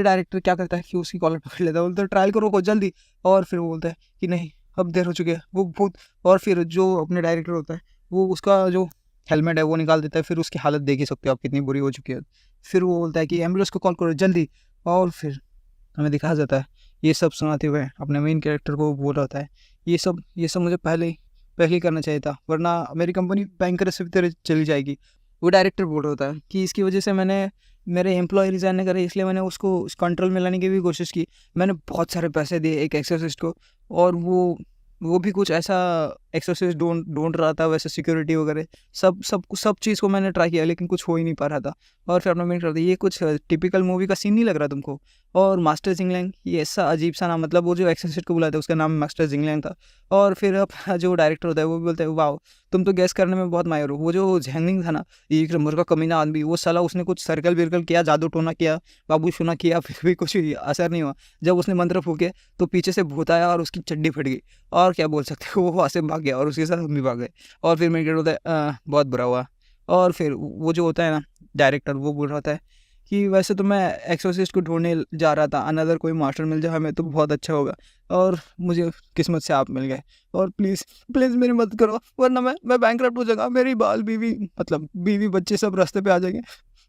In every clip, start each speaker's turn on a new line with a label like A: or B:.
A: Director क्या करता है कि उसकी कॉलर पकड़ लेता है, बोलता है ट्रायल को रोको जल्दी, और फिर वो बोलता है कि नहीं अब देर हो चुकी है, वो भूत। और फिर जो अपने डायरेक्टर होता है वो उसका जो हेलमेट है वो निकाल देता है, फिर उसकी हालत देख ही सकते हो आप कितनी बुरी हो चुकी है। फिर वो बोलता है कि एम्बुलेंस को कॉल करो जल्दी, और फिर हमें दिखाया जाता है ये सब सुनाते हुए अपने मेन कैरेक्टर को बोल रहा होता है ये सब मुझे पहले ही करना चाहिए था, वरना मेरी कंपनी बैंकरप्सी की तरह चली जाएगी। वो डायरेक्टर बोल रहा होता है कि इसकी वजह से मैंने मेरे एम्प्लॉय रिजाइन नहीं करे, इसलिए मैंने उसको कंट्रोल में लाने की भी कोशिश की। मैंने बहुत सारे पैसे दिए एक एक्सोसिस्ट को, और वो भी कुछ ऐसा एक्सोसिस्ट ढूंढ रहा था, वैसे सिक्योरिटी वगैरह सब चीज़ को मैंने ट्राई किया, लेकिन कुछ हो ही नहीं पा रहा था। और फिर अपना मेन करता ये कुछ टिपिकल मूवी का सीन नहीं लग रहा तुमको? और मास्टर जिंगलैंग ये ऐसा अजीब सा नाम, मतलब वो जो एक्सोसिस्ट को बुलाया था उसका नाम मास्टर जिंगलैंग था। और फिर अपना जो डायरेक्टर होता है वो भी बोलता है वाह तुम तो गैस करने में बहुत माहिर हो। वो जो झैंगनिंग था ना, एक नंबर का कमीना आदमी, वो साला उसने कुछ सर्कल बिरकल किया, जादू टोना किया, बाबू शोना किया, फिर भी कुछ असर नहीं हुआ। जब उसने मंत्र फूके तो पीछे से भूत आया और उसकी चड्डी फट गई। और क्या बोल सकते हो, वो वहाँ से भाग गया और उसके साथ हम भी भाग गए। और फिर मेरे होता है बहुत बुरा हुआ। और फिर वो जो होता है ना डायरेक्टर, वो बोल रहा होता है कि वैसे तो मैं एक्सोसिस्ट को ढूंढने जा रहा था, अनदर कोई मास्टर मिल जाए हमें तो बहुत अच्छा होगा, और मुझे किस्मत से आप मिल गए। और प्लीज़ प्लीज़ मेरी मदद करो, वरना मैं बैंकरप्ट हो जाऊंगा, मेरी बाल बीवी मतलब बीवी बच्चे सब रास्ते पे आ जाएंगे,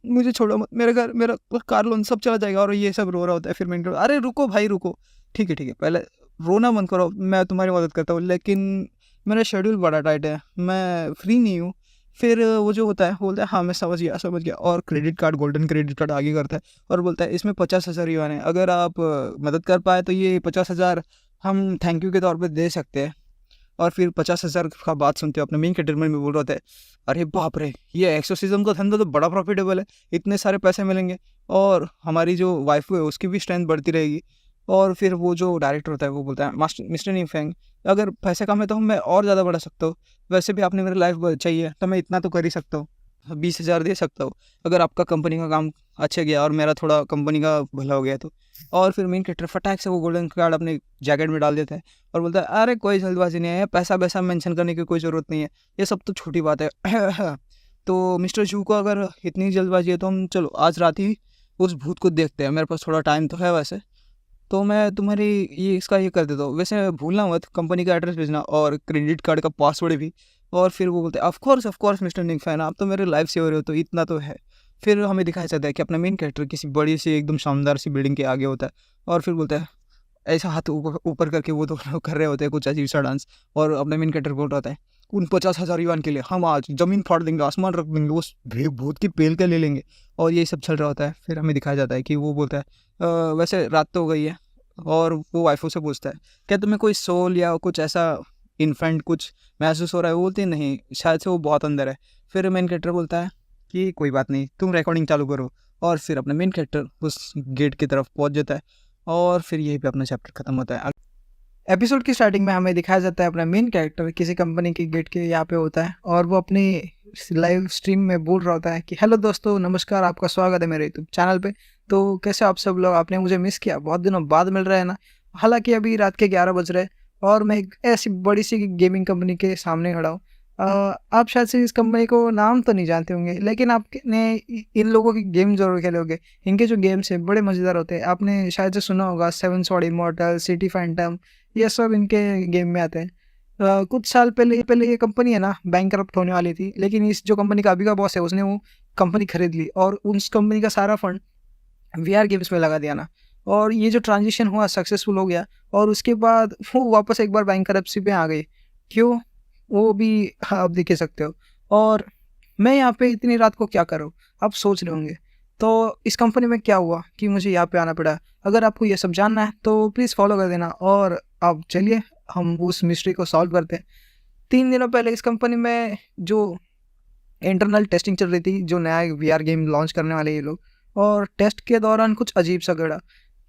A: मुझे छोड़ो मत, मेरे घर मेरा कार लोन सब चला जाएगा। और ये सब रो रहा होता है। फिर मैं अरे रुको भाई रुको, ठीक है पहले रोना बंद करो, मैं तुम्हारी मदद करता हूँ, लेकिन मेरा शेड्यूल बड़ा टाइट है, मैं फ्री नहीं हूँ। फिर वो जो होता है वो बोलता है हाँ मैं समझ गया, और credit card golden credit card आगे करता है और बोलता है इसमें 50,000 युआन है, अगर आप मदद कर पाए तो ये 50,000 हम थैंक यू के तौर पे दे सकते हैं। और फिर 50,000 का बात सुनते हो अपने मेन कैरेक्टर में बोल रहा होता है अरे बाप रे, ये एक्सोसिज्म का धंधा तो बड़ा प्रॉफिटेबल है, इतने सारे पैसे मिलेंगे, और हमारी जो वाइफ है उसकी भी स्ट्रेंथ बढ़ती रहेगी। और फिर वो जो डायरेक्टर होता है वो बोलता है मास्टर मिस्टर नीफेंग, अगर पैसे कम है तो मैं और ज़्यादा बढ़ा सकता हूँ, वैसे भी आपने मेरी लाइफ बचाई है तो मैं इतना तो कर ही सकता हूँ, 20,000 दे सकता हूँ, अगर आपका कंपनी का काम अच्छा गया और मेरा थोड़ा कंपनी का भला हो गया तो। और फिर मेन कैरेक्टर फटाक से वो गोल्डन कार्ड अपने जैकेट में डाल देता है और बोलता है अरे कोई जल्दबाजी नहीं है, पैसा वैसा मेंशन करने की कोई ज़रूरत नहीं है, ये सब तो छोटी बात है। तो मिस्टर जू को अगर इतनी जल्दबाजी है तो हम चलो आज रात ही उस भूत को देखते हैं, मेरे पास थोड़ा टाइम तो है वैसे, तो मैं तुम्हारी ये कर देता हूँ, वैसे भूलना मत कंपनी का एड्रेस भेजना और क्रेडिट कार्ड का पासवर्ड भी। और फिर वो बोलते हैं of course mister Nick Fan, आप तो मेरे लाइफ सेवर हो तो इतना तो है। फिर हमें दिखाया जाता है कि अपना मेन कैरेक्टर किसी बड़ी सी एकदम शानदार सी बिल्डिंग के आगे होता है, और फिर बोलता है ऐसा हाथ ऊपर ऊपर करके वो दोनों कर रहे होते हैं कुछ अजीब सा डांस, और अपना मेन कैरेक्टर बोल रहा होता है उन 50,000 युआन के लिए हम आज ज़मीन फाड़ देंगे, आसमान रख देंगे, उस भूत की पेल के ले लेंगे। और ये सब चल रहा होता है। फिर हमें दिखाया जाता है कि वो बोलता है वैसे रात तो हो गई है, और वो वाइफों से पूछता है क्या तुम्हें कोई सोल या कुछ ऐसा इन्फेंट कुछ महसूस हो रहा है? वो बोलती है नहीं, शायद से वो बहुत अंदर है। फिर मेन कैरेक्टर बोलता है कि कोई बात नहीं, तुम रिकॉर्डिंग चालू करो। और फिर अपना मेन कैरेक्टर उस गेट की तरफ पहुंच जाता है, और फिर यही पे अपना चैप्टर खत्म होता है। एपिसोड की स्टार्टिंग में हमें दिखाया जाता है अपना मेन कैरेक्टर किसी कंपनी के गेट के यहाँ पे होता है, और वो अपनी लाइव स्ट्रीम में बोल रहा होता है कि हेलो दोस्तों, नमस्कार, आपका स्वागत है मेरे यूट्यूब चैनल पे। तो कैसे आप सब लोग, आपने मुझे मिस किया, बहुत दिनों बाद मिल रहा है ना। हालांकि अभी रात के 11 बज रहे हैं और मैं एक ऐसी बड़ी सी गेमिंग कंपनी के सामने खड़ा हूँ। आप शायद से इस कंपनी को नाम तो नहीं जानते होंगे, लेकिन आपने इन लोगों की गेम जरूर खेले होंगे। इनके जो गेम्स है बड़े मज़ेदार होते हैं। आपने शायद से सुना होगा seven sword immortal, city Phantom, ये सब इनके गेम में आते हैं। कुछ साल पहले ये कंपनी है ना बैंकरप्ट होने वाली थी, लेकिन इस जो कंपनी का अभी का बॉस है उसने वो कंपनी खरीद ली और उस कंपनी का सारा फंड वीआर गेम्स में लगा दिया ना। और ये जो ट्रांजिशन हुआ सक्सेसफुल हो गया, और उसके बाद वो वापस एक बार बैंकरप्सी पे आ गई। क्यों, वो भी हाँ, आप देख ही सकते हो। और मैं यहाँ पे इतनी रात को क्या करूँ, आप सोच रहे होंगे। तो इस कंपनी में क्या हुआ कि मुझे यहाँ पे आना पड़ा। अगर आपको ये सब जानना है तो प्लीज़ फॉलो कर देना, और अब चलिए हम उस मिस्ट्री को सॉल्व करते हैं। 3 दिनों पहले इस कंपनी में जो इंटरनल टेस्टिंग चल रही थी, जो नया वीआर गेम लॉन्च करने वाले ये लोग, और टेस्ट के दौरान कुछ अजीब सा गड़ा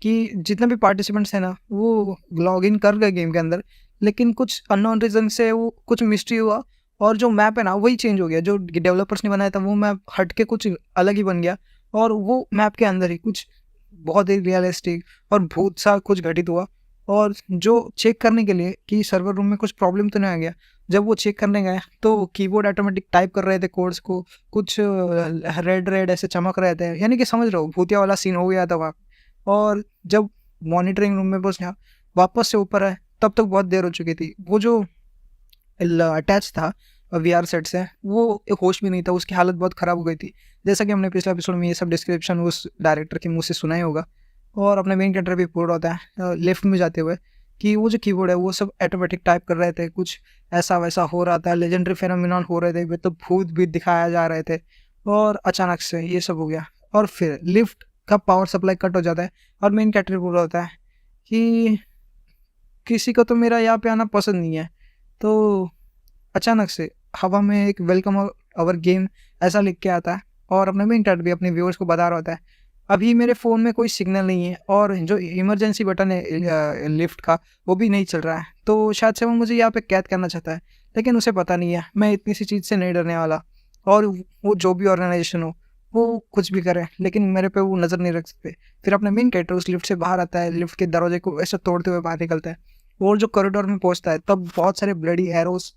A: कि जितने भी पार्टिसिपेंट्स हैं ना वो लॉग इन कर गए गेम के अंदर, लेकिन कुछ अननोन रीज़न से वो कुछ मिस्ट्री हुआ, और जो मैप है ना वही चेंज हो गया। जो डेवलपर्स ने बनाया था वो मैप हट के कुछ अलग ही बन गया, और वो मैप के अंदर ही कुछ बहुत ही रियलिस्टिक और भूत सा कुछ घटित हुआ। और जो चेक करने के लिए कि सर्वर रूम में कुछ प्रॉब्लम तो नहीं आ गया, जब वो चेक करने गए तो कीबोर्ड ऑटोमेटिक टाइप कर रहे थे कोड्स को, कुछ रेड रेड ऐसे चमक रहे थे, यानी कि समझ रहे हो भूतिया वाला सीन हो गया था वहाँ। और जब मॉनिटरिंग रूम में पहुँचा, वापस से ऊपर आए, तब तक बहुत देर हो चुकी थी। वो जो अटैच था वीआर सेट से, वो एक होश भी नहीं था, उसकी हालत बहुत ख़राब हो गई थी। जैसा कि हमने पिछले एपिसोड में ये सब डिस्क्रिप्शन उस डायरेक्टर के मुँह से सुना ही होगा। और अपना मेन कैरेक्टर भी बोल रहा था लिफ्ट में जाते हुए कि वो जो कीबोर्ड है वो सब ऑटोमेटिक टाइप कर रहे थे, कुछ ऐसा वैसा हो रहा था, लेजेंडरी फेनोमेनॉन हो रहे थे, वे तो भूत भी दिखाया जा रहे थे। और अचानक से ये सब हो गया और फिर लिफ्ट का पावर सप्लाई कट हो जाता है और मेन कैरेक्टर बोल रहा होता है कि किसी को तो मेरा यहाँ पे आना पसंद नहीं है। तो अचानक से हवा में एक वेलकम आवर गेम ऐसा लिख के आता है और अपने मेन कैरेक्टर भी अपने व्यूअर्स को बता रहा होता है अभी मेरे फ़ोन में कोई सिग्नल नहीं है और जो इमरजेंसी बटन है लिफ्ट का वो भी नहीं चल रहा है, तो शायद से वो मुझे यहाँ पे कैद करना चाहता है। लेकिन उसे पता नहीं है मैं इतनी सी चीज़ से नहीं डरने वाला, और वो जो भी ऑर्गेनाइजेशन हो वो कुछ भी करे लेकिन मेरे पे वो नज़र नहीं रख सकते। फिर अपना मेन कैरेक्टर उस लिफ्ट से बाहर आता है, लिफ्ट के दरवाजे को ऐसे तोड़ते हुए बाहर निकलता है और जो कॉरिडोर में पहुँचता है तब बहुत सारे ब्लडी एरोस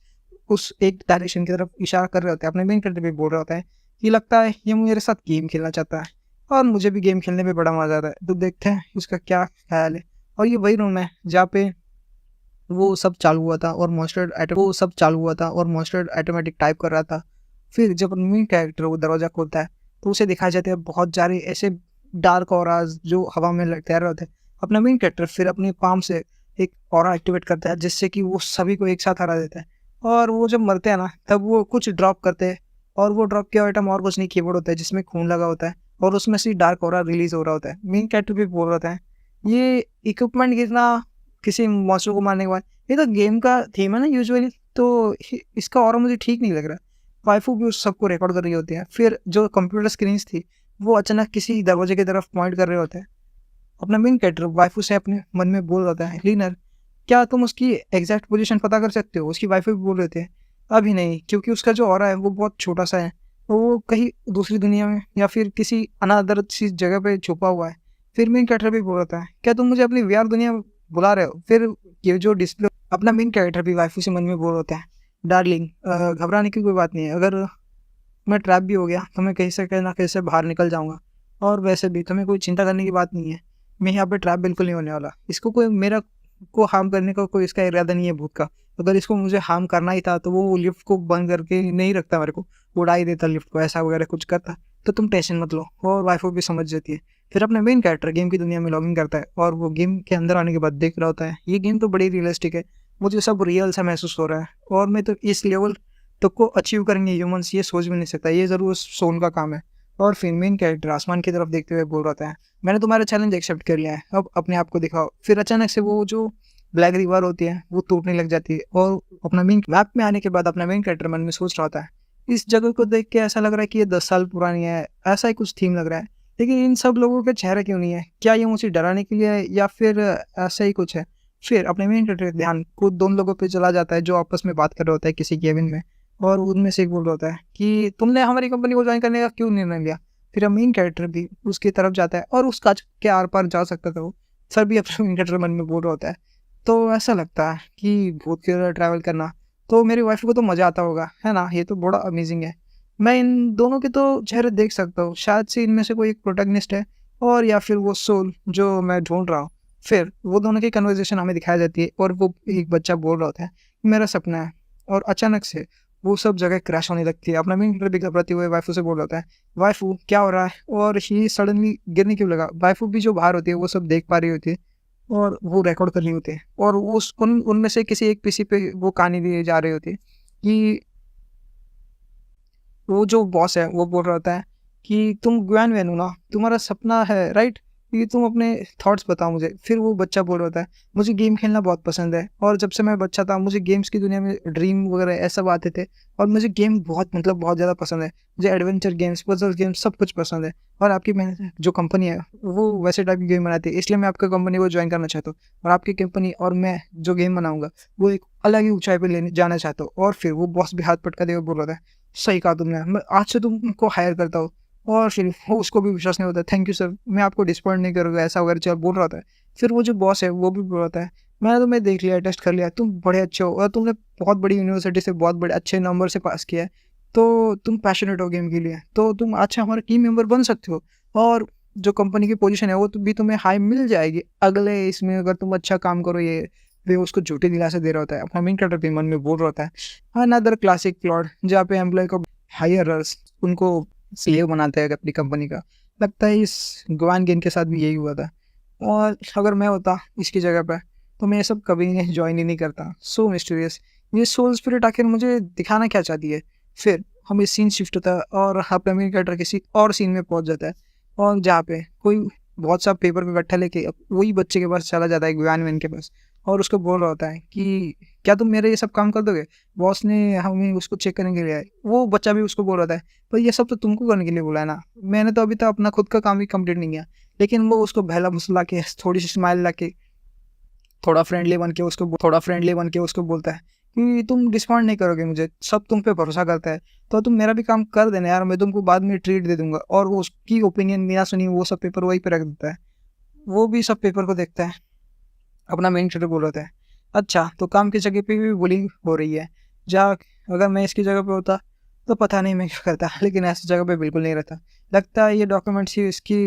A: उस एक डायरेक्शन की तरफ इशारा कर रहे होते हैं। अपने मेन कैरेक्टर भी बोल रहा होता है कि लगता है ये मेरे साथ गेम खेलना चाहता है और मुझे भी गेम खेलने में बड़ा मज़ा आता है, तो देखते हैं उसका क्या ख्याल है। और ये वही रूम है जहाँ पे वो सब चालू हुआ था और मॉन्स्टर ऑटोमेटिक टाइप कर रहा था। फिर जब मेन कैरेक्टर वो दरवाज़ा खोलता है तो उसे दिखाई जाते हैं बहुत सारे ऐसे डार्क ऑराज जो हवा में तैर रहे होते हैं। अपना मेन कैरेक्टर फिर अपने पाम से एक ऑरा एक्टिवेट करता है जिससे कि वो सभी को एक साथ हरा देता है। और वो जब मरते हैं ना तब वो कुछ ड्रॉप करते हैं और वो ड्रॉप किया आइटम और कुछ नहीं, कीबोर्ड होता है जिसमें खून लगा होता है और उसमें से डार्क ऑरा रिलीज हो रहा होता है। मेन कैरेक्टर भी बोल रहा है ये इक्विपमेंट कितना किसी मॉन्स्टर को मारने के बाद, ये तो गेम का थीम है ना यूजुअली, तो इसका ऑरा मुझे ठीक नहीं लग रहा। वाइफू भी उस सबको रिकॉर्ड कर रही होती है। फिर जो कंप्यूटर स्क्रीन्स थी वो अचानक किसी दरवाजे की तरफ पॉइंट कर रहे होते हैं। अपना मेन कैरेक्टर वाइफू से अपने मन में बोल रहा है लीनर क्या तुम उसकी एग्जैक्ट पोजीशन पता कर सकते हो। उसकी वाइफ भी बोल रहे थे अभी नहीं, क्योंकि उसका जो ऑरा है वो बहुत छोटा सा है, वो कहीं दूसरी दुनिया में या फिर किसी अनादर सी जगह पे छुपा हुआ है। फिर मेन कैरेक्टर भी बोल रहा है क्या तुम मुझे अपनी वीआर दुनिया में बुला रहे हो। फिर ये जो डिस्प्ले, अपना मेन कैरेक्टर भी वाइफू से मन में बोल रहा है डार्लिंग घबराने की कोई बात नहीं है, अगर मैं ट्रैप भी हो गया तो मैं कहीं से कहीं ना कहीं से बाहर निकल जाऊँगा, और वैसे भी तुम्हें कोई चिंता करने की बात नहीं है, मैं यहाँ पे ट्रैप बिल्कुल नहीं होने वाला। इसको कोई मेरा को हार्म करने का कोई इसका इरादा नहीं है भूत का। अगर इसको मुझे हार्म करना ही था तो वो लिफ्ट को बंद करके नहीं रखता, मेरे को उड़ा ही देता लिफ्ट को, ऐसा वगैरह कुछ करता। तो तुम टेंशन मत लो, और वाइफ भी समझ जाती है। फिर अपना मेन कैरेक्टर गेम की दुनिया में लॉगिन करता है और वो गेम के अंदर आने के बाद देख रहा होता है ये गेम तो बड़ी रियलिस्टिक है, मुझे सब रियल सा महसूस हो रहा है और मैं तो इस लेवल तक को अचीव करेंगे ह्यूमंस ये सोच भी नहीं सकता, ये ज़रूर सोल का काम है। और फिर मेन कैरेक्टर आसमान की तरफ देखते हुए बोल रहा है मैंने तुम्हारा चैलेंज एक्सेप्ट कर लिया है, अब अपने आप को दिखाओ। फिर अचानक से वो जो ब्लैक रिवर होती है वो टूटने लग जाती है और अपना मेन मैप में आने के बाद अपना मेन कैरेक्टर मन में सोच रहा होता है इस जगह को देख के ऐसा लग रहा है कि ये 10 साल पुरानी है, ऐसा ही कुछ थीम लग रहा है, लेकिन इन सब लोगों के चेहरे क्यों नहीं है, क्या ये मुझे डराने के लिए है या फिर ऐसा ही कुछ है। फिर अपने मेन कैरेक्टर का ध्यान खुद दोनों लोगों पे चला जाता है जो आपस में बात कर रहा होता है किसी केबिन में, और उनमें से एक बोल रहा होता है कि तुमने हमारी कंपनी को ज्वाइन करने का क्यों निर्णय लिया। फिर मेन कैरेक्टर भी उसकी तरफ जाता है और उस कांच के आर पार जा सकता था वो, सर भी अपने मेन कैरेक्टर मन में बोल रहा होता है। तो ऐसा लगता है कि भूत की तरह ट्रैवल करना तो मेरी वाइफ को तो मज़ा आता होगा, है ना, ये तो बड़ा अमेजिंग है। मैं इन दोनों के तो चेहरे देख सकता हूँ, शायद से इनमें से कोई एक प्रोटैगनिस्ट है और या फिर वो सोल जो मैं ढूंढ रहा हूँ। फिर वो दोनों की कन्वर्सेशन हमें दिखाई जाती है और वो एक बच्चा बोल रहा होता है मेरा सपना है, और अचानक से वो सब जगह क्रैश होने लगती है। अपना मेन कैरेक्टर भी घबराते हुए वाइफू से बोल रहा होता है वाइफू क्या हो रहा है, और ये सडनली गिरने क्यों लगा। वाइफू भी जो बाहर होती है वो सब देख पा रही होती है और वो रिकॉर्ड कर रही होती है, और उस उनमें से किसी एक पीसी पे वो कहानी दी जा रही होती है कि वो जो बॉस है वो बोल रहा होता है कि तुम ग्वैन वैन हो ना, तुम्हारा सपना है राइट, कि तुम अपने थॉट्स बताओ मुझे। फिर वो बच्चा बोल रहा होता है मुझे गेम खेलना बहुत पसंद है और जब से मैं बच्चा था मुझे गेम्स की दुनिया में ड्रीम वगैरह ऐसा आते थे और मुझे गेम बहुत ज़्यादा पसंद है, मुझे एडवेंचर गेम्स पजल गेम्स सब कुछ पसंद है। और आपकी जो कंपनी है वो वैसे टाइप की गेम बनाती है, इसलिए मैं आपकी कंपनी को ज्वाइन करना चाहता हूँ और आपकी कंपनी और मैं जो गेम बनाऊंगा वो एक अलग ही ऊंचाई पर लेने जाना चाहता हूँ। और फिर वो बॉस भी हाथ पटका देकर बोल रहा था सही कहा तुमने, मैं आज से तुमको हायर करता हूँ। और फिर वो उसको भी विश्वास नहीं होता, थैंक यू सर मैं आपको डिसपॉइंट नहीं करूँगा ऐसा वगैरह चल बोल रहा था। फिर वो जो बॉस है वो भी बोल रहा है मैंने तुम्हें देख लिया, टेस्ट कर लिया, तुम बड़े अच्छे हो और तुमने बहुत बड़ी यूनिवर्सिटी से बहुत बड़े अच्छे नंबर से पास किया है, तो तुम पैशनेट हो गेम के लिए, तो तुम अच्छा हमारा टीम मेंबर बन सकते हो। और जो कंपनी की पोजीशन है वो तो भी तुम्हें हाई मिल जाएगी अगले इसमें, अगर तुम अच्छा काम करो। ये वे उसको झूठी दिलासा दे रहा होता है, अपना मेन कैरेक्टर भी मन में बोल रहा होता है। अनदर क्लासिक प्लॉट जहाँ पे एम्प्लॉय को हायरर्स उनको स्लेव बनाते हैं अपनी कंपनी का। लगता है इस गुआन गेन के साथ भी यही हुआ था। और अगर मैं होता इसकी जगह पे तो मैं ये सब कभी ज्वाइन ही नहीं करता। सो मिस्टीरियस, ये सोल स्पिरिट आखिर मुझे दिखाना क्या चाहती है। फिर हम इस सीन शिफ्ट होता है और अपना मेन कैरेक्टर किसी और सीन में पहुंच जाता है, और जहाँ पे कोई बहुत सा पेपर का गट्ठा लेके वही बच्चे के पास चला जाता है, गुआन के पास, और उसको बोल रहा होता है कि क्या तुम मेरे ये सब काम कर दोगे। बॉस ने हमें उसको चेक करने के लिए आए। वो बच्चा भी उसको बोल रहा था पर ये सब तो तुमको करने के लिए बोला है ना, मैंने तो अभी तक अपना खुद का काम भी कंप्लीट नहीं किया। लेकिन वो उसको बहला फुसला के थोड़ी सी स्माइल ला के थोड़ा फ्रेंडली बन के उसको बोलता है कि तुम डिस्पॉइंट नहीं करोगे मुझे, सब तुम पे भरोसा करता है, तो तुम मेरा भी काम कर देना यार, मैं तुमको बाद में ट्रीट दे दूंगा। और वो उसकी ओपिनियन बिना सुनी वो सब पेपर वहीं पे रख देता है। वो भी सब पेपर को देखता है। अपना मेन कैरेक्टर बोल रहा था, अच्छा तो काम की जगह पे भी बुलिंग हो रही है। जा, अगर मैं इसकी जगह पे होता तो पता नहीं मैं क्या करता, लेकिन ऐसी जगह पे बिल्कुल नहीं रहता। लगता है ये डॉक्यूमेंट्स ही इसकी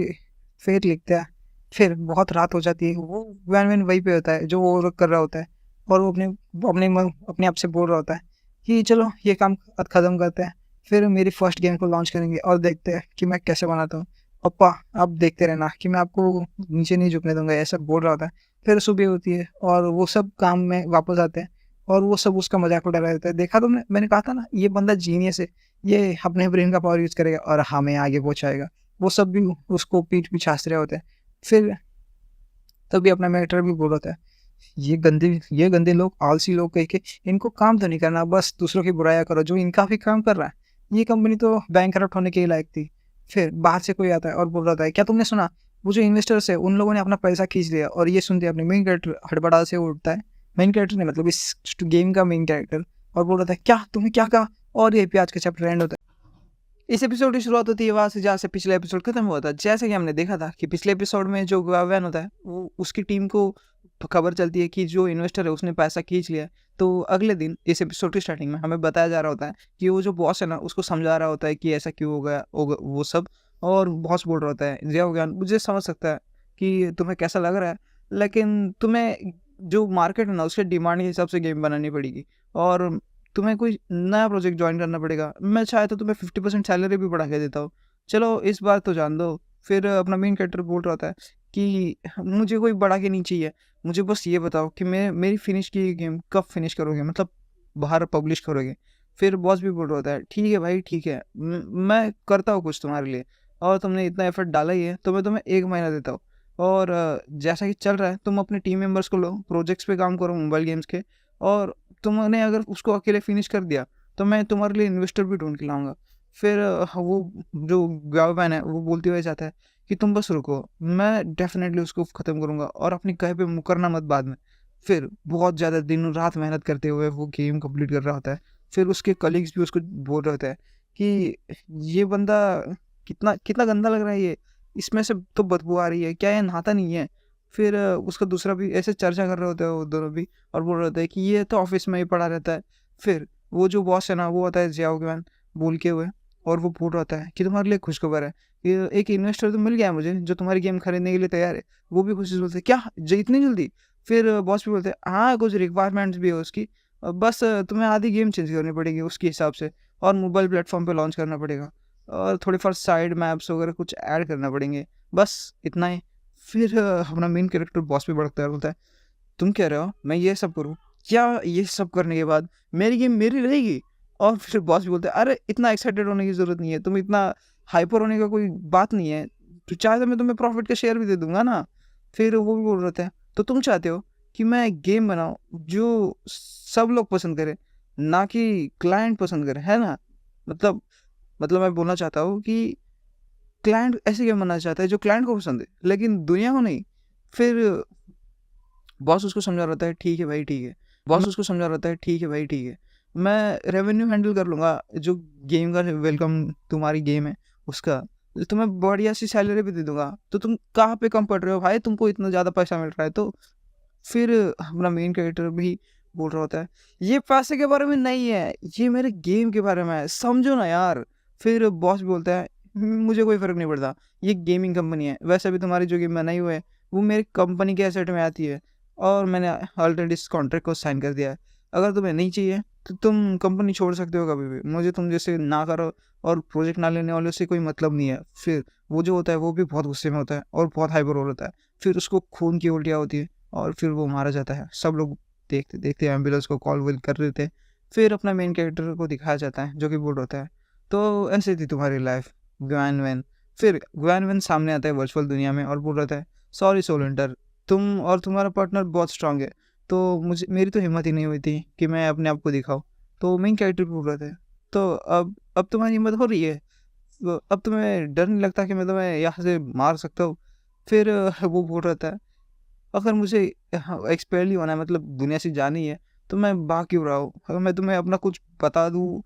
A: फेट लिखता है। फिर बहुत रात हो जाती है, वो वैन वहीं पे होता है जो वो वर्क कर रहा होता है, और वो अपने आप से बोल रहा होता है कि चलो ये काम ख़त्म करते हैं, फिर मेरी फर्स्ट गेम को लॉन्च करेंगे और देखते हैं कि मैं कैसे बनाता हूँ। पप्पा आप देखते रहना कि मैं आपको नीचे नहीं झुकने दूंगा, ऐसा बोल रहा होता है। फिर सुबह होती है और वो सब काम में वापस आते हैं, और वो सब उसका मजाक उड़ा रहे होते हैं। देखा तुमने, मैंने कहा था ना ये बंदा जीनियस है, ये अपने ब्रेन का पावर यूज़ करेगा और हमें आगे पहुँचाएगा। वो सब भी उसको पीठ पीछे हंस रहे होते हैं। फिर तभी अपना मेंटर भी बोल रहा था, ये गंदे लोग, आलसी लोग कह के, इनको काम तो नहीं करना, बस दूसरों की बुराइयां करो, जो इनका भी काम कर रहा है। ये कंपनी तो बैंकरप्ट होने के ही लायक थी। फिर बाहर से कोई आता है और बोल रहा था, क्या तुमने सुना, वो जो इन्वेस्टर्स है उन लोगों ने अपना पैसा खींच लिया। और ये सुनते अपने मेन कैरेक्टर हड़बड़ा से उठता है, मेन कैरेक्टर ने मतलब इस गेम का मेन कैरेक्टर, और बोल रहा था क्या तुमने क्या कहा। और ये आज का चैप्टर एंड होता है। इस एपिसोड की शुरुआत होती है वहाँ से जहाँ से पिछले एपिसोड खत्म हुआ था। जैसे कि हमने देखा था कि पिछले एपिसोड में जो वैन होता है वो उसकी टीम को खबर चलती है कि जो इन्वेस्टर है उसने पैसा खींच लिया। तो अगले दिन इस एपिसोड की स्टार्टिंग में हमें बताया जा रहा होता है कि वो जो बॉस है ना उसको समझा रहा होता है कि ऐसा क्यों हो गया वो सब। और बॉस बोल रहा होता है, जय ज्ञान मुझे समझ सकता है कि तुम्हें कैसा लग रहा है, लेकिन तुम्हें जो मार्केट है ना उसके डिमांड के हिसाब से गेम बनानी पड़ेगी, और तुम्हें कोई नया प्रोजेक्ट ज्वाइन करना पड़ेगा। मैं चाहे तो तुम्हें 50% सैलरी भी बढ़ा के देता हूँ, चलो इस बार तो जान दो। फिर अपना मेन कैरेक्टर बोल रहा होता है कि मुझे कोई बढ़ा के नहीं चाहिए, मुझे बस ये बताओ कि मेरी फिनिश की गेम कब फिनिश करोगे, मतलब बाहर पब्लिश करोगे। फिर बॉस भी बोल रहा होता है, ठीक है भाई ठीक है, मैं करता हूँ कुछ तुम्हारे लिए, और तुमने इतना एफर्ट डाला ही है तो मैं तुम्हें 1 महीना देता हूँ। और जैसा कि चल रहा है तुम अपने टीम मेंबर्स को लो, प्रोजेक्ट्स पे काम करो मोबाइल गेम्स के, और तुमने अगर उसको अकेले फिनिश कर दिया तो मैं तुम्हारे लिए इन्वेस्टर भी ढूंढ के लाऊंगा। फिर वो जो गावमैन है वो बोलते हुए जाता है कि तुम बस रुको, मैं डेफिनेटली उसको ख़त्म करूँगा, और अपनी कहे पे मुकरना मत बाद में। फिर बहुत ज़्यादा दिन रात मेहनत करते हुए वो गेम कंप्लीट कर रहा होता है। फिर उसके कलीग्स भी उसको बोल रहे होते हैं कि ये बंदा कितना कितना गंदा लग रहा है, ये इसमें से तो बदबू आ रही है, क्या ये नहाता नहीं है। फिर उसका दूसरा भी ऐसे चर्चा कर रहे होते हैं वो दोनों भी, और बोल रहे होते हैं कि ये तो ऑफिस में ही पड़ा रहता है। फिर वो जो बॉस है ना वो होता है जियाओ के मैन बोल के हुए, और वो बोल रहा होता है कि तुम्हारे लिए खुशखबर है, ये एक इन्वेस्टर तो मिल गया है मुझे जो तुम्हारी गेम खरीदने के लिए तैयार है। वो भी खुशी से बोलते हैं, क्या इतनी जल्दी। फिर बॉस भी बोलते हैं, हाँ कुछ रिक्वायरमेंट्स भी है उसकी, बस तुम्हें आधी गेम चेंज करनी पड़ेगी उसके हिसाब से, और मोबाइल प्लेटफॉर्म पे लॉन्च करना पड़ेगा, और थोड़े फॉर साइड मैप्स वगैरह कुछ ऐड करना पड़ेंगे, बस इतना ही। फिर अपना मेन कैरेक्टर बॉस भी भड़कता है, बोलता है तुम कह रहे हो मैं ये सब करूँ, क्या ये सब करने के बाद मेरी गेम मेरी रहेगी। और फिर बॉस भी बोलते हैं, अरे इतना एक्साइटेड होने की ज़रूरत नहीं है, तुम इतना हाइपर होने का कोई बात नहीं है, तो चाहे तो मैं तुम्हें प्रॉफिट का शेयर भी दे दूंगा ना। फिर वो भी बोल रहे थे, तो तुम चाहते हो कि मैं गेम बनाऊँ जो सब लोग पसंद करें, ना कि क्लाइंट पसंद करे, है ना। मतलब मैं बोलना चाहता हूँ कि क्लाइंट ऐसे गेम बनाना चाहता है जो क्लाइंट को पसंद है, लेकिन दुनिया को नहीं। फिर बॉस उसको समझा रहता है, ठीक है भाई ठीक है, मैं रेवेन्यू हैंडल कर लूँगा, जो गेम का वेलकम तुम्हारी गेम है उसका, तुम्हें बढ़िया सी सैलरी भी दे दूंगा, तो तुम कहाँ पे कम पड़ रहे हो भाई, तुमको इतना ज़्यादा पैसा मिल रहा है तो। फिर अपना मेन कैरेक्टर भी बोल रहा होता है, ये पैसे के बारे में नहीं है, ये मेरे गेम के बारे में है, समझो ना यार। फिर बॉस बोलता है, मुझे कोई फ़र्क नहीं पड़ता, ये गेमिंग कंपनी है। वैसे भी तुम्हारी जो गेम बनाई हुई है, वो मेरी कंपनी के एसेट में आती है और मैंने ऑलरेडी इस कॉन्ट्रैक्ट को साइन कर दिया है। अगर तुम्हें नहीं चाहिए, तो तुम कंपनी छोड़ सकते हो कभी भी। मुझे तुम जैसे ना करो और प्रोजेक्ट ना लेने वालों से कोई मतलब नहीं है। फिर वो जो होता है, वो भी बहुत गुस्से में होता है और बहुत हाइपर हो होता है। फिर उसको खून की उल्टियाँ होती है और फिर वो मारा जाता है। सब लोग देखते-देखते एम्बुलेंस को कॉल-वॉल कर देते हैं। फिर अपना मेन कैरेक्टर को दिखाया जाता है, जो कि वुड होता है। तो ऐसे थी तुम्हारी लाइफ, ग्वैन वैन। फिर ग्वैन वैन सामने आता है वर्चुअल दुनिया में और बोल रहा है, सॉरी सोलेंटर, तुम और तुम्हारा पार्टनर बहुत स्ट्रांग है। तो मेरी तो हिम्मत ही नहीं हुई थी कि मैं अपने आप को दिखाऊँ। तो मेन कैरेक्टर बोल रहे थे, तो अब तुम्हारी हिम्मत हो रही है? अब तुम्हें डर नहीं लगता कि मैं तुम्हें यहाँ से मार सकता हूँ? फिर वो बोल रहा था, अगर मुझे हाँ, एक्सपेल ही होना है, मतलब दुनिया से जाना ही है, तो मैं भाग क्यों रहा हूँ? अगर मैं तुम्हें अपना कुछ बता दूँ,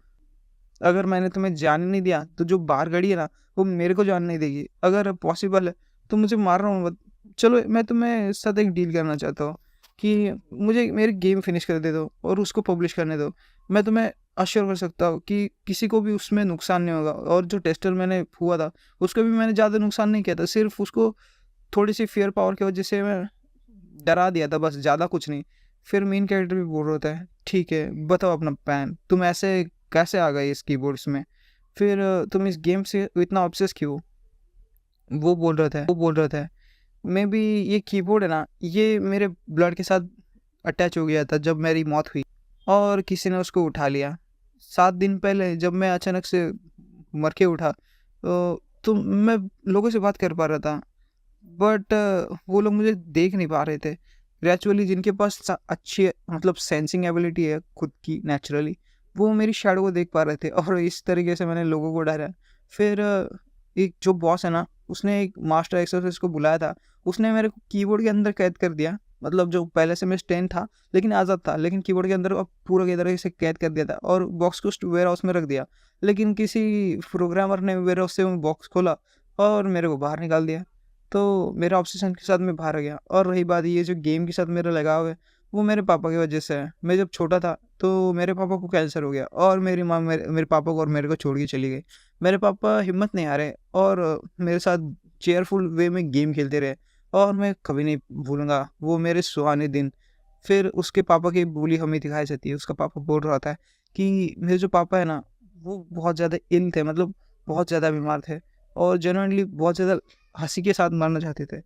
A: अगर मैंने तुम्हें जाने नहीं दिया, तो जो बाहर खड़ी है ना, वो मेरे को जाने नहीं देगी। अगर पॉसिबल है, तो मुझे मारना मत। चलो, मैं तुम्हें साथ एक डील करना चाहता हूँ कि मुझे मेरी गेम फिनिश कर दे दो और उसको पब्लिश करने दो। मैं तुम्हें अश्योर कर सकता हूँ कि किसी को भी उसमें नुकसान नहीं होगा और जो टेस्टर मैंने हुआ था, उसको भी मैंने ज़्यादा नुकसान नहीं किया था। सिर्फ़ उसको थोड़ी-सी फ़ियर पावर की वजह से मैं डरा दिया था, बस, ज़्यादा कुछ नहीं। फिर मेन कैरेक्टर भी बोल रहा था, ठीक है, बताओ अपना प्लान। तुम ऐसे कैसे आ गए इस कीबोर्ड्स में? फिर तुम इस गेम से इतना ऑब्सेस क्यों? वो बोल रहा था, मेबी ये कीबोर्ड है ना, ये मेरे ब्लड के साथ अटैच हो गया था जब मेरी मौत हुई और किसी ने उसको उठा लिया। 7 दिन पहले जब मैं अचानक से मर के उठा, तो मैं लोगों से बात कर पा रहा था, बट वो लोग मुझे देख नहीं पा रहे थे। ग्रेजुअली जिनके पास अच्छी, मतलब सेंसिंग एबिलिटी है खुद की नेचुरली, वो मेरी शैडो को देख पा रहे थे और इस तरीके से मैंने लोगों को डराया। फिर एक जो बॉस है ना, उसने एक मास्टर एक्सोसिस्ट को बुलाया था। उसने मेरे को कीबोर्ड के अंदर कैद कर दिया। मतलब जो पहले से मैं स्टेन था, लेकिन आज़ाद था, लेकिन कीबोर्ड के अंदर अब पूरा की तरह से कैद कर दिया था और बॉक्स को वेयर हाउस में रख दिया। लेकिन किसी प्रोग्रामर ने वेयर हाउस से वो बॉक्स खोला और मेरे को बाहर निकाल दिया। तो मेरा ऑब्सेशन के साथ मैं बाहर आ गया। और रही बात, ये जो गेम के साथ मेरा लगाव है, वो मेरे पापा की वजह से है। मैं जब छोटा था, तो मेरे पापा को कैंसर हो गया और मेरी माँ मेरे पापा को और मेरे को छोड़ के चली गई। मेरे पापा हिम्मत नहीं हारे और मेरे साथ चेयरफुल वे में गेम खेलते रहे और मैं कभी नहीं भूलूँगा वो मेरे सुहाने दिन। फिर उसके पापा की बोली हमें दिखाई जाती है। उसका पापा बोल रहा था कि मेरे जो पापा है ना, वो बहुत ज़्यादा इल थे, मतलब बहुत ज़्यादा बीमार थे और जेनुइनली बहुत ज़्यादा हँसी के साथ मरना चाहते थे।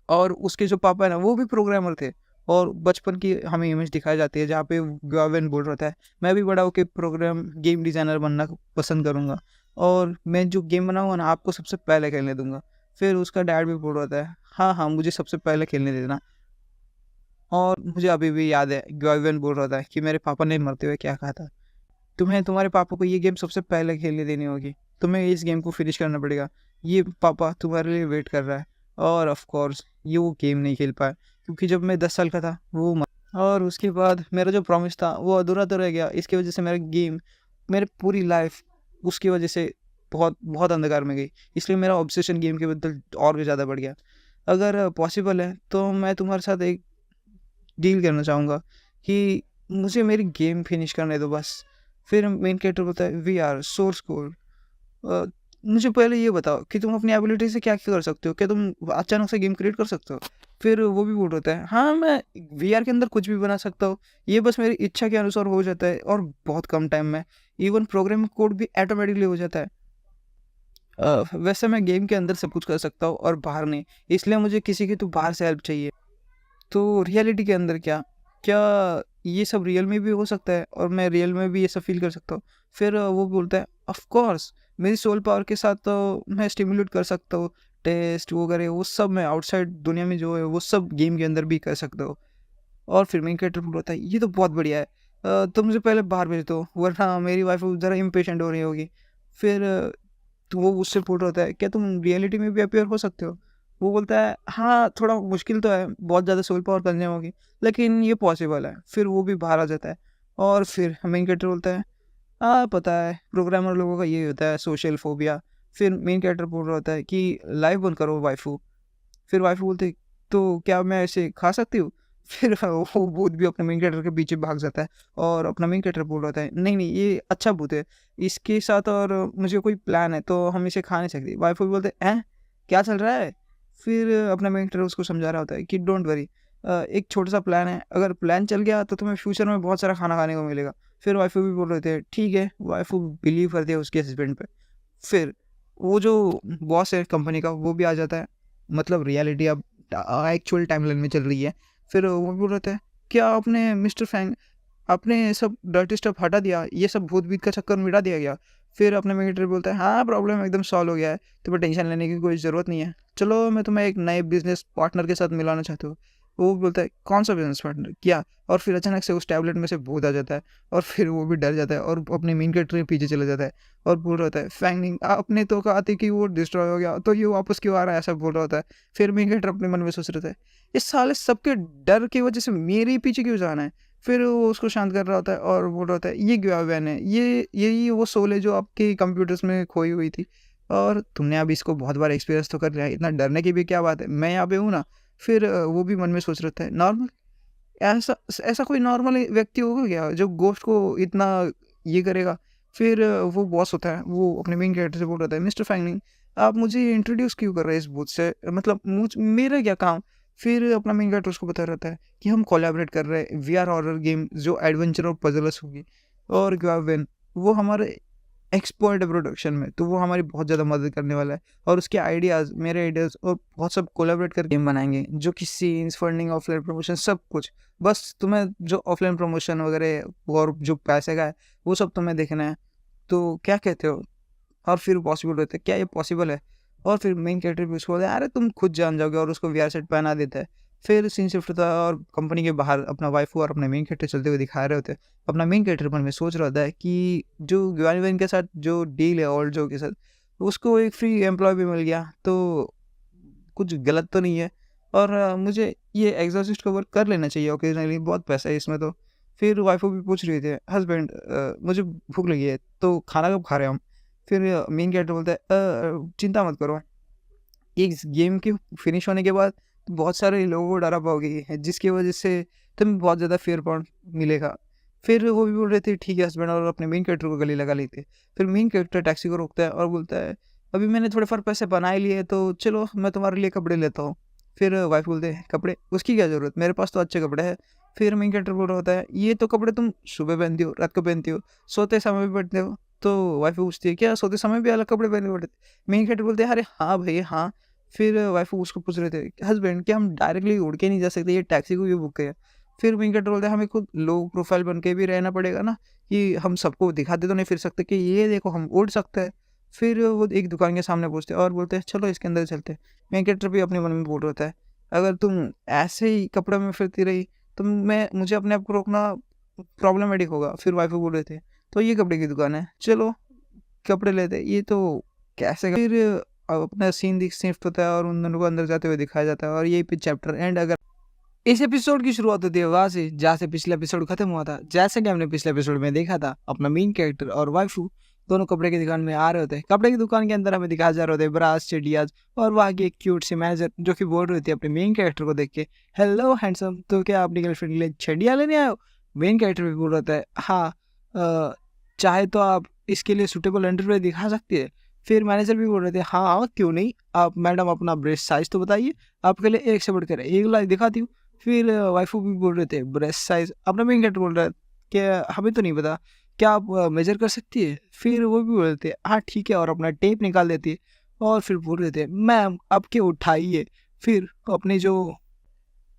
A: और उसके जो पापा है ना, वो भी प्रोग्रामर थे और बचपन की हमें इमेज दिखाई जाती है जहाँ पे गाविन बोल रहा था, मैं भी बड़ा होके प्रोग्राम गेम डिज़ाइनर बनना पसंद करूँगा और मैं जो गेम बनाऊँगा ना, आपको सबसे पहले खेलने दूँगा। फिर उसका डैड भी बोल रहा था, हाँ, हाँ, मुझे सबसे पहले खेलने देना। और मुझे अभी भी याद है, गाविन बोल रहा था कि मेरे पापा ने मरते हुए क्या कहा था, तुम्हें तुम्हारे पापा को ये गेम सबसे पहले खेलने देनी होगी। तुम्हें इस गेम को फिनिश करना पड़ेगा। ये पापा तुम्हारे लिए वेट कर रहा है। और ऑफ कोर्स ये वो गेम नहीं खेल पाया क्योंकि जब मैं 10 साल का था, वो मर। और उसके बाद मेरा जो प्रॉमिस था, वो अधूरा तो रह गया। इसकी वजह से मेरा गेम, मेरी पूरी लाइफ उसकी वजह से बहुत बहुत अंधकार में गई। इसलिए मेरा ऑब्सेशन गेम के बदल और भी ज़्यादा बढ़ गया। अगर पॉसिबल है, तो मैं तुम्हारे साथ एक डील करना चाहूँगा कि मुझे मेरी गेम फिनिश करने दो बस। फिर मेन कैरेक्टर बोलता है, वी आर सोर्स कोड। मुझे पहले ये बताओ कि तुम अपनी एबिलिटी से क्या-क्या कर सकते हो? क्या तुम अचानक से गेम क्रिएट कर सकते हो? फिर वो भी बोल रहा है, हाँ, मैं वीआर के अंदर कुछ भी बना सकता हूँ। ये बस मेरी इच्छा के अनुसार हो जाता है और बहुत कम टाइम में। इवन प्रोग्रामिंग कोड भी ऑटोमेटिकली हो जाता है। वैसे मैं गेम के अंदर सब कुछ कर सकता हूँ और बाहर नहीं। इसलिए मुझे किसी की तो बाहर से हेल्प चाहिए। तो रियलिटी के अंदर क्या? क्या ये सब रियल में भी हो सकता है और मैं रियल में भी ये सब फ़ील कर सकता हूँ? फिर वो बोलता है, ऑफ़ कोर्स, मेरी सोल पावर के साथ तो मैं स्टिम्युलेट कर सकता हूँ, टेस्ट वगैरह वो सब मैं आउटसाइड दुनिया में जो है वो सब गेम के अंदर भी कर सकता हूँ। और फिर मेन कैरेक्टर बोलता है, ये तो बहुत बढ़िया है। तुम मुझे पहले बाहर भेज दो, वरना मेरी वाइफ़ ज़रा इम्पेशेंट हो रही होगी। फिर तो वो उससे पूछ रहा है, क्या तुम रियलिटी में भी अपीयर हो सकते हो? वो बोलता है, हाँ, थोड़ा मुश्किल तो है, बहुत ज़्यादा सोल पावर कंज़्यूम होगी, लेकिन ये पॉसिबल है। फिर वो भी बाहर आ जाता है और फिर मेन कैरेक्टर बोलता है, हाँ, पता है, प्रोग्रामर लोगों का यही होता है, सोशल फ़ोबिया। फिर मेन कैरेक्टर बोल रहा होता है कि लाइव बंद करो वाइफ़ू। फिर वाइफ़ू बोलती है, तो क्या मैं इसे खा सकती हूँ? फिर वो भूत भी अपने मेन कैरेक्टर के पीछे भाग जाता है और अपना मेन कैरेक्टर बोल रहा है नहीं नहीं ये अच्छा भूत है, इसके साथ और मुझे कोई प्लान है तो हम इसे खा नहीं सकते। वाइफ भी बोलते हैं क्या चल रहा है। फिर अपना मेन कैरेक्टर उसको समझा रहा होता है कि डोंट वरी, एक छोटा सा प्लान है, अगर प्लान चल गया तो तुम्हें फ्यूचर में बहुत सारा खाना खाने को मिलेगा। फिर वाइफ भी बोल रहे थे ठीक है, वाइफ बिलीव करती है उसके हस्बैंड पे। फिर वो जो बॉस है कंपनी का वो भी आ जाता है, मतलब रियलिटी अब एक्चुअल टाइमलाइन में चल रही है। फिर वो बोल रहे थे क्या आपने मिस्टर फैंग आपने ये सब डर्टी स्टफ हटा दिया, ये सब भूत भीत का चक्कर मिटा दिया गया। फिर अपने मिलिट्री बोलता है हाँ प्रॉब्लम एकदम सॉल्व हो गया है, तुम्हें टेंशन लेने की कोई ज़रूरत नहीं है, चलो मैं तुम्हें एक नए बिजनेस पार्टनर के साथ मिलाना चाहता हूँ। वो बोलता है कौन सा बिजनेस पार्टनर क्या। और फिर अचानक से उस टैबलेट में से भूत आ जाता है और फिर वो भी डर जाता है और अपने मेन कैरेक्टर के पीछे चला जाता है और बोल रहा होता है फैंगनिंग आपने तो कहा था कि वो डिस्ट्रॉय हो गया तो ये वापस क्यों आ रहा है, ऐसा बोल रहा होता है। फिर मेन कैरेक्टर अपने मन में सोच रहा था इस साले सबके डर की वजह से मेरे पीछे क्यों जाना है। फिर वो उसको शांत कर रहा होता है और बोल रहा होता है ये ग्वावेन है, ये यही वो सोल है जो आपके कंप्यूटर्स में खोई हुई थी और तुमने अब इसको बहुत बार एक्सपीरियंस तो कर लिया है, इतना डरने की भी क्या बात है, मैं यहाँ पे हूँ ना। फिर वो भी मन में सोच रहा था नॉर्मल, ऐसा ऐसा कोई नॉर्मल व्यक्ति होगा क्या जो गोश्त को इतना ये करेगा। फिर वो बॉस होता है वो अपने मेन कैरेक्टर से बोल रहा था मिस्टर फैंगलिंग आप मुझे इंट्रोड्यूस क्यों कर रहे हैं इस बूथ से, मतलब मुझ मेरा क्या काम। फिर अपना मेन कैरेक्टर उसको बता रहता है कि हम कोलैबोरेट कर रहे हैं वी आर हॉरर गेम जो एडवेंचर और पजलस होगी और ग्वावेन वो हमारे एक्सपर्ट है प्रोडक्शन में, तो वो हमारी बहुत ज़्यादा मदद करने वाला है और उसके आइडियाज़ मेरे आइडियाज़ और बहुत सब कोलैबोरेट कर गेम बनाएंगे जो कि सीन्स फंडिंग ऑफलाइन प्रमोशन सब कुछ, बस तुम्हें जो ऑफलाइन प्रमोशन वगैरह और जो पैसे का है वो सब तुम्हें देखना है, तो क्या कहते हो। और फिर पॉसिबल रहता है क्या ये पॉसिबल है। और फिर मेन कैरेक्टर भी उसको बोलता है अरे तुम खुद जान जाओगे और उसको वीआर सेट पहना देता है। फिर सीन शिफ्ट होता है और कंपनी के बाहर अपना वाइफ और अपने मेन कैरेक्टर चलते हुए दिखा रहे होते हैं। अपना मेन कैरेक्टर मन में सोच रहा होता है कि जो ग्वानवेन के साथ जो डील है और जो के साथ उसको एक फ्री एम्प्लॉय भी मिल गया तो कुछ गलत तो नहीं है और मुझे ये एग्जॉस्ट कवर कर लेना चाहिए ओकेजनली, बहुत पैसा है इसमें तो। फिर वाइफ भी पूछ रही थी हस्बैंड मुझे भूख लगी है तो खाना कब खा रहे हैं हम। फिर मेन कैरेक्टर बोलता है चिंता मत करो, इस गेम के फिनिश होने के बाद बहुत सारे लोगों को डरा पाओगे जिसकी वजह से तुम्हें बहुत ज़्यादा फेयर पॉइंट मिलेगा। फिर वो भी बोल रहे थे ठीक है हस्बैंड और अपने मेन कैरेक्टर को गले लगा लेते। फिर मेन कैरेक्टर टैक्सी को रोकता है और बोलता है अभी मैंने थोड़े फार पैसे बना ही लिए तो चलो मैं तुम्हारे लिए कपड़े लेता हूँ। फिर वाइफ बोलते हैं कपड़े उसकी क्या ज़रूरत, मेरे पास तो अच्छे कपड़े हैं। फिर मेन कैरेक्टर बोल रहा होता है ये तो कपड़े तुम सुबह पहनती हो रात को पहनती हो सोते समय भी पहनते हो। तो वाइफ पूछती है क्या सोते समय भी अलग कपड़े पहने पड़ते। मेन कैरेक्टर बोलते हैं अरे हाँ भाई हाँ। फिर वाइफ उसको पूछ रहे थे हस्बैंड क्या हम डायरेक्टली उड़ के नहीं जा सकते, ये टैक्सी को क्यों बुक किया। फिर मेन कैरेक्टर बोलते हैं हमें खुद लो प्रोफाइल बन के भी रहना पड़ेगा ना, कि हम सबको दिखाते तो नहीं फिर सकते कि ये देखो हम उड़ सकते हैं। फिर वो एक दुकान के सामने पहुँचते हैं और बोलते हैं चलो इसके अंदर चलते हैं। मेन कैरेक्टर भी अपने मन में बोल रहा है अगर तुम ऐसे ही कपड़े में फिरती रही तो मैं मुझे अपने आप को रोकना प्रॉब्लमेटिक होगा। फिर वाइफ बोल रहे थे तो ये कपड़े की दुकान है चलो कपड़े लेते हैं, ये तो कैसे। फिर अपना सीन शिफ्ट होता है और उन दोनों को अंदर जाते हुए दिखाया जाता है और यही पे चैप्टर एंड। अगर इस एपिसोड की शुरुआत होती है वहाँ से जहाँ से पिछला एपिसोड खत्म हुआ था। जैसे कि हमने पिछले एपिसोड में देखा था अपना मेन कैरेक्टर और वाइफू दोनों कपड़े की दुकान में आ रहे होते हैं। कपड़े की दुकान के अंदर हमें दिखाया जा रहा होता है ब्रास चेडियाज और वहाँ की एक क्यूट सी मैनेजर जो कि बोल रही थी अपने मेन कैरेक्टर को देख के हेलो हैंडसम तो क्या अपनी गर्लफ्रेंड के लिए चेडिया लेने आए हो। मेन कैरेक्टर भी बोल रहा है हाँ चाहे तो आप इसके लिए सूटेबल अंडरवेयर दिखा सकती है। फिर मैनेजर भी बोल रहे थे हाँ क्यों नहीं, आप मैडम अपना ब्रेस्ट साइज तो बताइए आपके लिए एक से बढ़कर एक लाख दिखाती हूँ। फिर वाइफू भी बोल रहे थे ब्रेस्ट साइज, अपना मेन कैरेक्टर बोल रहा है कि हमें तो नहीं पता क्या आप मेजर कर सकती है। फिर वो भी बोल रहे थे हाँ ठीक है और अपना टेप निकाल देती है और फिर बोल रहे थे मैम आपके उठाइए। फिर अपने जो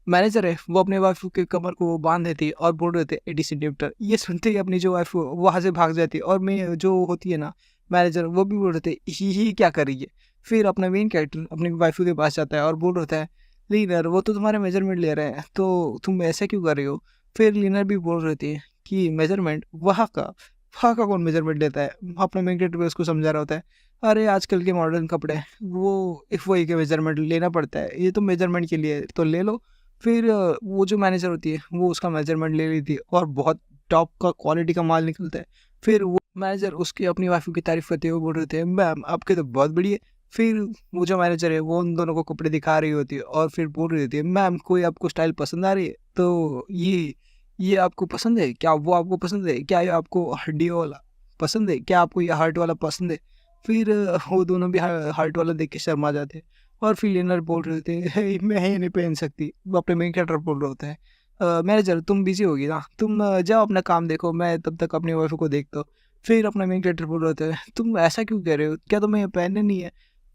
A: मैनेजर है वो अपने वाइफ के कमर को बांध देती है और बोल रहे थे 80 सेंटीमीटर। ये सुनते ही अपनी जो वाइफ वहाँ से भाग जाती है और मैं जो होती है ना मैनेजर वो भी बोल रहे थे ही क्या कर रही है। फिर अपना मेन कैरेक्टर अपनी वाइफ के पास जाता है और बोल रहा है लीनर वो तो तुम्हारे मेजरमेंट ले रहे हैं तो तुम ऐसा क्यों कर रही हो। फिर लीनर भी बोल रही थी कि मेजरमेंट वहाँ का कौन मेजरमेंट लेता है। अपने मेन कैरेक्टर उसको समझा रहा होता है अरे आजकल के मॉडर्न कपड़े वो वही के मेजरमेंट लेना पड़ता है, ये तो मेजरमेंट के लिए तो ले लो। फिर वो जो मैनेजर होती है वो उसका मेजरमेंट ले लेती है और बहुत टॉप का क्वालिटी का माल निकलता है। फिर वो मैनेजर उसकी अपनी वाइफ की तारीफ करते हुए बोल रहे थे मैम आपके तो बहुत बढ़िया। फिर वो जो मैनेजर है वो उन दोनों को कपड़े दिखा रही होती है और फिर बोल रही होती है मैम कोई आपको स्टाइल पसंद आ रही है। तो ये आपको पसंद है क्या, वो आपको पसंद है क्या, ये आपको हड्डियों वाला पसंद है क्या, आपको ये हार्ट वाला पसंद है। फिर वो दोनों भी हार्ट वाला देख के शर्मा जाते हैं। और फिर लेनर बोल रहे थे "हे, मैं ये नहीं पहन सकती", वो अपने मेन कैरेक्टर बोल रहे होते हैं मैनेजर तुम बिजी होगी ना, तुम जाओ अपना काम देखो, मैं तब तक अपनी वाइफ को देखता हूँ। फिर अपना मेन कैरेक्टर बोल रहे होते हैं तुम ऐसा क्यों कह रहे हो, क्या तुम्हें ये पहनने नहीं है।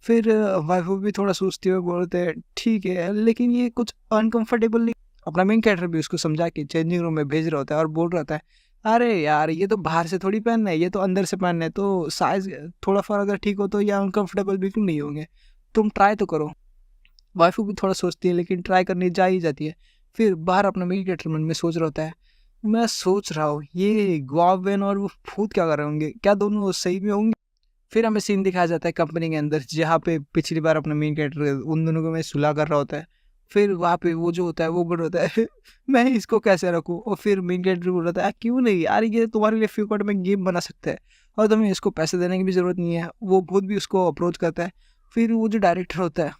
A: फिर वाइफ भी थोड़ा सोचते हुए बोलते हैं ठीक है लेकिन ये कुछ अनकंफर्टेबल नहीं। अपना मेन कैरेक्टर भी उसको समझा के चेंजिंग रूम में भेज रहा होता है और बोल रहा होता है अरे यार ये तो बाहर से थोड़ी पहनना है, ये तो अंदर से पहनना है, तो साइज थोड़ा फर्क अगर ठीक हो तो ये अनकंफर्टेबल बिल्कुल नहीं होंगे, तुम ट्राई तो करो। वाइफ भी थोड़ा सोचती है लेकिन ट्राई करनी जा ही जाती है। फिर बाहर अपना मेन कैरेक्टर मन में सोच रहा होता है मैं सोच रहा हूँ ये गुआवेन और वो भूत क्या कर रहे होंगे, क्या दोनों सही में होंगे। फिर हमें सीन दिखाया जाता है कंपनी के अंदर जहाँ पे पिछली बार अपना मेन कैरेक्टर उन दोनों को मैं सुलह कर रहा होता है। फिर वहाँ पे वो जो होता है वो बोल होता है मैं इसको कैसे रखूँ, और फिर मेन कैरेक्टर बोल रहा था क्यों नहीं यार ये तुम्हारे लिए फ्यूकट में गेम बना सकते हैं और तुम्हें इसको पैसे देने की भी ज़रूरत नहीं है। वो खुद भी उसको अप्रोच करता है। फिर वो जो डायरेक्टर होता है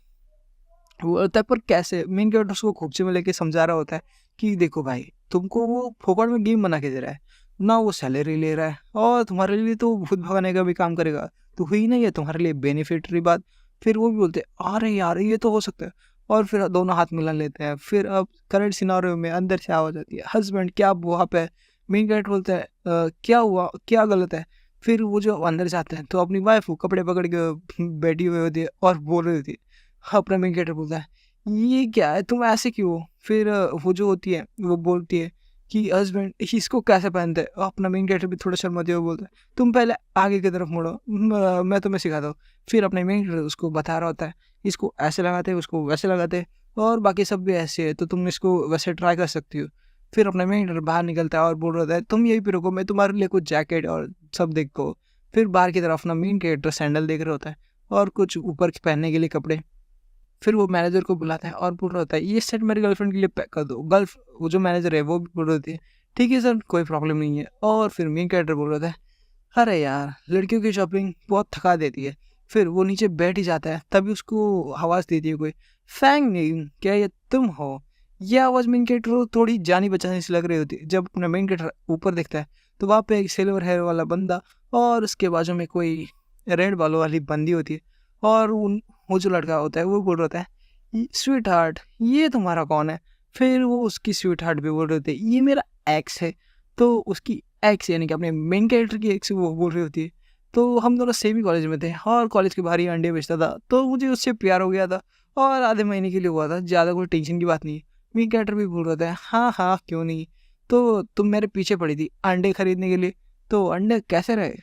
A: वो होता है पर कैसे मेन कैरेक्टर उसको खोपचे में लेके समझा रहा होता है कि देखो भाई तुमको वो फोकट में गेम बना के दे रहा है ना, वो सैलरी ले रहा है और तुम्हारे लिए तो भूत भगाने का भी काम करेगा, तो हुई ना ये तुम्हारे लिए बेनिफिटरी बात। फिर वो भी बोलते हैं अरे यार ये तो हो सकता है, और फिर दोनों हाथ मिला लेते हैं। फिर अब करंट सिनारियो में अंदर से आवाज आती है हस्बैंड क्या आप वहाँ पे है?" मेन कैरेक्टर बोलता है क्या हुआ क्या गलत है?" फिर वो जो अंदर जाते हैं तो अपनी वाइफ कपड़े पकड़ के बैठी हुई होती है और बोल रही होती है। अपना मेन कैरेक्टर बोलता है ये क्या है तुम ऐसे क्यों हो। फिर वो जो होती है वो बोलती है कि हस्बैंड इसको कैसे पहनते हैं। अपना मेन कैरेक्टर भी थोड़ा शर्माते हुए बोलता है तुम पहले आगे की तरफ मुड़ो, मैं तुम्हें सिखाता हूँ। फिर अपने मेन कैरेक्टर उसको बता रहा होता है इसको ऐसे लगाते हैं उसको वैसे लगाते हैं और बाकी सब भी ऐसे है तो तुम इसको वैसे ट्राई कर सकती हो। फिर अपना मेन कैरेक्टर बाहर निकलता है और बोल रहा होता है तुम यहीं पे रुको मैं तुम्हारे लिए कुछ जैकेट और सब देखो। फिर बाहर की तरफ अपना मेन कैरेक्टर सैंडल देख रहा होता है और कुछ ऊपर पहनने के लिए कपड़े। फिर वो मैनेजर को बुलाता है और बोल रहा होता है ये सेट मेरी गर्लफ्रेंड के लिए पैक कर दो। वो जो मैनेजर है वो भी बोल रही होती है ठीक है सर कोई प्रॉब्लम नहीं है। और फिर मेन कैरेक्टर बोल रहा था अरे यार लड़कियों की शॉपिंग बहुत थका देती है। फिर वो नीचे बैठ ही जाता है तभी उसको आवाज़ देती है कोई फैंग नहीं क्या ये तुम हो। यह आवाज़ मेन कैरेक्टर को थोड़ी जानी बचाने से लग रही होती है। जब अपना मेन कैरेक्टर ऊपर देखता है तो वहाँ पे एक सिल्वर हेयर वाला बंदा और उसके बाजू में कोई रेड बालों वाली बंदी होती है। और वो जो लड़का होता है वो बोल रहा होता है स्वीट हार्ट ये तुम्हारा कौन है। फिर वो उसकी स्वीट हार्ट भी बोल रहे होते ये मेरा एक्स है। तो उसकी एक्स यानी कि अपने मेन कैरेक्टर की एक्स वो बोल रही होती है तो हम दोनों सेम ही कॉलेज में थे और कॉलेज के बाहर ही अंडे बेचता था तो मुझे उससे प्यार हो गया था और आधे महीने के लिए हुआ था, ज़्यादा कोई टेंशन की बात नहीं है। मेन कैरेक्टर भी बोल रहा था हाँ हाँ क्यों नहीं, तो तुम मेरे पीछे पड़ी थी अंडे खरीदने के लिए, तो अंडे कैसे रहे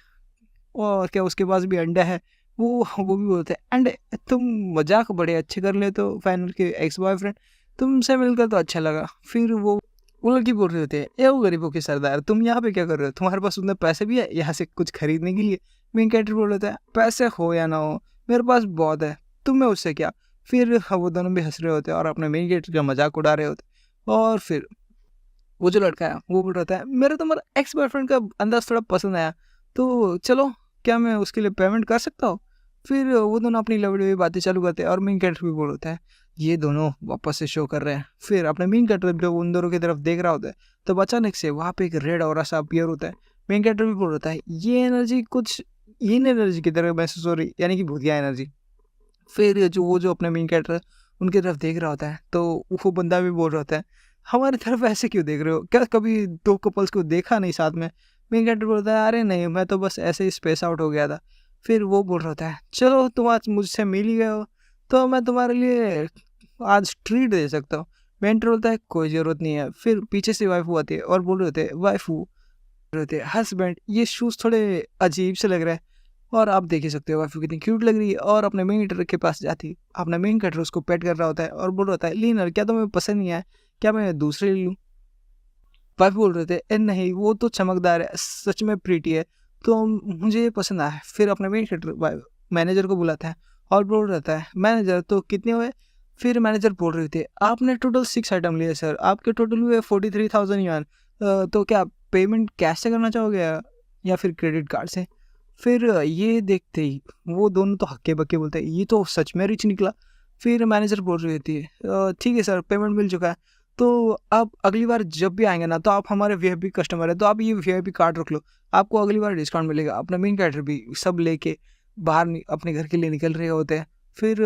A: और क्या उसके पास भी अंडा है। वो भी बोलते हैं अंडे तुम मजाक बड़े अच्छे कर लेते हो फाइनल के एक्स बॉयफ्रेंड, तुमसे मिलकर तो अच्छा लगा। फिर वो लड़की बोल रहे होते हैं ए वो गरीबों के सरदार तुम यहाँ पे क्या कर रहे हो, तुम्हारे पास उतने पैसे भी है यहाँ से कुछ खरीदने के लिए। मेन कैरेक्टर बोल रहे थे पैसे हो या ना हो मेरे पास बहुत है, तुम्हें उससे क्या। फिर वो दोनों भी हंस रहे होते हैं और अपने मेन कैरेक्टर का मजाक उड़ा रहे होते हैं। और फिर वो जो लड़का है वो बोल रहा था मेरे तो मेरा एक्स बॉयफ्रेंड का अंदाज थोड़ा पसंद आया तो चलो क्या मैं उसके लिए पेमेंट कर सकता हूँ। फिर वो दोनों अपनी लवड़ी हुई बातें चालू करते हैं और मेन कैरेक्टर भी बोल होता है ये दोनों वापस से शो कर रहे हैं। फिर अपने मेन कैरेक्टर जब उन दोनों की तरफ देख रहा होता है तब अचानक से वहाँ पे एक रेड ऑरा सा अपीयर होता है। मेन कैरेक्टर भी बोल होता है ये एनर्जी कुछ इन एनर्जी की तरह महसूस हो रही यानी कि भूतिया एनर्जी। फिर वो जो अपने मेन कैरेक्टर उनकी तरफ देख रहा होता है तो वो बंदा भी बोल रहा होता है हमारी तरफ ऐसे क्यों देख रहे हो, क्या कभी दो कपल्स को देखा नहीं साथ में। मेन कैरेक्टर बोलता है अरे नहीं मैं तो बस ऐसे ही स्पेस आउट हो गया था। फिर वो बोल रहा होता है चलो तुम आज मुझसे मिल ही गए हो तो मैं तुम्हारे लिए आज ट्रीट दे सकता हूँ। मेंटर बोलता है कोई ज़रूरत नहीं है। फिर पीछे से वाइफ आती है और बोल रहे होते हैं वाइफ रहे थे हस्बैंड ये शूज़ थोड़े अजीब से लग रहा है और आप देख ही सकते हो वाइफ कितनी क्यूट लग रही है। और अपने मेन कैरेक्टर के पास जाती है, अपना मेन कैरेक्टर उसको पेट कर रहा होता है और बोल रहा होता है लीनर क्या तुम्हें पसंद नहीं आया, क्या मैं दूसरे ले लूँ। वाइफ बोल रहे थे नहीं वो तो चमकदार है सच में प्रीटी है तो मुझे ये पसंद आया है। फिर अपने मेन कैरेक्टर मैनेजर को बुलाता है और बोल रहता है मैनेजर तो कितने हुए। फिर मैनेजर बोल रहे थे आपने टोटल 6 आइटम लिए सर, आपके टोटल हुए 43,000 युआन, तो क्या पेमेंट कैश से करना चाहोगे या फिर क्रेडिट कार्ड से। फिर ये देखते ही वो दोनों तो हक्के बक्के बोलते हैं ये तो सच में रिच निकला। फिर मैनेजर बोल रही होती है ठीक है सर पेमेंट मिल चुका है, तो आप अगली बार जब भी आएँगे ना, तो आप हमारे वीआईपी कस्टमर हैं, तो आप ये वीआईपी कार्ड रख लो, आपको अगली बार डिस्काउंट मिलेगा। अपना मेन कैरेक्टर भी सब लेके बाहर अपने घर के लिए निकल रहे होते हैं। फिर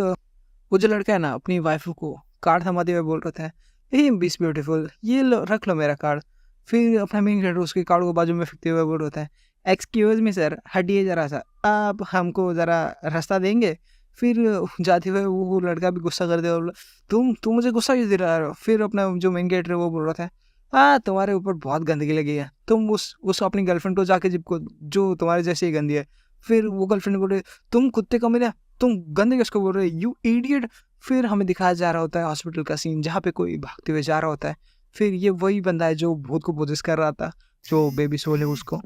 A: वो जो लड़का है ना, अपनी वाइफ को कार्ड थमाते हुए बोल रहा था, हे मिस ब्यूटीफुल, ये लो, रख लो मेरा कार्ड। फिर अपना मेन कैरेक्टर उसके कार्ड को बाजू में फेंकते हुए बोल रहा है, एक्सक्यूज़ मी सर, हटिए ज़रा सा, आप हमको ज़रा रास्ता देंगे? फिर जाते हुए वो लड़का भी गुस्सा कर दिया और बोला, तुम मुझे गुस्सा क्यों दिला रहे हो? फिर अपना जो मेन कैरेक्टर है वो बोल रहा था, तुम्हारे ऊपर बहुत गंदगी लगी है, तुम उस अपनी गर्लफ्रेंड को जाके चिपको जो तुम्हारे जैसे ही गंदी है। फिर वो गर्लफ्रेंड बोल रही, तुम कुत्ते का मेरा, तुम गंदे किसको बोल रहे हो, यू इडियट। फिर हमें दिखाया जा रहा होता है हॉस्पिटल का सीन, जहाँ पे कोई भागते हुए जा रहा होता है। फिर ये वही बंदा है जो भूत को पोजेस कर रहा था, जो बेबी सोल है उसको,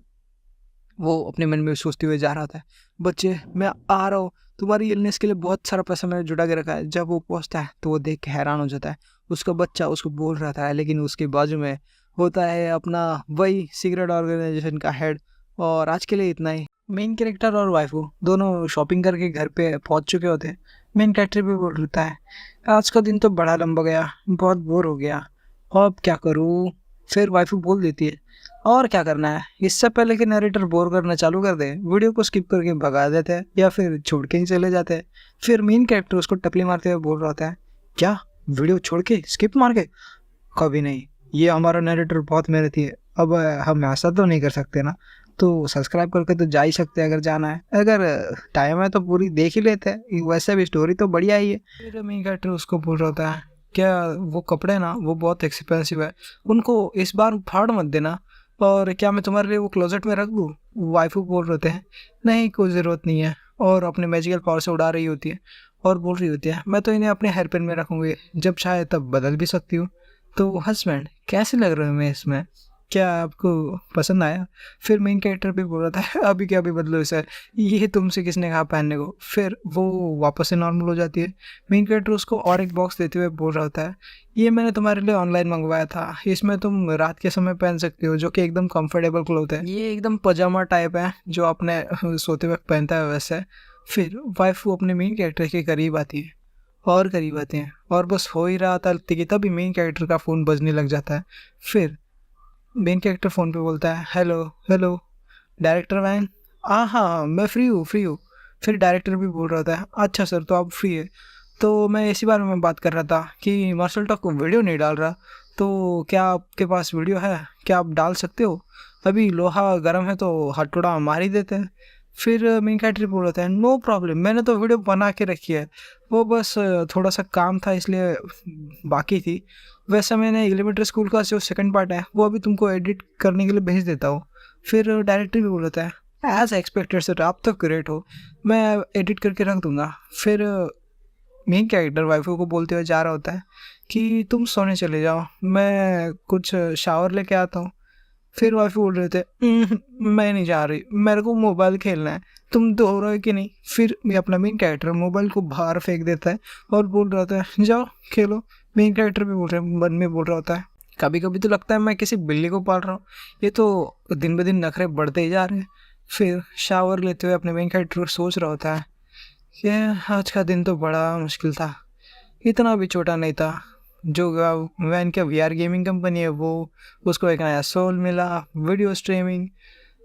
A: वो अपने मन में सोचते हुए जा रहा था, बच्चे मैं आ रहा हूँ, तुम्हारी इलनेस के लिए बहुत सारा पैसा मैंने जुटा के रखा है। जब वो पहुँचता है तो वो देख के हैरान हो जाता है, उसका बच्चा उसको बोल रहा था, लेकिन उसके बाजू में होता है अपना वही सीक्रेट ऑर्गेनाइजेशन का हेड। और आज के लिए इतना ही। मेन कैरेक्टर और वाइफू दोनों शॉपिंग करके घर पे पहुंच चुके होते हैं। मेन कैरेक्टर भी बोल रहा है, आज का दिन तो बड़ा लंबा गया, बहुत बोर हो गया, अब क्या करूँ? फिर वाइफू बोल देती है, और क्या करना है, इससे पहले कि नरेटर बोर करना चालू कर दे, वीडियो को स्किप करके भगा देते हैं या फिर छोड़ के ही चले जाते हैं। फिर मेन कैरेक्टर उसको टपली मारते हुए बोल रहा होता है, क्या वीडियो छोड़ के स्किप मार के? कभी नहीं, ये हमारा नरेटर बहुत मेहनती है, अब हम ऐसा तो नहीं कर सकते ना, तो सब्सक्राइब करके तो जा ही सकते हैं अगर जाना है, अगर टाइम है तो पूरी देख ही लेते हैं, वैसे भी स्टोरी तो बढ़िया ही है। फिर मेन कैरेक्टर उसको बोल रहा होता है, क्या वो कपड़े ना वो बहुत एक्सपेंसिव है, उनको इस बार फाड़ मत देना, और क्या मैं तुम्हारे लिए वो क्लोजेट में रख दूँ? वाइफू बोल रहे थे, नहीं कोई ज़रूरत नहीं है, और अपने मैजिकल पावर से उड़ा रही होती है और बोल रही होती है, मैं तो इन्हें अपने हेयर पिन में रखूँगी, जब चाहे तब बदल भी सकती हूँ। तो हस्बैंड कैसे लग रहे हो मैं इसमें, क्या आपको पसंद आया? फिर मेन कैरेक्टर भी बोल रहा था, अभी क्या अभी बदलो इसे, ये तुमसे किसने कहा पहनने को? फिर वो वापस से नॉर्मल हो जाती है। मेन कैरेक्टर उसको और एक बॉक्स देते हुए बोल रहा होता है, ये मैंने तुम्हारे लिए ऑनलाइन मंगवाया था, इसमें तुम रात के समय पहन सकते हो, जो कि एकदम कंफर्टेबल क्लोथ है, ये एकदम पजामा टाइप है जो अपने सोते वक्त पहनता है वैसे। फिर वाइफ वो अपने मेन कैरेक्टर के करीब आती है और करीब आते हैं, और बस हो ही रहा था कि तभी मेन कैरेक्टर का फ़ोन बजने लग जाता है। फिर मेन कैरेक्टर फ़ोन पे बोलता है, हेलो हेलो डायरेक्टर वैन, हाँ हाँ मैं फ्री हूँ फ्री हूँ। फिर डायरेक्टर भी बोल रहा था, अच्छा सर तो आप फ्री है, तो मैं इसी बारे में बात कर रहा था कि मार्शल टॉक वीडियो नहीं डाल रहा, तो क्या आपके पास वीडियो है, क्या आप डाल सकते हो? अभी लोहा गर्म है तो हथौड़ा मार ही देते हैं। फिर मेन कैरेक्टर बोल रहा था, नो प्रॉब्लम, मैंने तो वीडियो बना के रखी है, वो बस थोड़ा सा काम था इसलिए बाकी थी। वैसे मैंने एलिमेंट्री स्कूल का जो सेकंड पार्ट है वो अभी तुमको एडिट करने के लिए भेज देता हूँ। फिर डायरेक्टर भी बोल रहा है, एज एक्सपेक्टेड सर, आप तो ग्रेट हो, मैं एडिट करके रख दूंगा। फिर मेन कैरेक्टर वाइफू को बोलते हुए जा रहा होता है कि तुम सोने चले जाओ, मैं कुछ शावर लेके आता हूँ। फिर वाइफ बोल रहे थे, मैं नहीं जा रही, मेरे को मोबाइल खेलना है, तुम दो रहे हो कि नहीं?" फिर मैं अपना मेन कैरेक्टर मोबाइल को बाहर फेंक देता है और बोल रहा होता है, जाओ खेलो। मेन कैरेक्टर भी बोल रहे हैं, मन में बोल रहा होता है, कभी कभी तो लगता है मैं किसी बिल्ली को पाल रहा हूँ, ये तो दिन ब दिन नखरे बढ़ते ही जा रहे हैं। फिर शावर लेते हुए अपने मेन कैरेक्टर सोच रहा होता है कि आज का दिन तो बड़ा मुश्किल था, इतना भी छोटा नहीं था। जो वैन का वीआर गेमिंग कंपनी है वो, उसको एक नया सोल मिला, वीडियो स्ट्रीमिंग,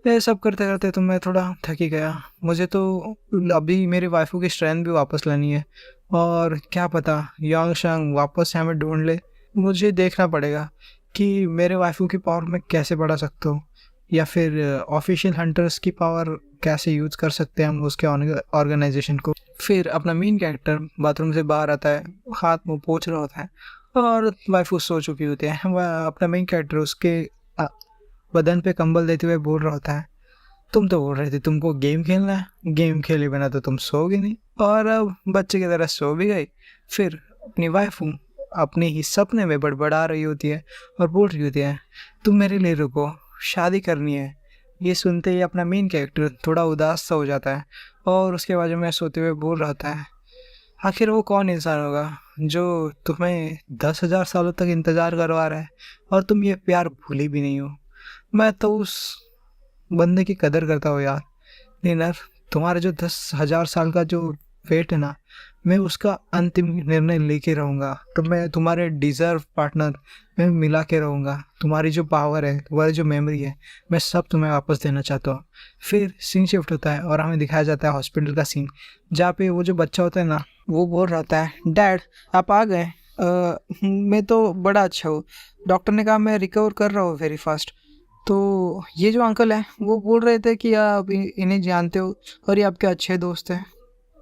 A: ये सब करते करते तो मैं थोड़ा थक ही गया। मुझे तो अभी मेरी वाइफू की स्ट्रेंथ भी वापस लानी है, और क्या पता यांग शांग वापस से हमें ढूंढ ले। मुझे देखना पड़ेगा कि मेरे वाइफू की पावर मैं कैसे बढ़ा सकता हूँ, या फिर ऑफिशियल हंटर्स की पावर कैसे यूज़ कर सकते हैं हम उसके ऑर्गेनाइजेशन को। फिर अपना मेन कैरेक्टर बाथरूम से बाहर आता है, हाथ मुंह पोंछ रहा होता है, और वाइफू सो चुकी होती है। वह अपना मेन कैरेक्टर उसके बदन पे कंबल देते हुए बोल रहा होता है, तुम तो बोल रहे थे तुमको गेम खेलना है, गेम खेले बिना तो तुम सोओगे नहीं, और अब बच्चे की तरह सो भी गई। फिर अपनी वाइफू अपने ही सपने में बड़बड़ा रही होती है और बोल रही होती है, तुम मेरे लिए रुको, शादी करनी है। ये सुनते ही अपना मेन कैरेक्टर थोड़ा उदास सा हो जाता है, और उसके बाजू में सोते हुए बोल रहा था, आखिर वो कौन इंसान होगा जो तुम्हें 10,000 सालों तक इंतज़ार करवा रहा है और तुम ये प्यार भूली भी नहीं हो। मैं तो उस बंदे की कदर करता हूँ यार, लेकिन यार तुम्हारे जो 10,000 साल का जो फेट है ना, मैं उसका अंतिम निर्णय लेके रहूँगा। तो मैं तुम्हारे डिज़र्व पार्टनर मैं मिला के रहूँगा। तुम्हारी जो पावर है, तुम्हारी जो मेमोरी है, मैं सब तुम्हें वापस देना चाहता हूँ। फिर सीन शिफ्ट होता है और हमें दिखाया जाता है हॉस्पिटल का सीन, जहाँ पे वो जो बच्चा होता है ना, वो बोल रहा होता है, डैड आप आ गए। मैं तो बड़ा अच्छा हूँ, डॉक्टर ने कहा मैं रिकवर कर रहा हूँ वेरी फास्ट। तो ये जो अंकल है वो बोल रहे थे कि आप इन्हें जानते हो और ये आपके अच्छे दोस्त हैं।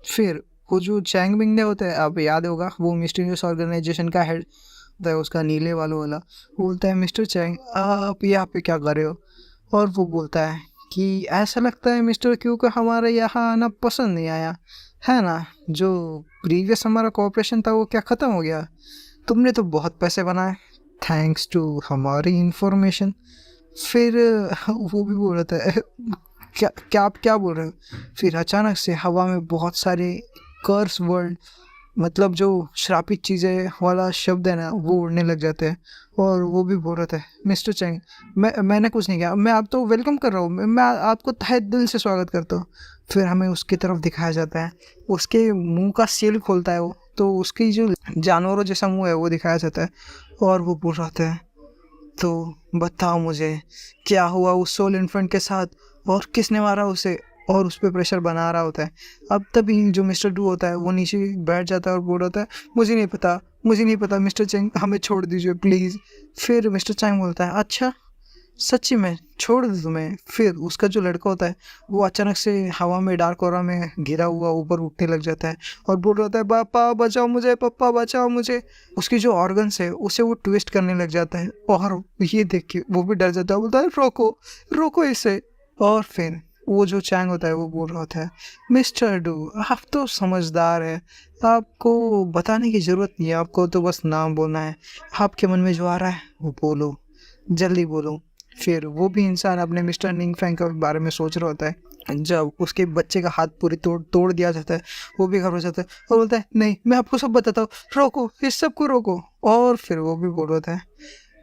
A: फिर वो जो चैंग मिंग ने होता है, आप याद होगा, वो मिस्टीरियस ऑर्गेनाइजेशन का हेड होता है, उसका नीले वालों वाला। वो बोलता है मिस्टर चैंग आप यहाँ पे क्या कर रहे हो? और वो बोलता है कि ऐसा लगता है मिस्टर क्यू को हमारे यहाँ आना पसंद नहीं आया है ना। जो प्रीवियस हमारा कॉपरेशन था वो क्या ख़त्म हो गया? तुमने तो बहुत पैसे बनाए थैंक्स टू हमारी इंफॉर्मेशन। फिर वो भी बोल रहा था क्या क्या आप क्या बोल रहे हो? फिर अचानक से हवा में बहुत सारे कर्स वर्ड, मतलब जो श्रापित चीज़ें वाला शब्द है ना, वो उड़ने लग जाते हैं। और वो भी बोल रहा था मिस्टर चैंग मैंने कुछ नहीं किया, मैं आप तो वेलकम कर रहा हूँ, मैं आपको तहे दिल से स्वागत करता हूँ। फिर हमें उसकी तरफ दिखाया जाता है, उसके मुंह का सील खोलता है वो, तो उसकी जो जानवरों जैसा मुंह है वो दिखाया जाता है। और वो बोल रहा था तो बताओ मुझे क्या हुआ उस सोल इन्फेंट के साथ और किसने मारा उसे? और उस पर प्रेशर बना रहा होता है। अब तभी जो मिस्टर डू होता है वो नीचे बैठ जाता है और बोल रहा है मुझे नहीं पता मिस्टर चैंग हमें छोड़ दीजिए प्लीज़। फिर मिस्टर चैंग बोलता है अच्छा सच्ची में छोड़ दूँ तुम्हें? फिर उसका जो लड़का होता है वो अचानक से हवा में डार्क ऑरा में घिरा हुआ ऊपर उठने लग जाता है और बोल रहा होता है पापा बचाओ मुझे, पापा बचाओ मुझे। उसकी जो ऑर्गन्स है उसे वो ट्विस्ट करने लग जाता है और ये देख के वो भी डर जाता है, बोलता है रोको रोको इसे। और फिर वो जो चैंग होता है वो बोल रहा होता है मिस्टर डू आप तो समझदार है, आपको बताने की ज़रूरत नहीं है, आपको तो बस नाम बोलना है, आपके मन में जो आ रहा है वो बोलो, जल्दी बोलो। फिर वो भी इंसान अपने मिस्टर निंग फैंग के बारे में सोच रहा होता है। जब उसके बच्चे का हाथ पूरी तोड़ दिया जाता है, वो भी घबरा जाता है और बोलता है नहीं मैं आपको सब बताता हूँ, रोको इस सब को रोको। और फिर वो भी बोल रहा है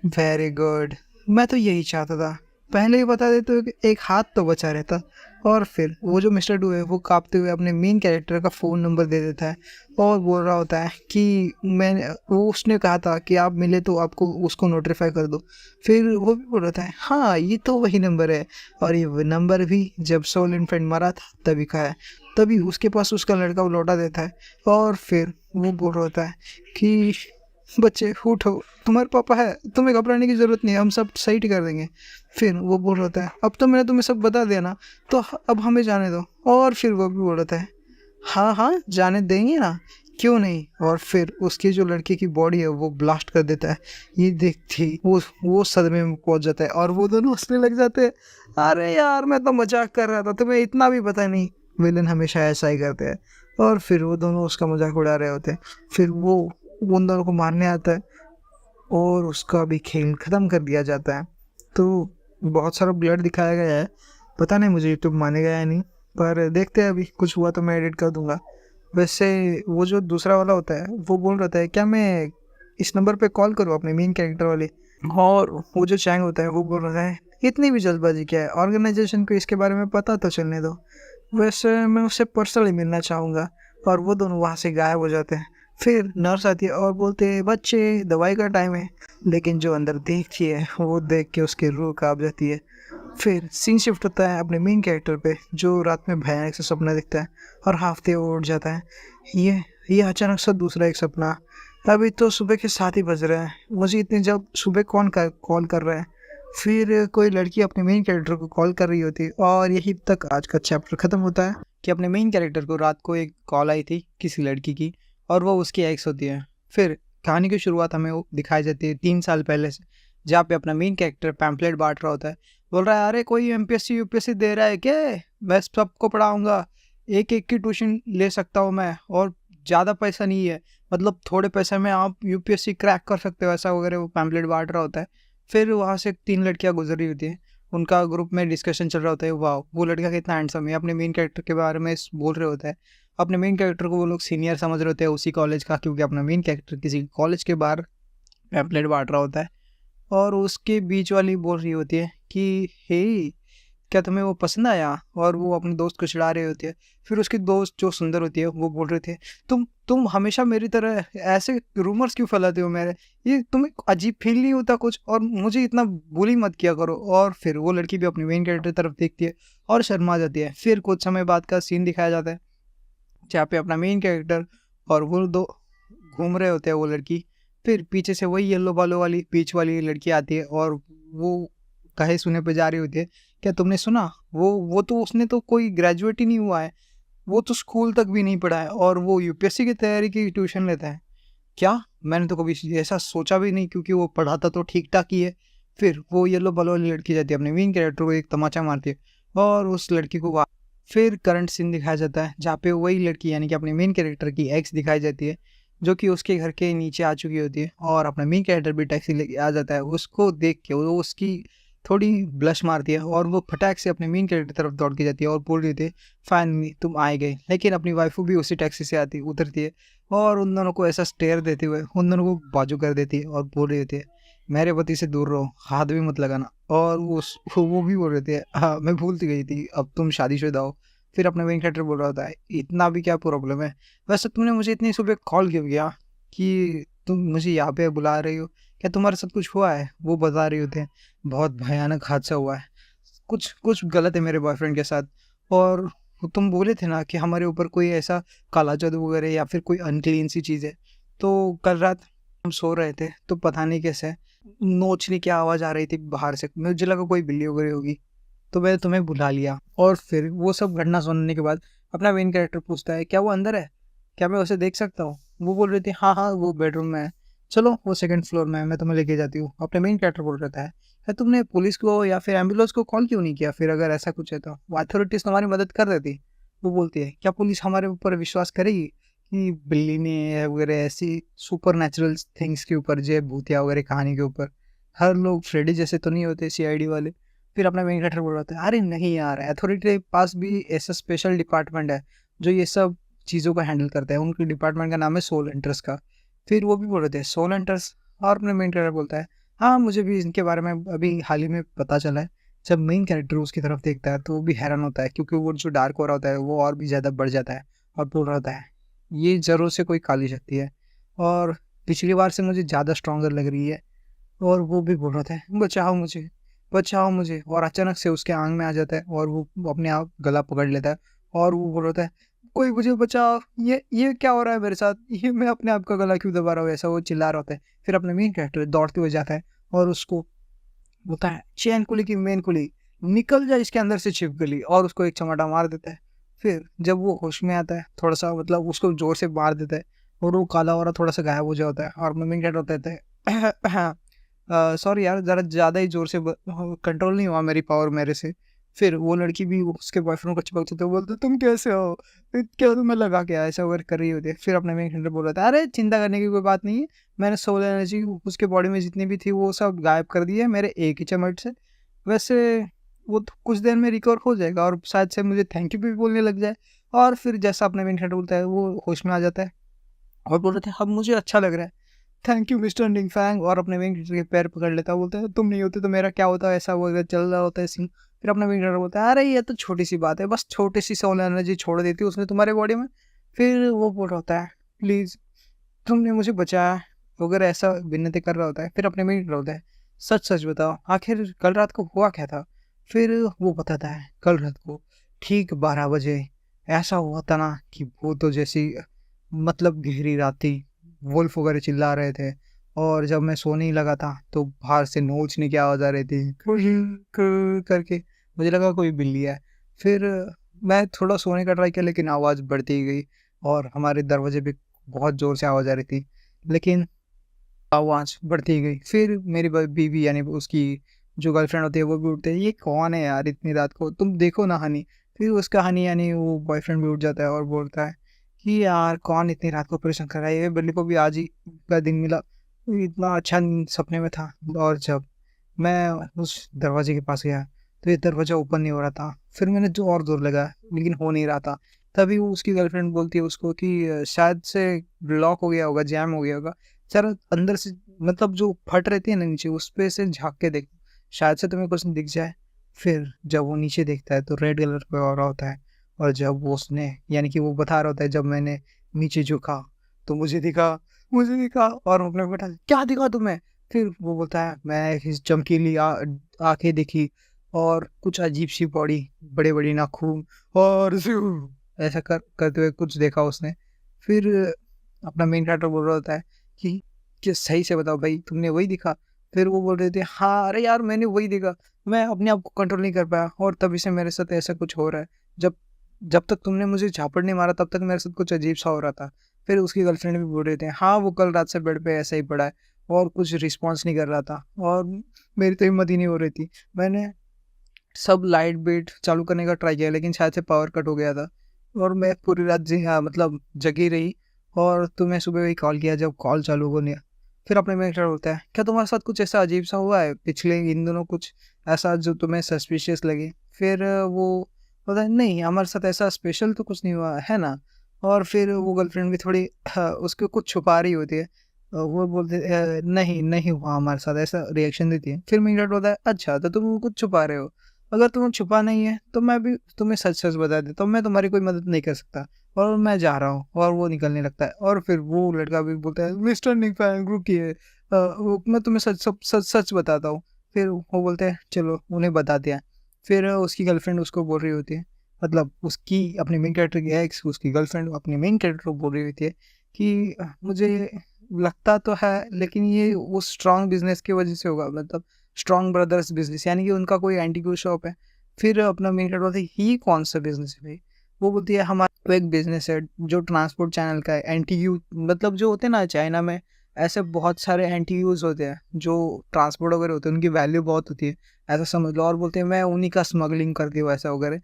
A: वेरी गुड, मैं तो यही चाहता था, पहले ही बता देते हो कि एक हाथ तो बचा रहता। और फिर वो जो मिस्टर डू है वो कांपते हुए अपने मेन कैरेक्टर का फ़ोन नंबर दे देता है और बोल रहा होता है कि वो उसने कहा था कि आप मिले तो आपको उसको नोटिफाई कर दो। फिर वो भी बोल रहा है हाँ ये तो वही नंबर है, और ये नंबर भी जब सोल इन्फेंट मरा था तभी का है। तभी उसके पास उसका लड़का वो लौटा देता है और फिर वो बोल रहा होता है कि बच्चे उठो, तुम्हारे पापा है, तुम्हें घबराने की ज़रूरत नहीं है, हम सब सही कर देंगे। फिर वो बोल रहा होता है अब तो मैंने तुम्हें सब बता दिया ना, तो अब हमें जाने दो। और फिर वो भी बोल रहा है हाँ हाँ जाने देंगे ना, क्यों नहीं। और फिर उसकी जो लड़की की बॉडी है वो ब्लास्ट कर देता है। ये देखती वो सदमे में पहुंच जाता है और वो दोनों हंसने लग जाते हैं। अरे यार मैं तो मजाक कर रहा था, तुम्हें इतना भी पता नहीं, विलन हमेशा ऐसा ही करते हैं। और फिर वो दोनों उसका मजाक उड़ा रहे होते हैं। फिर वो उन दोनों को मारने आता है और उसका भी खेल ख़त्म कर दिया जाता है। तो बहुत सारा ब्लड दिखाया गया है, पता नहीं मुझे यूट्यूब मानेगा या नहीं, पर देखते हैं अभी कुछ हुआ तो मैं एडिट कर दूंगा। वैसे वो जो दूसरा वाला होता है वो बोल रहा था क्या मैं इस नंबर पे कॉल करूँ अपने मेन कैरेक्टर वाले। और वो जो चैंग होता है वो बोल रहा है इतनी भी जल्दबाजी क्या है, ऑर्गेनाइजेशन को इसके बारे में पता तो चलने दो, वैसे मैं उससे पर्सनली मिलना चाहूँगा। और वो दोनों वहाँ से गायब हो जाते हैं। फिर नर्स आती है और बोलते हैं बच्चे दवाई का टाइम है, लेकिन जो अंदर देखती है वो देख के उसकी रूह कांप जाती है। फिर सीन शिफ्ट होता है अपने मेन कैरेक्टर पे, जो रात में भयानक से सपना दिखता है और हाफते हुए उठ जाता है। ये अचानक से दूसरा एक सपना, अभी तो सुबह के 7 ही बज रहे हैं, मुझे इतनी जब सुबह कौन कॉल कर रहा है। फिर कोई लड़की अपने मेन कैरेक्टर को कॉल कर रही होती और यही तक आज का चैप्टर ख़त्म होता है कि अपने मेन कैरेक्टर को रात को एक कॉल आई थी किसी लड़की की और वो उसकी एक्स होती है। फिर कहानी की शुरुआत हमें वो दिखाई जाती है 3 साल पहले से, जहाँ पे अपना मेन कैरेक्टर पैम्पलेट बांट रहा होता है, बोल रहा है अरे कोई एमपीएससी यूपीएससी दे रहा है क्या, मैं सबको पढ़ाऊँगा, एक एक की ट्यूशन ले सकता हूँ मैं, और ज़्यादा पैसा नहीं है, मतलब थोड़े पैसे में आप यूपीएससी क्रैक कर सकते हो, ऐसा वगैरह वो पैम्पलेट बांट रहा होता है। फिर वहाँ से 3 लड़कियाँ गुजर रही होती हैं, उनका ग्रुप में डिस्कशन चल रहा होता है, वाह वो लड़का कितना हैंडसम है, अपने मेन कैरेक्टर के बारे में बोल रहे होता है। अपने मेन कैरेक्टर को वो लोग सीनियर समझ रहे होते हैं उसी कॉलेज का, क्योंकि अपना मेन कैरेक्टर किसी कॉलेज के बाहर पैम्पलेट बांट रहा होता है। और उसके बीच वाली बोल रही होती है कि हे क्या तुम्हें वो पसंद आया? और वो अपने दोस्त को चिढ़ा रही होती है। फिर उसकी दोस्त जो सुंदर होती है वो बोल रहे थे, तुम हमेशा मेरी तरह ऐसे रूमर्स क्यों फैलाते हो मेरे? ये तुम्हें अजीब फील नहीं होता कुछ? और मुझे इतना बुली मत किया करो। और फिर वो लड़की भी अपनी मेन कैरेक्टर तरफ देखती है और शर्मा जाती है। फिर कुछ समय बाद का सीन दिखाया जाता है जहाँ पे अपना मेन कैरेक्टर और वो दो घूम रहे होते हैं वो लड़की। फिर पीछे से वही येलो बालों वाली बीच वाली लड़की आती है और वो कहे सुने पे जा रही होती है, क्या तुमने सुना? वो तो उसने तो कोई ग्रेजुएट ही नहीं हुआ है, वो तो स्कूल तक भी नहीं पढ़ा है और वो यूपीएससी की तैयारी की ट्यूशन लेता है। क्या? मैंने तो कभी ऐसा सोचा भी नहीं, क्योंकि वो पढ़ाता तो ठीक ठाक ही है। फिर वो येलो बालों वाली लड़की जाती है अपने मेन कैरेक्टर को एक तमाचा मारती है और उस लड़की को फिर करंट सीन दिखाया जाता है जहाँ पे वही लड़की यानी कि अपने मेन कैरेक्टर की एक्स दिखाई जाती है, जो कि उसके घर के नीचे आ चुकी होती है। और अपना मेन कैरेक्टर भी टैक्सी लेके आ जाता है। उसको देख के वो उसकी थोड़ी ब्लश मारती है और वो फटाक से अपने मेन कैरेक्टर तरफ दौड़ के जाती है और बोल रही थी, फाइनली तुम आए गए। लेकिन अपनी वाइफू भी उसी टैक्सी से आती उतरती है और उन दोनों को ऐसा स्टेयर देते हुए उन दोनों को बाजू कर देती है और बोल रही होती है, मेरे पति से दूर रहो, हाथ भी मत लगाना। और वो भी बोल रहे थे, हाँ मैं भूलती गई थी, अब तुम शादीशुदा हो। फिर अपने मेन कैरेक्टर बोल रहा होता है, इतना भी क्या प्रॉब्लम है? वैसे तुमने मुझे इतनी सुबह कॉल क्यों किया कि तुम मुझे यहाँ पे बुला रही हो? क्या तुम्हारे साथ कुछ हुआ है? वो बता रही होते हैं, बहुत भयानक हादसा हुआ है, कुछ कुछ गलत है मेरे बॉयफ्रेंड के साथ। और तुम बोले थे ना कि हमारे ऊपर कोई ऐसा काला जादू वगैरह या फिर कोई अनक्लीन सी चीज़ है। तो कल रात हम सो रहे थे तो पता नहीं कैसे नोचने की आवाज़ आ रही थी बाहर से, मुझे लगा कोई बिल्ली वगैरह होगी, तो मैंने तुम्हें बुला लिया। और फिर वो सब घटना सुनने के बाद अपना मेन कैरेक्टर पूछता है, क्या वो अंदर है? क्या मैं उसे देख सकता हूँ? वो बोल रही थी, हाँ हाँ वो बेडरूम में है, चलो वो सेकंड फ्लोर में है, मैं तुम्हें लेके जाती हूँ। अपने मेन कैरेक्टर बोल रहता है तुमने पुलिस को या फिर एम्बुलेंस को कॉल क्यों नहीं किया? फिर अगर ऐसा कुछ है तो वो अथॉरिटीज़ तुम्हारी मदद कर देती। वो बोलती है, क्या पुलिस हमारे ऊपर विश्वास करेगी कि बिल्ली ने वगैरह ऐसी सुपर नेचुरल थिंग्स के ऊपर, जो भूतिया वगैरह कहानी के ऊपर? हर लोग फ्रेडी जैसे तो नहीं होते सीआईडी वाले। फिर अपना मेन कैरेक्टर बोल रहा था, अरे नहीं यार, अथॉरिटी के पास भी ऐसा स्पेशल डिपार्टमेंट है जो ये सब चीज़ों को हैंडल करता है, उनके डिपार्टमेंट का नाम है सोल हंटर्स का। फिर वो भी बोल रहे थे, सोल हंटर्स? और अपने मेन कैरेक्टर बोलता है, हाँ मुझे भी इनके बारे में अभी हाल ही में पता चला है। जब मेन कैरेक्टर उसकी तरफ देखता है तो वो भी हैरान होता है, क्योंकि वो जो डार्क हो रहा होता है वो और भी ज़्यादा बढ़ जाता है। और बोल रहा होता है, ये ज़रूर से कोई काली शक्ति है और पिछली बार से मुझे ज़्यादा स्ट्रॉन्गर लग रही है। और वो भी बोल रहा था, बचाओ मुझे, बचाओ मुझे। और अचानक से उसके आंग में आ जाता है और वो अपने आप गला पकड़ लेता है और वो बोल रहा है, कोई मुझे बचाओ, ये क्या हो रहा है मेरे साथ? ये मैं अपने आप का गला क्यों दबा रहा हूँ? ऐसा वो चिल्ला रहा होता है। फिर अपने मेन कैरेक्टर दौड़ते हुए जाता है और उसको बोलता है, चैन कुली की मेन कुली, निकल जा इसके अंदर से छिपकली, और उसको एक चमाटा मार देता है। फिर जब वो होश में आता है थोड़ा सा, मतलब उसको जोर से मार देता है और वो काला हो रहा थोड़ा सा गायब हो जाता है। और मेन कैरेक्टर होता है, सॉरी यार, ज़रा ज़्यादा ही ज़ोर से कंट्रोल नहीं हुआ मेरी पावर मेरे से। फिर वो लड़की भी उसके बॉयफ्रेंड को चिपकते थे, बोलते तुम कैसे हो, क्या तुम्हें लगा क्या, ऐसा वर्क कर रही होती है। फिर अपने मेन कैरेक्टर बोल रहा था, अरे चिंता करने की कोई बात नहीं है, मैंने सोल एनर्जी उसके बॉडी में जितनी भी थी वो सब गायब कर दी है मेरे एक ही चमट से। वैसे वो तो कुछ देर में रिकवर हो जाएगा और शायद से मुझे थैंक यू भी बोलने लग जाए। और फिर जैसा अपने मेन कैरेक्टर बोलता है वो होश में आ जाता है और बोल रहे थे, अब मुझे अच्छा लग रहा है, थैंक यू मिस्टर निंगफैंग। और अपने विंग के पैर पकड़ लेता है, बोलता है तुम नहीं होते तो मेरा क्या होता है, ऐसा वो चल रहा होता है सीन। फिर अपना विंग बोलता है, अरे ये तो छोटी सी बात है, बस छोटी सी सोल एनर्जी छोड़ देती है उसने तुम्हारे बॉडी में। फिर वो बोल रहा होता है, प्लीज़ तुमने मुझे बचाया वगैरह, ऐसा विनती कर रहा होता है। फिर अपने विंग होता है, सच सच बताओ आखिर कल रात को हुआ क्या था? फिर वो बताता है, कल रात को ठीक 12 बजे ऐसा हुआ था ना कि वो तो जैसी, मतलब गहरी रात थी, वुल्फ वगैरह चिल्ला रहे थे और जब मैं सोने ही लगा था तो बाहर से नोचने की आवाज़ आ रही थी करके, मुझे लगा कोई बिल्ली है। फिर मैं थोड़ा सोने का ट्राई किया लेकिन आवाज़ बढ़ती ही गई और हमारे दरवाजे पे बहुत ज़ोर से आवाज़ आ रही थी, लेकिन आवाज़ बढ़ती ही गई। फिर मेरी बीवी यानी उसकी जो गर्लफ्रेंड होती है वो भी उठते हैं, ये कौन है यार इतनी रात को, तुम देखो ना हनी। फिर उसका हनी यानी वो बॉयफ्रेंड भी उठ जाता है और बोलता है कि यार कौन इतनी रात को परेशान कर रहा है, ये बिल्ली को भी आज ही का दिन मिला, इतना अच्छा सपने में था। और जब मैं उस दरवाजे के पास गया तो ये दरवाज़ा ओपन नहीं हो रहा था। फिर मैंने जो और ज़ोर लगा लेकिन हो नहीं रहा था। तभी वो उसकी गर्लफ्रेंड बोलती है उसको कि शायद से लॉक हो गया होगा, जैम हो गया होगा, जरा अंदर से, मतलब जो फट रहती है ना नीचे, उस पे से झाँक के देख, शायद से तुम्हें कुछ दिख जाए। फिर जब वो नीचे देखता है तो रेड कलर का हो रहा होता है, और जब वो उसने यानी कि वो बता रहा होता है, जब मैंने नीचे झुका तो मुझे दिखा, और अपने बेटा क्या दिखा तुम्हें? फिर वो बोलता है मैं इस चमकीली आंखें दिखी और कुछ अजीब सी बॉडी, बड़े बड़े नाखून, और ऐसा करते हुए कुछ देखा उसने। फिर अपना मेन कैरेक्टर बोल रहा होता है कि सही से बताओ भाई, तुमने वही दिखा? फिर वो बोल रहे थे हाँ, अरे यार मैंने वही देखा, मैं अपने आप को कंट्रोल नहीं कर पाया और तभी से मेरे साथ ऐसा कुछ हो रहा है। जब जब तक तुमने मुझे झापड़ नहीं मारा तब तक मेरे साथ कुछ अजीब सा हो रहा था। फिर उसकी गर्लफ्रेंड भी बोल रहे थे हाँ, वो कल रात से बेड पे ऐसा ही पड़ा है और कुछ रिस्पॉन्स नहीं कर रहा था, और मेरी तो हिम्मत ही नहीं हो रही थी। मैंने सब लाइट बीट चालू करने का ट्राई किया लेकिन शायद से पावर कट हो गया था, और मैं पूरी रात जी हाँ मतलब जगी रही, और तुम्हें सुबह वही कॉल किया जब कॉल चालू हो गया। फिर अपने मेंटर होता है क्या तुम्हारे साथ कुछ ऐसा अजीब सा हुआ है पिछले इन दिनों, कुछ ऐसा जो तुम्हें सस्पिशियस लगे? फिर वो बोलता है नहीं, हमारे साथ ऐसा स्पेशल तो कुछ नहीं हुआ है ना। और फिर वो गर्लफ्रेंड भी थोड़ी उसको कुछ छुपा रही होती है। वो बोलते नहीं नहीं हुआ हमारे साथ, ऐसा रिएक्शन देती है। फिर मेंटर बोलता है अच्छा तो तुम कुछ छुपा रहे हो, अगर तुम्हें छुपा नहीं है तो मैं भी तुम्हें सच-सच बता देता हूँ, मैं तुम्हारी कोई मदद नहीं कर सकता और मैं जा रहा हूँ। और वो निकलने लगता है और फिर वो लड़का भी बोलता है मिस्टर निकफैंग रुकिए, मैं तुम्हें सच बताता हूँ। फिर वो बोलते हैं चलो उन्हें बताते हैं। फिर उसकी गर्लफ्रेंड उसको बोल रही होती है, मतलब उसकी अपने मेन कैरेक्टर की एक्स उसकी गर्लफ्रेंड अपने मेन कैरेक्टर को बोल रही होती है कि मुझे लगता तो है लेकिन ये वो स्ट्रॉन्ग बिजनेस की वजह से होगा, मतलब स्ट्रॉन्ग ब्रदर्स बिजनेस, यानी कि उनका कोई एंटीक्यू शॉप है। फिर अपना मेन कैरेक्टर बोलता है ही कौन सा बिजनेस है भाई? वो बोलती है हमारा तो एक बिजनेस है जो ट्रांसपोर्ट चैनल का है, एंटीक्यू मतलब जो होते हैं ना चाइना में, ऐसे बहुत सारे एंटीक्यूज होते हैं जो ट्रांसपोर्ट वगैरह होते हैं, उनकी वैल्यू बहुत होती है, ऐसा समझ लो। और बोलते हैं मैं उन्हीं का स्मगलिंग करती हूँ ऐसा वगैरह।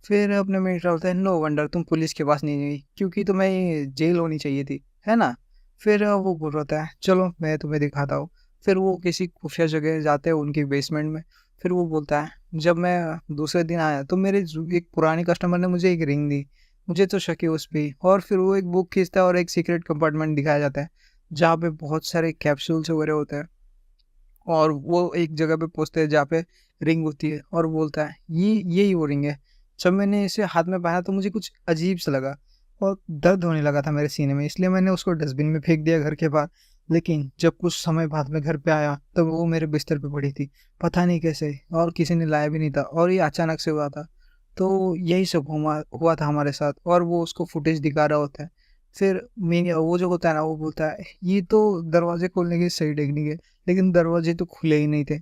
A: फिर अपने मेन कैरेक्टर बोलता है नो वंडर तुम पुलिस के पास नहीं गई, क्योंकि तुम्हें जेल होनी चाहिए थी, है ना? फिर वो बोल रहा होता है चलो मैं तुम्हें दिखाता हूँ। फिर वो किसी खुफिया जगह जाते हैं उनकी बेसमेंट में। फिर वो बोलता है जब मैं दूसरे दिन आया तो मेरे एक पुराने कस्टमर ने मुझे एक रिंग दी, मुझे तो शक है उस पे। और फिर वो एक बुक खींचता है और एक सीक्रेट कंपार्टमेंट दिखाया जाता है जहाँ पे बहुत सारे कैप्सूल्स वगैरह होते हैं, और वो एक जगह पे पहुँचते हैं जहाँ पे रिंग होती है, और बोलता है ये यही वो रिंग है। जब मैंने इसे हाथ में पाया तो मुझे कुछ अजीब सा लगा और दर्द होने लगा था मेरे सीने में, इसलिए मैंने उसको डस्टबिन में फेंक दिया घर के बाहर। लेकिन जब कुछ समय बाद में घर पे आया तब वो मेरे बिस्तर पे पड़ी थी, पता नहीं कैसे, और किसी ने लाया भी नहीं था और ये अचानक से हुआ था। तो यही सब हुआ था हमारे साथ, और वो उसको फुटेज दिखा रहा होता है। फिर मेन वो जो होता है ना वो बोलता है ये तो दरवाजे खोलने की सही टेक्निक है, लेकिन दरवाजे तो खुले ही नहीं थे।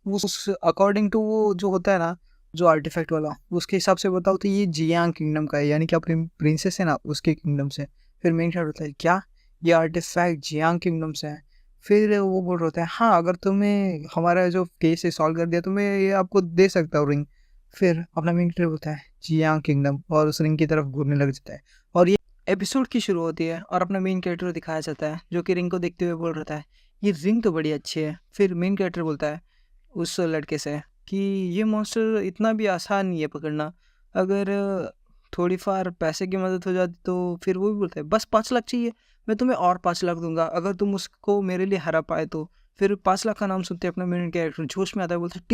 A: उस अकॉर्डिंग टू वो जो होता है ना, जो आर्टिफैक्ट वाला, उसके हिसाब से बताओ तो ये जियांग किंगडम का है, यानी कि अपनी प्रिंसेस है ना उसके किंगडम से। फिर मेन क्या होता है क्या ये आर्टिफैक्ट जियांग किंगडम से है? फिर वो बोल रहा होता है हाँ, अगर तुम्हें हमारा जो केस है सॉल्व कर दिया तो मैं ये आपको दे सकता हूँ रिंग। फिर अपना मेन क्या होता है जियांग किंगडम, और उस रिंग की तरफ घूरने लग जाता है, और ये एपिसोड की शुरू होती है और अपना मेन कैरेक्टर दिखाया जाता है जो कि रिंग को देखते हुए बोल रहा है ये रिंग तो बड़ी अच्छी है। फिर मेन कैरेक्टर बोलता है उस लड़के से कि ये मॉन्स्टर इतना भी आसान नहीं है पकड़ना, अगर थोड़ी फार पैसे की मदद हो जाती तो। फिर वो भी बोलता है बस 5 लाख चाहिए, मैं तुम्हें और 5 लाख दूंगा अगर तुम उसको मेरे लिए हरा पाए तो। फिर 5 लाख का नाम सुनते अपना मेन कैरेक्टर जोश में आता है, बोलता है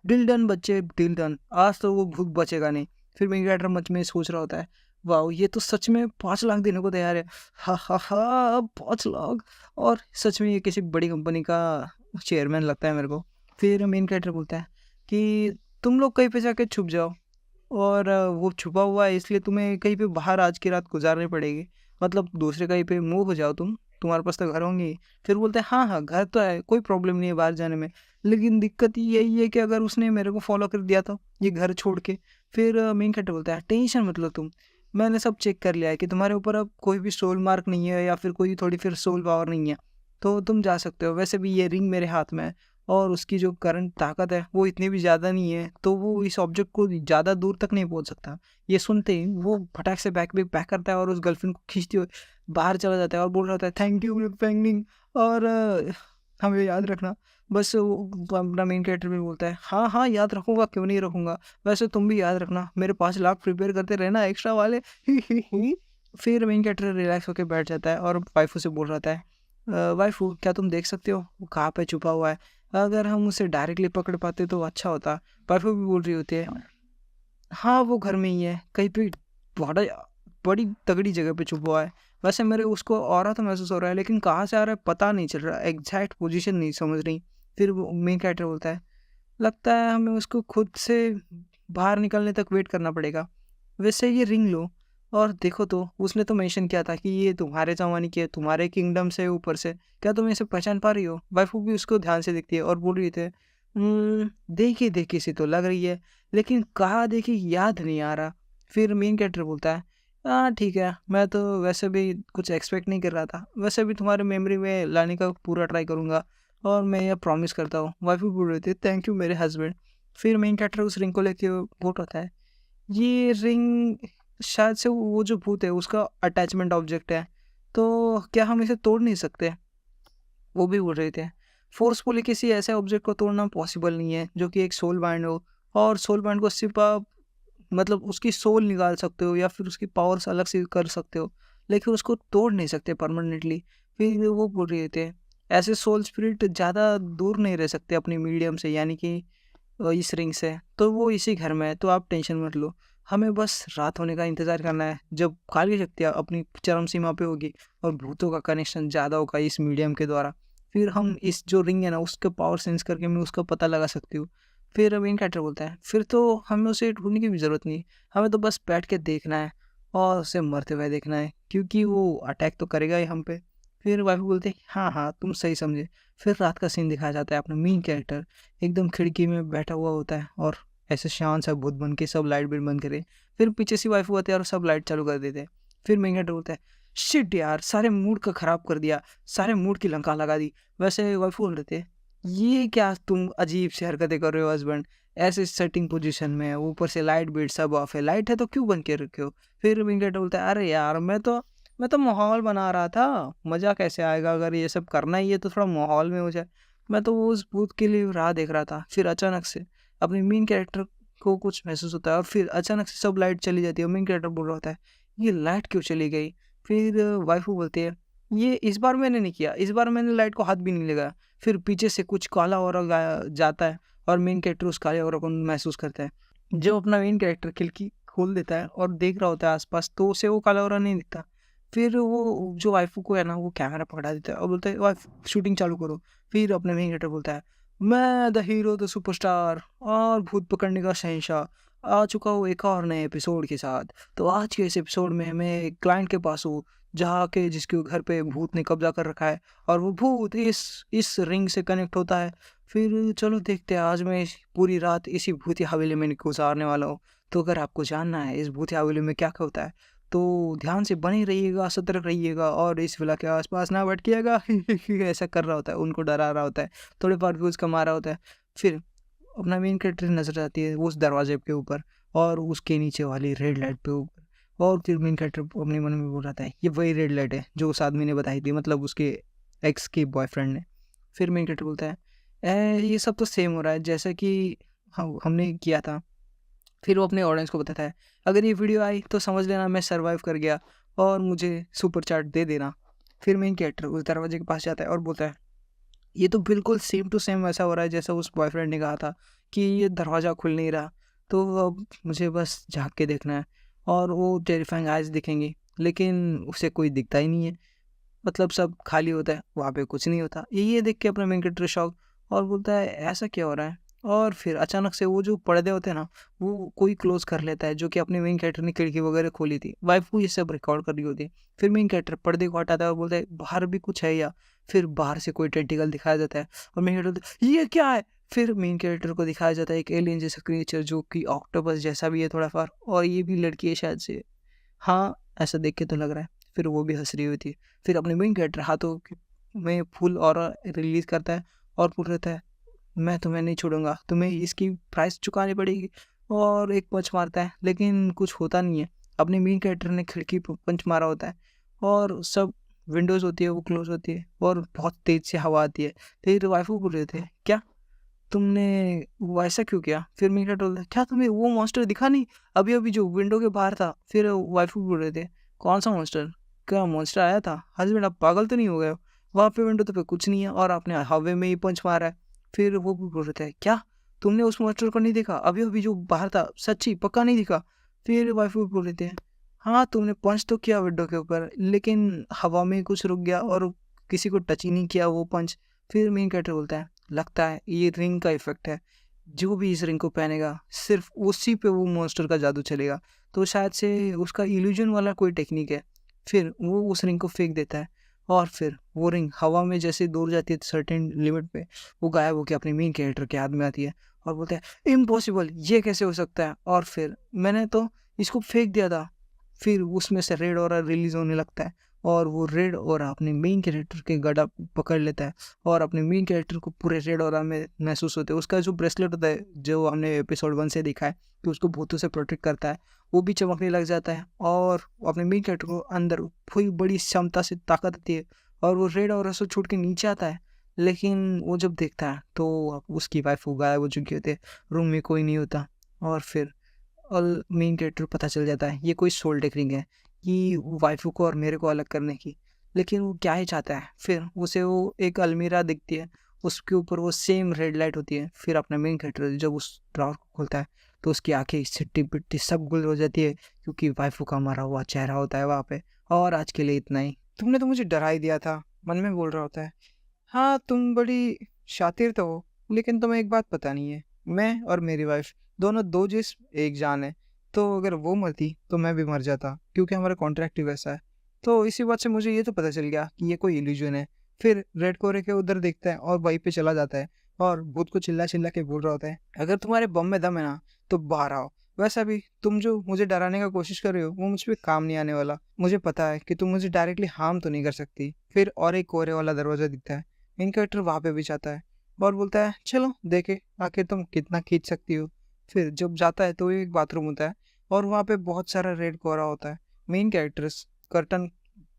A: डील डन बच्चे, डील डन, आज तो वो भूख बचेगा नहीं। फिर मेन कैरेक्टर मच में सोच रहा होता है वाह ये तो सच में 5 लाख देने को तैयार है, हा हा हा 5 लाख, और सच में ये किसी बड़ी कंपनी का चेयरमैन लगता है मेरे को। फिर मेन कैरेक्टर बोलता है कि तुम लोग कहीं पे जाके छुप जाओ, और वो छुपा हुआ है इसलिए तुम्हें कहीं पे बाहर आज की रात गुजारनी पड़ेगी, मतलब दूसरे कहीं पे मूव हो जाओ तुम, तुम्हारे पास तो घर होंगे ही। फिर बोलते हैं हाँ हाँ घर तो है, कोई प्रॉब्लम नहीं है बाहर जाने में, लेकिन दिक्कत यही है कि अगर उसने मेरे को फॉलो कर दिया था ये घर छोड़ के। फिर मेन कैरेक्टर बोलता है टेंशन मत लो तुम, मैंने सब चेक कर लिया है कि तुम्हारे ऊपर अब कोई भी सोल मार्क नहीं है या फिर कोई थोड़ी फिर सोल पावर नहीं है, तो तुम जा सकते हो। वैसे भी ये रिंग मेरे हाथ में है और उसकी जो करंट ताकत है वो इतनी भी ज़्यादा नहीं है, तो वो इस ऑब्जेक्ट को ज़्यादा दूर तक नहीं पहुंच सकता। ये सुनते ही वो फटाक से बैग पैक करता है और उस गर्लफ्रेंड को खींचते हुए बाहर चला जाता है और बोल रहा होता है थैंक यू फ्रेंडिंग, और हमें याद रखना। बस वो अपना मेन कैरेक्टर भी बोलता है हाँ हाँ याद रखूंगा, क्यों नहीं रखूंगा, वैसे तुम भी याद रखना मेरे 5 लाख प्रिपेयर करते रहना एक्स्ट्रा वाले फिर मेन कैरेक्टर रिलैक्स होकर बैठ जाता है और वाइफू से बोल रहा था वाइफू क्या तुम देख सकते हो वो कहाँ पे छुपा हुआ है, अगर हम उसे डायरेक्टली पकड़ पाते तो अच्छा होता। वाइफ़ू भी बोल रही होती है, हाँ, वो घर में ही है, कहीं पे बड़ा बड़ी तगड़ी जगह पे छुपा हुआ है। वैसे मेरे उसको ऑरा तो महसूस हो रहा है, लेकिन कहाँ से आ रहा है पता नहीं चल रहा, एग्ज़ैक्ट पोज़ीशन नहीं समझ रही। फिर वो मेन कैरेक्टर बोलता है, लगता है हमें उसको खुद से बाहर निकलने तक वेट करना पड़ेगा। वैसे ये रिंग लो और देखो तो, उसने तो मेंशन किया था कि ये तुम्हारे ज़माने की है, तुम्हारे किंगडम से ऊपर से। क्या तुम इसे पहचान पा रही हो? वाइफ़ू भी उसको ध्यान से देखती है और बोल रही थी, देखी-देखी सी तो लग रही है, लेकिन कहाँ देखी याद नहीं आ रहा। फिर मेन कैरेक्टर बोलता है, हाँ, ठीक है, मैं तो वैसे भी कुछ एक्सपेक्ट नहीं कर रहा था। वैसे भी तुम्हारे मेमोरी में लाने का पूरा ट्राई करूँगा और मैं ये प्रॉमिस करता हूँ। वाइफ़ भी बोल रही थी, थैंक यू मेरे हस्बैंड। फिर मेन कैरेक्टर उस रिंग को लेके बोल रहा था, ये रिंग शायद से वो जो भूत है उसका अटैचमेंट ऑब्जेक्ट है, तो क्या हम इसे तोड़ नहीं सकते? वो भी बोल रहे थे, फ़ोर्सफुली किसी ऐसे ऑब्जेक्ट को तोड़ना पॉसिबल नहीं है जो कि एक सोल बाइंड हो, और सोल बाइंड को सिर्फ़ आप मतलब उसकी सोल निकाल सकते हो या फिर उसकी पावर्स अलग से कर सकते हो, लेकिन उसको तोड़ नहीं सकते परमानेंटली। फिर वो बोल रहे थे, ऐसे सोल स्पिरिट ज़्यादा दूर नहीं रह सकते अपनी मीडियम से, यानी कि इस रिंग से, तो वो इसी घर में है, तो आप टेंशन मत लो। हमें बस रात होने का इंतज़ार करना है, जब काली शक्तियाँ अपनी चरम सीमा पे होगी और भूतों का कनेक्शन ज़्यादा होगा इस मीडियम के द्वारा, फिर हम इस जो रिंग है ना, उसका पावर सेंस करके मैं उसका पता लगा सकती हूँ। फिर मेन कैरेक्टर बोलता है, फिर तो हमें उसे ढूँढने की भी ज़रूरत नहीं, हमें तो बस बैठ के देखना है और उसे मरते हुए देखना है, क्योंकि वो अटैक तो करेगा ही हम पे। फिर वाइफ़ बोलते हैं, हाँ, हाँ, तुम सही समझे। फिर रात का सीन दिखाया जाता है, अपना मेन कैरेक्टर एकदम खिड़की में बैठा हुआ होता है और ऐसे शांत सा भूत बन के सब लाइट बिट बंद करे। फिर पीछे से वाइफ़ आती है और सब लाइट चालू कर देते हैं। फिर मेन कैरेक्टर बोलता है, शिट यार, सारे मूड का खराब कर दिया, सारे मूड की लंका लगा दी। वैसे वाइफ़ बोल रहे थे, ये क्या तुम अजीब सी हरकतें कर रहे हो हस्बैंड, ऐसे सेटिंग पोजीशन में है, ऊपर से लाइट बिट सब ऑफ है, लाइट है तो क्यों बंद के रखे हो? फिर मेन कैरेक्टर बोलता है, अरे यार, मैं तो माहौल बना रहा था, मज़ा कैसे आएगा, अगर ये सब करना ही है तो थोड़ा माहौल में हो जाए। मैं तो वो उस भूत के लिए राह देख रहा था। फिर अचानक से अपने मेन कैरेक्टर को कुछ महसूस होता है और फिर अचानक से सब लाइट चली जाती है और मेन कैरेक्टर बोल रहा होता है, ये लाइट क्यों चली गई? फिर वाइफ़ू बोलती है, ये इस बार मैंने नहीं किया, इस बार मैंने लाइट को हाथ भी नहीं लगाया। फिर पीछे से कुछ काला औरा जाता है और मेन कैरेक्टर उस काले औरा को महसूस करता है। जब अपना मेन कैरेक्टर खिड़की खोल देता है और देख रहा होता है आस-पास, तो उसे वो काला औरा नहीं दिखता। फिर वो जो वाइफ़ू को है ना, वो कैमरा पकड़ा देता है और बोलता है, वाइफ़ शूटिंग चालू करो। फिर अपने मेन कैरेक्टर बोलता है, मैं द हीरो द सुपरस्टार और भूत पकड़ने का शहंशाह आ चुका हूँ एक और नए एपिसोड के साथ। तो आज के इस एपिसोड में मैं एक क्लाइंट के पास हूँ, जहाँ के जिसके घर पे भूत ने कब्जा कर रखा है और वो भूत इस रिंग से कनेक्ट होता है। फिर चलो देखते हैं, आज मैं पूरी रात इसी भूतिया हवेली में गुजारने वाला हूँ। तो अगर आपको जानना है इस भूतिया हवेली में क्या-क्या होता है, तो ध्यान से बने रहिएगा, सतर्क रहिएगा और इस विला के आस-पास ना भटकिएगा। ऐसा कर रहा होता है, उनको डरा रहा होता है, थोड़े बहुत भी उसका मारा होता है। फिर अपना मेन कैरेक्टर नज़र आती है उस दरवाजे के ऊपर और उसके नीचे वाली रेड लाइट पे ऊपर, और फिर मेन कैरेक्टर अपने मन में बोल रहा था, ये वही रेड लाइट है जो उस आदमी ने बताई थी, मतलब उसके एक्स के बॉयफ्रेंड ने। फिर मेन कैरेक्टर बोलता है, ये सब तो सेम हो रहा है जैसा कि हमने किया था। फिर वो अपने ऑडियंस को बताता है, अगर ये वीडियो आई तो समझ लेना मैं सर्वाइव कर गया और मुझे सुपर चैट दे देना। फिर मेन कैरेक्टर उस दरवाजे के पास जाता है और बोलता है, ये तो बिल्कुल सेम टू सेम वैसा हो रहा है जैसा उस बॉयफ्रेंड ने कहा था कि ये दरवाज़ा खुल नहीं रहा, तो अब मुझे बस झाँक के देखना है और वो टेरिफाइंग आइज़ दिखेंगी, लेकिन उसे कोई दिखता ही नहीं है। मतलब सब खाली होता है, वहाँ पे कुछ नहीं होता। ये देख के अपना मेन कैरेक्टर शॉक और बोलता है, ऐसा क्या हो रहा है? और फिर अचानक से वो जो पर्दे होते हैं ना, वो कोई क्लोज़ कर लेता है, जो कि अपने मेन कैरेक्टर ने खिड़की वगैरह खोली थी। वाइफ़ को ये सब रिकॉर्ड कर रही होती है। फिर मेन कैरेक्टर पर्दे को हटाता है और बोलता है, बाहर भी कुछ है या? फिर बाहर से कोई टेंटिकल दिखाया जाता है और मेन कैरेक्टर बोलता है, ये क्या है? फिर मेन कैरेक्टर को दिखाया जाता है एक एलियन जैसा क्रिएचर, जो कि ऑक्टोपस जैसा भी है थोड़ा-फार, और ये भी लड़की है शायद से। हाँ, ऐसा देख के तो लग रहा है। फिर वो भी हँस रही हुई थी। फिर अपने मेन कैरेक्टर हाथों में फुल ऑरा रिलीज़ करता है और बोल रहता है, मैं तुम्हें नहीं छोड़ूँगा, तुम्हें इसकी प्राइस चुकानी पड़ेगी, और एक पंच मारता है, लेकिन कुछ होता नहीं है। अपने मेन कैरेक्टर ने खिड़की पे पंच मारा होता है और सब विंडोज़ होती है वो क्लोज़ होती है और बहुत तेज़ से हवा आती है। फिर वाइफ़ू बोल रहे थे, क्या तुमने वो ऐसा क्यों किया? फिर मेन कैरेक्टर बोलता है, क्या तुम्हें वो मॉन्स्टर दिखा नहीं? अभी-अभी जो विंडो के बाहर था। फिर वाइफ़ू बोल रहे थे, कौन-सा मॉन्स्टर? क्या मॉन्स्टर आया था? हस्बैंड, आप पागल तो नहीं हो गए हो? वहाँ पे विंडो तो पे कुछ नहीं है और आपने हवा में ही पंच मारा है। फिर वो भी बोल रहे थे, क्या तुमने उस मॉन्स्टर को नहीं देखा? अभी-अभी जो बाहर था, सच्ची पक्का नहीं दिखा? फिर वाइफ भी बोल रहे थे, हाँ, तुमने पंच तो किया विंडो के ऊपर, लेकिन हवा में कुछ रुक गया और किसी को टच ही नहीं किया वो पंच। फिर मेन कैरेक्टर बोलता है, लगता है ये रिंग का इफ़ेक्ट है। जो भी इस रिंग को पहनेगा, सिर्फ़ उसी पे वो मॉन्स्टर का जादू चलेगा। तो शायद से उसका इल्यूज़न वाला कोई टेक्निक है। फिर वो उस रिंग को फेंक देता है और फिर वो रिंग हवा में जैसे दूर जाती है सर्टेन लिमिट पे, वो गायब होके अपने मेन कैरेक्टर के हाथ में आती है और बोलता है, इम्पॉसिबल, ये कैसे हो सकता है? और फिर मैंने तो इसको फेंक दिया था। फिर उसमें से रेड ऑरा रिलीज़ होने लगता है और वो रेड ऑरा अपने मेन कैरेक्टर के गला पकड़ लेता है और अपने मेन कैरेक्टर को पूरे रेड ऑरा में महसूस होते हैं। उसका जो ब्रेसलेट होता है, जो हमने एपिसोड 1 से देखा है कि उसको भूतों से प्रोटेक्ट करता है, वो भी चमकने लग जाता है और अपने मेन कैरेक्टर को अंदर कोई बड़ी क्षमता से ताकत आती है और वो रेड ऑरा से छूट के नीचे आता है। लेकिन वो जब देखता है तो उसकी वाइफ वो गायब हो चुकी होती है, रूम में कोई नहीं होता और फिर और मेन कैरेक्टर को पता चल जाता है ये कोई सोल टेक्निक है कि वाइफ को और मेरे को अलग करने की। लेकिन वो क्या ही चाहता है, फिर उसे वो एक अलमीरा दिखती है, उसके ऊपर वो सेम रेड लाइट होती है। फिर अपना मेन कैरेक्टर जब उस ड्रॉर को खोलता है तो उसकी आंखें सिट्टी पिट्टी सब गुल हो जाती है, क्योंकि वाइफ का मरा हुआ चेहरा होता है वहाँ पे। और आज के लिए इतना ही। तुमने तो मुझे डरा ही दिया था, मन में बोल रहा होता है, हाँ तुम बड़ी शातिर तो हो, लेकिन तुम्हें एक बात पता नहीं है, मैं और मेरी वाइफ दोनों दो जिस्म एक जान है। तो अगर वो मरती तो मैं भी मर जाता, क्योंकि हमारा कॉन्ट्रैक्ट ही वैसा है। तो इसी बात से मुझे ये तो पता चल गया कि ये कोई इल्यूजन है। फिर रेड कोरे के उधर देखता है और वहीं पे चला जाता है और भूत को चिल्ला चिल्ला के बोल रहा होता है, अगर तुम्हारे बम में दम है ना तो बाहर आओ। वैसा भी तुम जो मुझे डराने का कोशिश कर रहे हो वो मुझ पे काम नहीं आने वाला। मुझे पता है कि तुम मुझे डायरेक्टली हार्म तो नहीं कर सकती। फिर और एक कोरे वाला दरवाजा दिखता है, मेन कैरेक्टर वहाँ पे भी जाता है और बोलता है, चलो देखे आखिर तुम कितना खींच सकती हो। फिर जब जाता है तो एक बाथरूम होता है और वहाँ पे बहुत सारा रेड कोहरा होता है। मेन कैरेक्टर्स कर्टन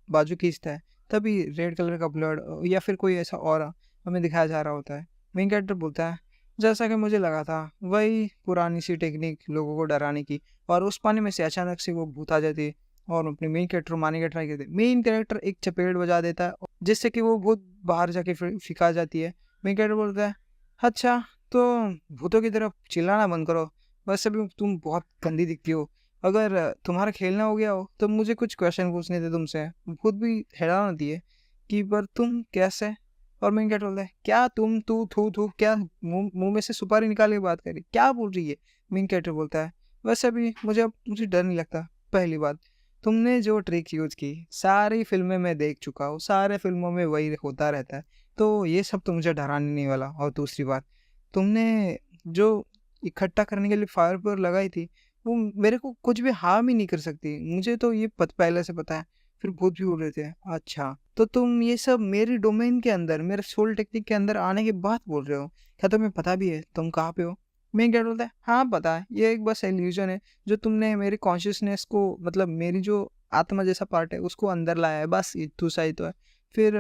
A: बाजू खींचता है, तभी रेड कलर का ब्लड या फिर कोई ऐसा ऑरा हमें दिखाया जा रहा होता है। मेन कैरेक्टर बोलता है, जैसा कि मुझे लगा था, वही पुरानी सी टेक्निक लोगों को डराने की। और उस पानी में से अचानक से वो भूत आ जाती है और अपने मेन कैरेक्टर मारने का ट्राई करते हैं। मेन कैरेक्टर एक चपेट बजा देता है जिससे कि वो भूत बाहर जाके फिका जाती है। मेन कैरेक्टर बोलता है, अच्छा तो भूतों की तरफ चिल्लाना बंद करो, वैसे भी तुम बहुत गंदी दिखती हो। अगर तुम्हारा खेलना हो गया हो तो मुझे कुछ क्वेश्चन पूछने थे तुमसे। भूत भी हैरान होती है कि पर तुम कैसे? और मेन कैरेक्टर बोलता है, क्या तुम तू थू थू क्या मुंह मुंह में से सुपारी निकाल के बात करी, क्या बोल रही है? मेन कैरेक्टर बोलता है, वैसे भी मुझे अब मुझे डर नहीं लगता। पहली बात, तुमने जो ट्रिक यूज की सारी फिल्में मैं देख चुका हूँ, सारे फिल्मों में वही होता रहता है, तो ये सब तो मुझे डराने नहीं वाला। और दूसरी बात, तुमने जो इकट्ठा करने के लिए फायर प्योर लगाई थी वो मेरे को कुछ भी हार्म ही नहीं कर सकती, मुझे तो ये पहले से पता है। फिर भूत भी बोल रहे थे, अच्छा तो तुम ये सब मेरी डोमेन के अंदर, मेरे सोल टेक्निक के अंदर आने के बाद बोल रहे हो? क्या तुम्हें पता भी है तुम कहाँ पे हो? मैं क्या बोलता है, हाँ पता है, ये एक बस इल्यूजन है जो तुमने मेरी कॉन्शियसनेस को, मतलब मेरी जो आत्मा जैसा पार्ट है उसको अंदर लाया है, बस इतना सा ही तो है। फिर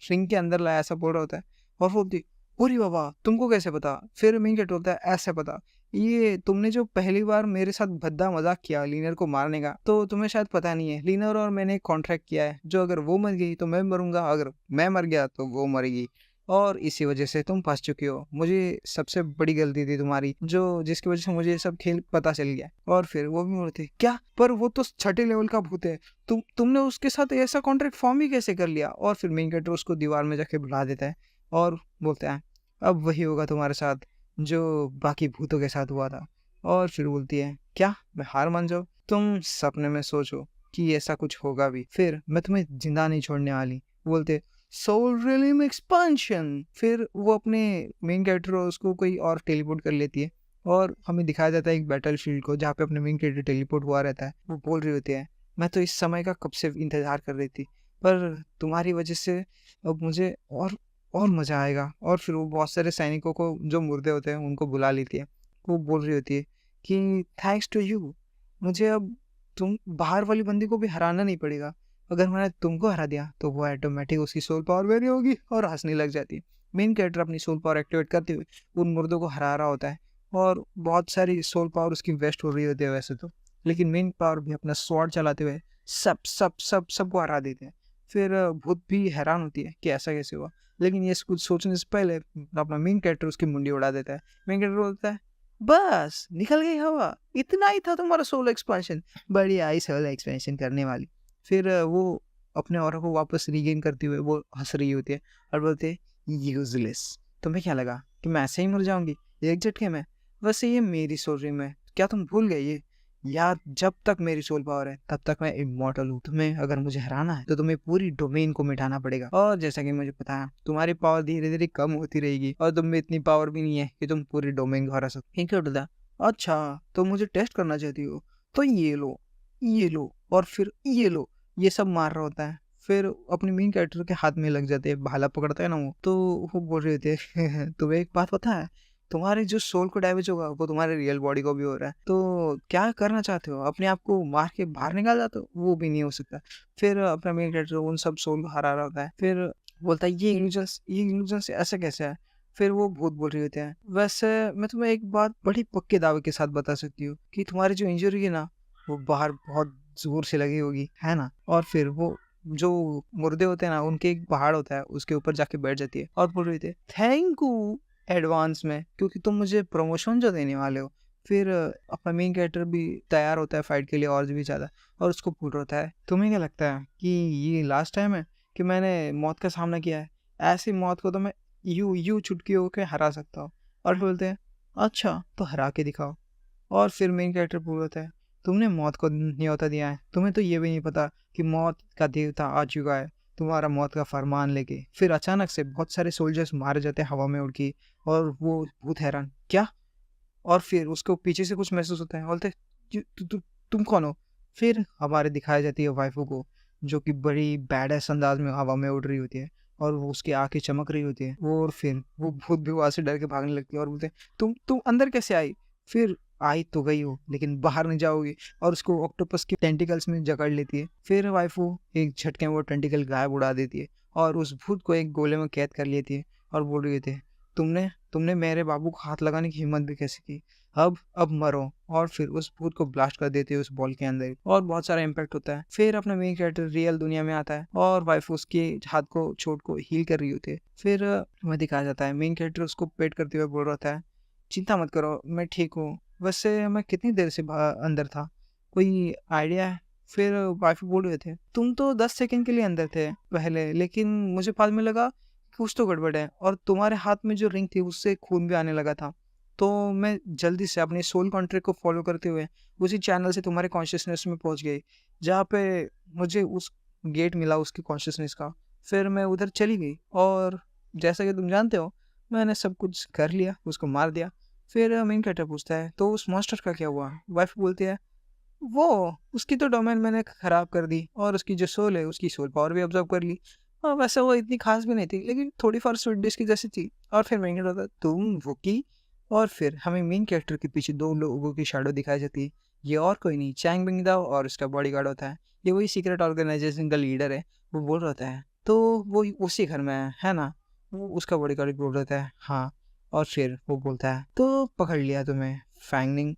A: श्रिंक के अंदर लाया, ऐसा बोल रहा होता है। और वो बोलती, अरे बाबा तुमको कैसे पता? फिर मैं क्या बोलता है, ऐसे पता, ये तुमने जो पहली बार मेरे साथ भद्दा मजाक किया लीनर को मारने का, तो तुम्हें शायद पता नहीं है, लीनर और मैंने एक कॉन्ट्रैक्ट किया है, जो अगर वो मर गई तो मैं मरूंगा, अगर मैं मर गया तो वो मरेगी। और इसी वजह से तुम फंस चुकी हो। मुझे सबसे बड़ी गलती थी तुम्हारी, जो जिसकी वजह से मुझे ये सब खेल पता चल गया। और फिर वो भी बोलते, क्या पर वो तो छठे लेवल का भूत है, तुमने उसके साथ ऐसा कॉन्ट्रैक्ट फॉर्म ही कैसे कर लिया? और फिर मेन कैरेक्टर उसको दीवार में जाके बुला देता है और बोलता है, अब वही होगा तुम्हारे साथ जो बाकी भूतों के साथ हुआ था। और फिर बोलती है, क्या मैं हार मान जाऊँ? तुम सपने में सोचो कि ऐसा कुछ होगा भी, फिर मैं तुम्हें जिंदा नहीं छोड़ने वाली। बोलते, सोल रियलिम एक्सपांशन। फिर वो अपने मेन कैरेक्टर उसको कोई और टेलीपोर्ट कर लेती है और हमें दिखाया जाता है एक बैटल फील्ड को जहाँ पे अपने मेन कैरेक्टर टेलीपोर्ट हुआ रहता है। वो बोल रही होती है, मैं तो इस समय का कब से इंतजार कर रही थी, पर तुम्हारी वजह से अब मुझे और मज़ा आएगा। और फिर वो बहुत सारे सैनिकों को जो मुर्दे होते हैं उनको बुला लेती है। वो बोल रही होती है कि थैंक्स टू यू मुझे अब तुम बाहर वाली बंदी को भी हराना नहीं पड़ेगा। अगर मैंने तुमको हरा दिया तो वो ऑटोमेटिक उसकी सोल पावर वेरी होगी और हंसने लग जाती है। मेन कैरेक्टर अपनी सोल पावर एक्टिवेट करते हुए उन मुर्दों को हरा रहा होता है और बहुत सारी सोल पावर उसकी वेस्ट हो रही होती है वैसे तो, लेकिन मेन पावर भी अपना स्वॉर्ड चलाते हुए सबको हरा देते हैं। फिर भूत भी हैरान होती है कि ऐसा कैसे हुआ। लेकिन ये कुछ सोचने से पहले अपना मेन कैरेक्टर उसकी मुंडी उड़ा देता है। मेन कैरेक्टर बोलता है बस निकल गई हवा, इतना ही था तुम्हारा सोल एक्सपेंशन, बड़ी आई सोल एक्सपेंशन करने वाली। फिर वो अपने ऑरा को वापस रीगेन करते हुए वो हंस रही होती है और बोलते हैं यूजलेस, तुम्हें क्या लगा कि मैं ऐसे ही मर जाऊंगी एक झटके में? वैसे ये मेरी सोल ड्रीम है, क्या तुम भूल गए ये? यार जब तक मेरी सोल पावर है तब तक मैं इमॉर्टल हूँ। तुम्हें अगर मुझे हराना है तो तुम्हें पूरी डोमेन को मिटाना पड़ेगा, और जैसा कि मुझे पता है तुम्हारी पावर धीरे धीरे कम होती रहेगी और तुम में इतनी पावर भी नहीं है कि तुम पूरी डोमेन को हरा सको। क्या होता? अच्छा तो मुझे टेस्ट करना चाहती हो, तो ये लो, ये लो और फिर ये लो, ये सब मार रहा होता है। फिर अपने मेन कैरेक्टर के हाथ में लग जाते हैं, भाला पकड़ता है ना वो, तो वो बोल रहे थे तुम्हें एक बात पता है, तुम्हारे जो सोल को डैमेज होगा वो तुम्हारे रियल बॉडी को भी हो रहा है, तो क्या करना चाहते हो? अपने आप को मार के बाहर निकाल जाते हो? वो भी नहीं हो सकता। फिर अपना मेन कैरेक्टर उन सब सोल को हरा रहा होता है। फिर बोलता है ये इल्यूजन्स ऐसे कैसे है? फिर वो भूत बोल रहे होते हैं वैसे मैं तुम्हें एक बात बड़ी पक्के दावे के साथ बता सकती हूँ कि तुम्हारी जो इंजरी है ना वो बाहर बहुत जोर से लगी होगी, है ना? और फिर वो जो मुर्दे होते हैं ना उनके एक पहाड़ होता है, उसके ऊपर जाके बैठ जाती है और बोल रही थी थैंक यू एडवांस में, क्योंकि तुम मुझे प्रमोशन जो देने वाले हो। फिर अपना मेन कैरेक्टर भी तैयार होता है फाइट के लिए और भी ज़्यादा, और उसको पूछ होता है तुम्हें क्या लगता है कि ये लास्ट टाइम है कि मैंने मौत का सामना किया है? ऐसी मौत को तो मैं यूं चुटकियों के हरा सकता हूँ। और बोलते हैं अच्छा तो हरा के दिखाओ। और फिर मेन कैरेक्टर बोलता है तुमने मौत को न्योता दिया है, तुम्हें तो ये भी नहीं पता कि मौत का देवता आ चुका है तुम्हारा मौत का फरमान लेके। फिर अचानक से बहुत सारे सोल्जर्स मारे जाते हैं हवा में उड़ के, और वो भूत हैरान क्या? और फिर उसको पीछे से कुछ महसूस होता है, बोलते "तु, तु, तु, तुम कौन हो?" फिर हमारे दिखाई जाती है वाइफू को, जो कि बड़ी बैडएस अंदाज में हवा में उड़ रही होती है और वो उसकी आंखें चमक रही होती है। वो और फिर वो भूत भी वहां से डर के भागने लगती है और बोलते हैं तुम अंदर कैसे आई? फिर आई तो गई हो लेकिन बाहर नहीं जाओगी, और उसको ऑक्टोपस की टेंटिकल्स में जकड़ लेती है। फिर वाइफू एक झटके में वो टेंटिकल गायब उड़ा देती है और उस भूत को एक गोले में कैद कर लेती है और बोल रही थी तुमने तुमने मेरे बाबू को हाथ लगाने की हिम्मत भी कैसे की? अब मरो। और फिर उस भूत को ब्लास्ट कर देते हैं उस बॉल के अंदर, और बहुत सारा इम्पैक्ट होता है। फिर अपना मेन कैरेक्टर रियल दुनिया में आता है और वाइफ उसके हाथ को चोट को हील कर रही होती है। फिर वह दिखाया जाता है मेन कैरेक्टर उसको पेट करते हुए बोल रहा था चिंता मत करो मैं ठीक हूँ। वैसे मैं कितनी देर से अंदर था, कोई आइडिया है? फिर वाइफ बोल रहे थे तुम तो 10 सेकंड के लिए अंदर थे पहले, लेकिन मुझे बाद में लगा कुछ तो गड़बड़ है, और तुम्हारे हाथ में जो रिंग थी उससे खून भी आने लगा था। तो मैं जल्दी से अपने सोल कॉन्ट्रैक्ट को फॉलो करते हुए उसी चैनल से तुम्हारे कॉन्शियसनेस में पहुंच गई, जहाँ पे मुझे उस गेट मिला उसकी कॉन्शियसनेस का। फिर मैं उधर चली गई और जैसा कि तुम जानते हो मैंने सब कुछ कर लिया, उसको मार दिया। फिर मेन कैरेक्टर पूछता है तो उस मॉन्स्टर का क्या हुआ? वाइफ बोलती है वो उसकी तो डोमेन मैंने खराब कर दी और उसकी जो सोल है उसकी सोल पावर भी ऑब्जर्व कर ली। हाँ वैसे वो इतनी खास भी नहीं थी लेकिन थोड़ी फॉर स्वीट डिश की जैसी थी। और फिर मेन कैरेक्टर होता तुम वो की, और फिर हमें मेन कैरेक्टर के पीछे दो लोगों की शैडो दिखाई जाती है। ये और कोई नहीं चैंग बिंगदाओ और उसका बॉडीगार्ड होता है। ये वही सीक्रेट ऑर्गेनाइजेशन का लीडर है। वो बोल रहा होता है तो वो उसी घर में है ना? वो उसका बॉडीगार्ड बोल रहा होता है हाँ। और फिर वो बोलता है तो पकड़ लिया तुम्हें फैंगनिंग।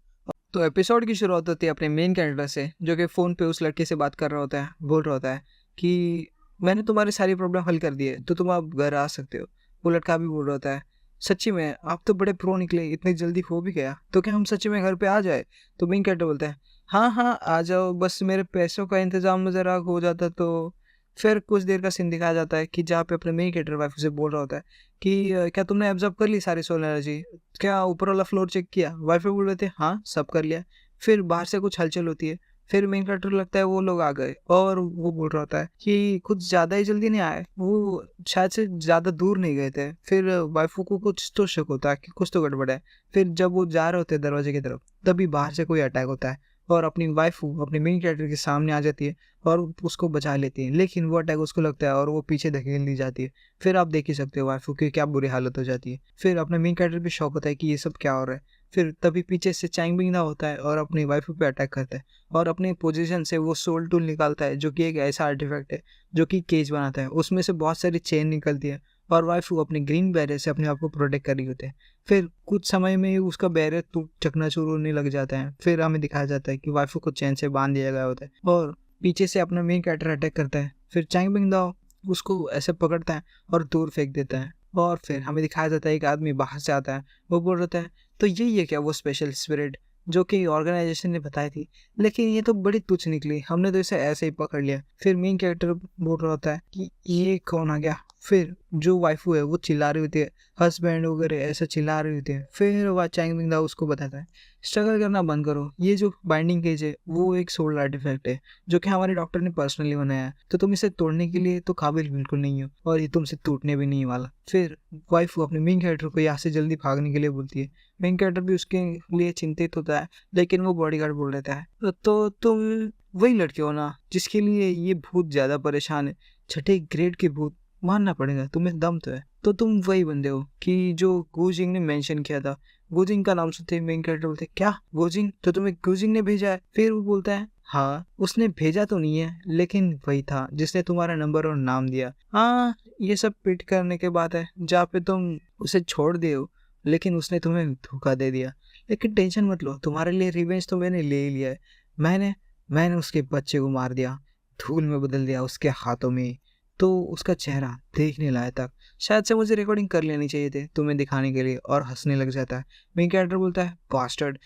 A: तो एपिसोड की शुरुआत होती है अपने मेन कैरेक्टर से, जो कि फ़ोन पे उस लड़के से बात कर रहा होता है। बोल रहा होता है कि मैंने तुम्हारी सारी प्रॉब्लम हल कर दी है तो तुम अब घर आ सकते हो। वो लड़का भी बोल रहा होता है सच्ची में आप तो बड़े प्रो निकले, इतनी जल्दी हो भी गया, तो क्या हम सच्ची में घर पे आ जाए? तो मेन कैरेक्टर बोलता है हाँ हाँ आ जाओ, बस मेरे पैसों का इंतजाम ज़रा हो जाता तो। फिर कुछ देर का सीन दिखाया जाता है कि जहाँ पे अपने मेन कैरेक्टर वाइफ से बोल रहा होता है कि क्या तुमने ऑब्जर्व कर ली सारी सोलर एनर्जी? क्या ऊपर वाला फ्लोर चेक किया? वाइफ बोल रहे थे हाँ सब कर लिया। फिर बाहर से कुछ हलचल होती है। फिर मेन कैरेक्टर लगता है वो लोग आ गए, और वो बोल रहा होता है कि कुछ ज़्यादा ही जल्दी नहीं आए, वो शायद से ज़्यादा दूर नहीं गए थे। फिर वाइफू को कुछ तो शक होता है कि कुछ तो गड़बड़ है। फिर जब वो जा रहे होते हैं दरवाजे की तरफ, तभी बाहर से कोई अटैक होता है और अपनी वाइफू अपने मेन कैरेक्टर के सामने आ जाती है और उसको बचा लेती है, लेकिन वो अटैक उसको लगता है और वो पीछे धकेल दी जाती है। फिर आप देख ही सकते हो वाइफू की क्या बुरी हालत हो जाती है। फिर अपने मेन कैरेक्टर भी शौक होता है कि ये सब क्या हो रहा है। फिर तभी पीछे से चैंग बिंगना होता है और अपनी वाइफ पे अटैक करता है और अपनी पोजीशन से वो सोल टूल निकालता है, जो कि एक ऐसा आर्टिफैक्ट है जो कि केज बनाता है। उसमें से बहुत सारी चेन निकलती है और वाइफ अपने ग्रीन बैरियर से अपने आप को प्रोटेक्ट कर रही होते हैं। फिर कुछ समय में ही उसका बैरियर टूट चकनाचूर होने लग जाता है। फिर हमें दिखाया जाता है कि वाइफ को चैन से बांध दिया गया होता है और पीछे से अपना मेन कैरेक्टर अटैक करता है। फिर चैंग बिंगदाओ उसको ऐसे पकड़ता है और दूर फेंक देता है। और फिर हमें दिखाया जाता है एक आदमी बाहर से आता है, वो बोल रहा है तो यही है क्या वो स्पेशल स्पिरिट जो कि ऑर्गेनाइजेशन ने बताई थी, लेकिन ये तो बड़ी तुच्छ निकली, हमने तो इसे ऐसे ही पकड़ लिया। फिर मेन कैरेक्टर बोल रहा होता है कि ये कौन आ गया। फिर जो वाइफू है वो चिल्ला रही होती है, हस्बैंड वगैरह ऐसा चिल्ला रही होती है। फिर वह चैंग मिंग दाओ उसको बताता है स्ट्रगल करना बंद करो, ये जो बाइंडिंग केज है वो एक सोल आर्टिफैक्ट है जो कि हमारे डॉक्टर ने पर्सनली बनाया है, तो तुम इसे तोड़ने के लिए तो काबिल बिल्कुल नहीं हो और ये तुमसे टूटने भी नहीं वाला। फिर वाइफ अपने मेन कैरेक्टर को यहाँ से जल्दी भागने के लिए बोलती है। मेन कैरेक्टर भी उसके लिए चिंतित होता है, लेकिन वो बॉडीगार्ड बोल देता है तो तुम वही लड़के हो ना जिसके लिए ये भूत ज्यादा परेशान है, छठे ग्रेड के भूत, मानना पड़ेगा तुम्हें दम तो है, तो तुम वही बंदे हो कि जो गुजिंग ने मेंशन किया था। गुजिंग का नाम सुनते ही मेन कैरेक्टर बोलते हैं क्या गुजिंग, तो तुम्हें गुजिंग ने भेजा है। फिर वो बोलता है हाँ उसने भेजा तो नहीं है, लेकिन वही था जिसने तुम्हारा नंबर और नाम दिया। हाँ ये सब पिट करने के बाद है जहाँ पे तुम उसे छोड़ दिए हो, लेकिन उसने तुम्हें धोखा दे दिया। लेकिन टेंशन मत लो, तुम्हारे लिए रिवेंज तो मैंने ले ही लिया है। मैंने मैंने उसके बच्चे को मार दिया, धूल में बदल दिया उसके हाथों में, तो उसका चेहरा देखने लायक था। शायद से मुझे रिकॉर्डिंग कर लेनी चाहिए थी तुम्हें दिखाने के लिए, और हंसने लग जाता है। मेन कैरेक्टर बोलता है बास्टर्ड,